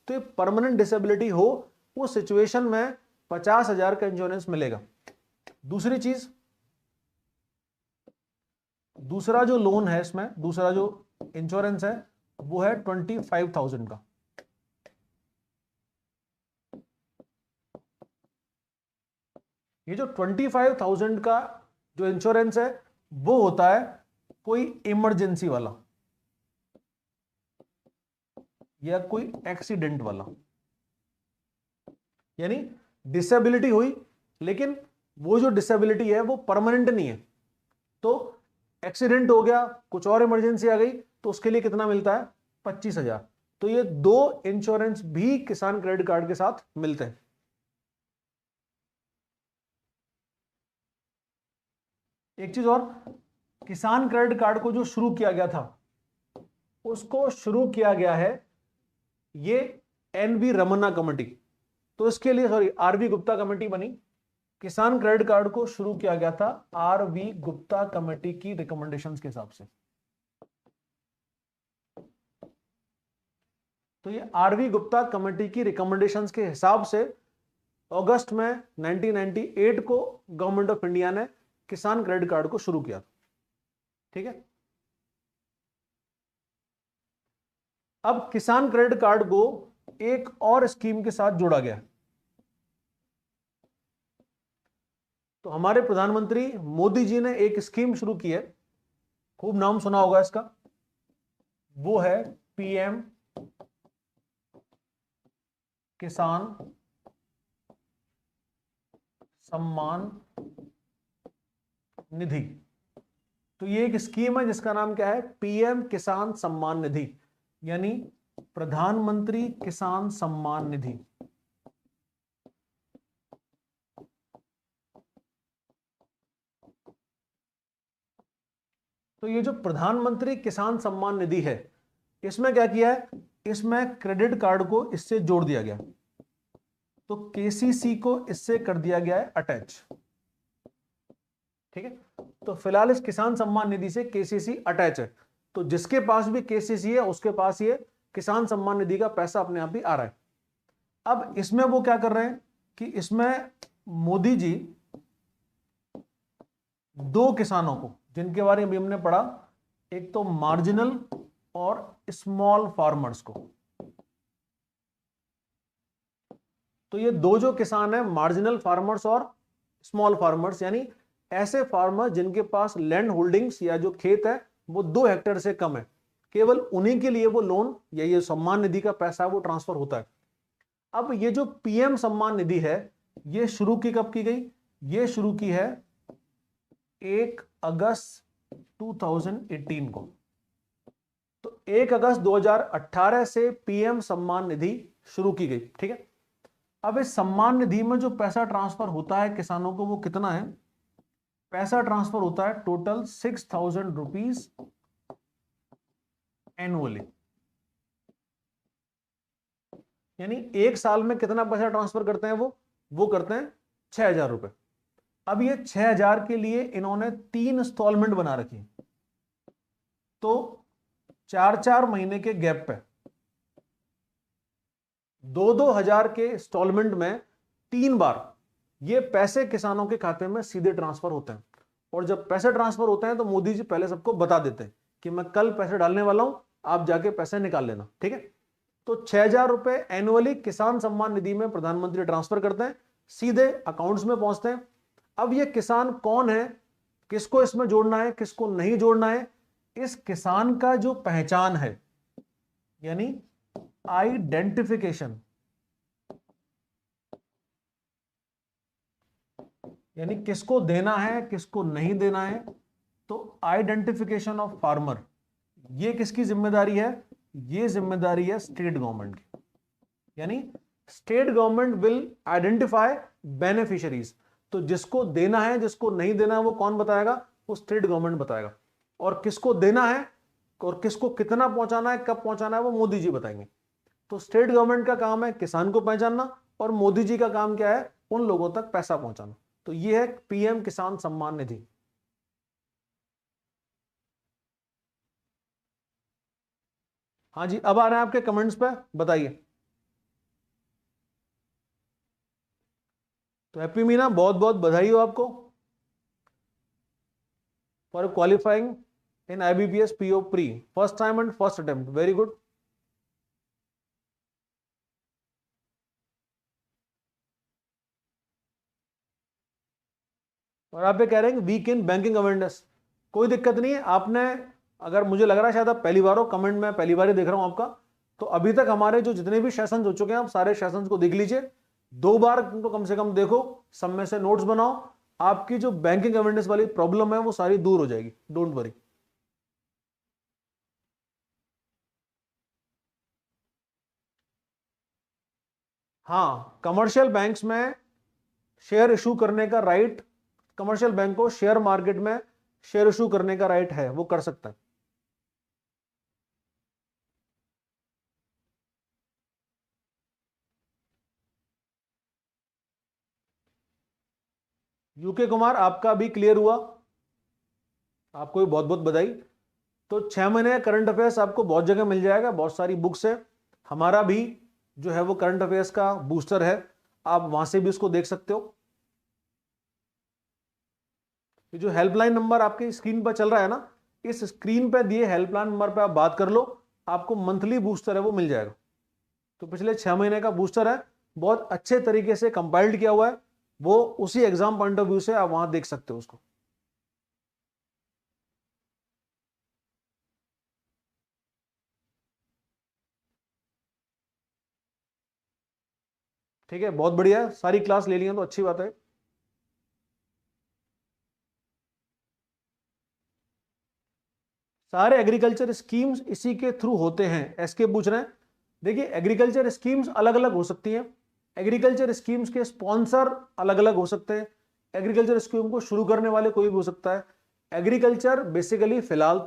तो ये परमानेंट डिसेबिलिटी हो, उस सिचुएशन में 50,000 का इंश्योरेंस मिलेगा। दूसरी चीज, दूसरा जो लोन है इसमें, दूसरा जो इंश्योरेंस है वो है 25,000 का। ये जो 25,000 का जो इंश्योरेंस है वो होता है कोई इमरजेंसी वाला या कोई एक्सीडेंट वाला। यानी डिसेबिलिटी हुई लेकिन वो जो डिसेबिलिटी है वो परमानेंट नहीं है, तो एक्सीडेंट हो गया, कुछ और इमरजेंसी आ गई, तो उसके लिए कितना मिलता है, 25,000। तो ये दो इंश्योरेंस भी किसान क्रेडिट कार्ड के साथ मिलते हैं। एक चीज और, किसान क्रेडिट कार्ड को जो शुरू किया गया था उसको शुरू किया गया है ये एनवी रमन्ना कमेटी, तो इसके लिए सॉरी आरवी गुप्ता कमेटी बनी। किसान क्रेडिट कार्ड को शुरू किया गया था आरवी गुप्ता कमेटी की रिकमेंडेशंस के हिसाब से। तो ये आरवी गुप्ता कमेटी की रिकमेंडेशंस के हिसाब से अगस्त में 1998 को गवर्नमेंट ऑफ इंडिया ने किसान क्रेडिट कार्ड को शुरू किया। ठीक है, अब किसान क्रेडिट कार्ड को एक और स्कीम के साथ जोड़ा गया। तो हमारे प्रधानमंत्री मोदी जी ने एक स्कीम शुरू की है, खूब नाम सुना होगा इसका, वो है पीएम किसान सम्मान निधि। तो ये एक स्कीम है जिसका नाम क्या है, पीएम किसान सम्मान निधि, यानी प्रधानमंत्री किसान सम्मान निधि। तो ये जो प्रधानमंत्री किसान सम्मान निधि है, इसमें क्या किया है, इसमें क्रेडिट कार्ड को इससे जोड़ दिया गया, तो केसीसी को इससे कर दिया गया है अटैच। ठीक है, तो फिलहाल इस किसान सम्मान निधि से केसीसी अटैच है, तो जिसके पास भी केसीसी है उसके पास ये किसान सम्मान निधि का पैसा अपने आप ही आ रहा है। अब इसमें वो क्या कर रहे हैं कि इसमें मोदी जी दो किसानों को, जिनके बारे में हमने पढ़ा, एक तो मार्जिनल और स्मॉल फार्मर्स को, तो ये दो जो किसान है मार्जिनल फार्मर्स और स्मॉल फार्मर्स, यानी ऐसे फार्मर जिनके पास लैंड होल्डिंग्स या जो खेत है वो 2 हेक्टेयर से कम है, केवल उन्हीं के लिए वो लोन या ये सम्मान निधि का पैसा वो ट्रांसफर होता है। अब ये जो पीएम सम्मान निधि है ये शुरू की कब की गई, ये शुरू की है 1 अगस्त 2018 को। तो 1 अगस्त 2018 से पीएम सम्मान निधि शुरू की गई। ठीक है, अब इस सम्मान निधि में जो पैसा ट्रांसफर होता है किसानों को वो कितना है, पैसा ट्रांसफर होता है टोटल 6,000 रुपीज एनुअली, यानी एक साल में कितना पैसा ट्रांसफर करते हैं वो करते हैं 6,000 रुपए। अब ये 6,000 के लिए इन्होंने 3 इंस्टॉलमेंट बना रखी, तो 4-4 महीने के गैप पे 2-2 हजार के इंस्टॉलमेंट में 3 बार ये पैसे किसानों के खाते में सीधे ट्रांसफर होते हैं। और जब पैसे ट्रांसफर होते हैं तो मोदी जी पहले सबको बता देते हैं कि मैं कल पैसे डालने वाला हूं, आप जाके पैसे निकाल लेना। ठीक है, तो 6,000 रुपए एनुअली किसान सम्मान निधि में प्रधानमंत्री ट्रांसफर करते हैं, सीधे अकाउंट्स में पहुंचते हैं। अब ये किसान कौन है, किसको इसमें जोड़ना है, किसको नहीं जोड़ना है, इस किसान का जो पहचान है यानी आइडेंटिफिकेशन, यानी किसको देना है किसको नहीं देना है, तो आइडेंटिफिकेशन ऑफ फार्मर, ये किसकी जिम्मेदारी है, ये जिम्मेदारी है स्टेट गवर्नमेंट की। यानी state government will identify beneficiaries, तो जिसको देना है जिसको नहीं देना है वो कौन बताएगा, वो स्टेट गवर्नमेंट बताएगा। और किसको देना है और किसको कितना पहुंचाना है कब पहुंचाना है वो मोदी जी बताएंगे। तो स्टेट गवर्नमेंट का काम है किसान को पहचानना और मोदी जी का काम क्या है, उन लोगों तक पैसा पहुंचाना। तो ये है पीएम किसान सम्मान निधि। हाँ जी, अब आ रहे हैं आपके कमेंट्स पे, बताइए। तो हैप्पी मीना, बहुत बहुत बधाई हो आपको for qualifying in IBPS PO pre, first time and first attempt, very good. और आप ये कह रहे हैं वीक इन बैंकिंग अवेयरनेस, कोई दिक्कत नहीं है। आपने, अगर मुझे लग रहा है शायद आप पहली बार हो, कमेंट में पहली बार ही देख रहा हूं आपका, तो अभी तक हमारे जो जितने भी सेशंस हो चुके हैं आप सारे सेशंस को देख लीजिए, 2 बार तो कम से कम देखो, सब में से नोट्स बनाओ, आपकी जो बैंकिंग अवेयरनेस वाली प्रॉब्लम है वो सारी दूर हो जाएगी, डोंट वरी। हाँ, कमर्शियल बैंक्स में शेयर इशू करने का राइट, कमर्शियल बैंक को शेयर मार्केट में शेयर इशू करने का राइट है, वो कर सकता है। यूके कुमार, आपका भी क्लियर हुआ, आपको भी बहुत बहुत बधाई। तो 6 महीने का करंट अफेयर्स आपको बहुत जगह मिल जाएगा, बहुत सारी बुक्स है, हमारा भी जो है वो करंट अफेयर्स का बूस्टर है, आप वहां से भी उसको देख सकते हो। ये जो हेल्पलाइन नंबर आपके स्क्रीन पर चल रहा है ना, इस स्क्रीन पर दिए हेल्पलाइन नंबर पर आप बात कर लो, आपको मंथली बूस्टर है वो मिल जाएगा। तो पिछले 6 महीने का बूस्टर है, बहुत अच्छे तरीके से कंपाइल्ड किया हुआ है, वो उसी एग्जाम पॉइंट ऑफ व्यू से आप वहां देख सकते हो उसको। ठीक है, बहुत बढ़िया, सारी क्लास ले ली है तो अच्छी बात है। सारे एग्रीकल्चर स्कीम्स इसी के थ्रू होते हैं, एसके पूछ रहे हैं। देखिए, एग्रीकल्चर स्कीम्स अलग अलग हो सकती हैं, एग्रीकल्चर स्कीम्स के स्पॉन्सर अलग अलग हो सकते हैं, एग्रीकल्चर स्कीम को शुरू करने वाले कोई भी हो सकता है। एग्रीकल्चर बेसिकली फिलहाल तो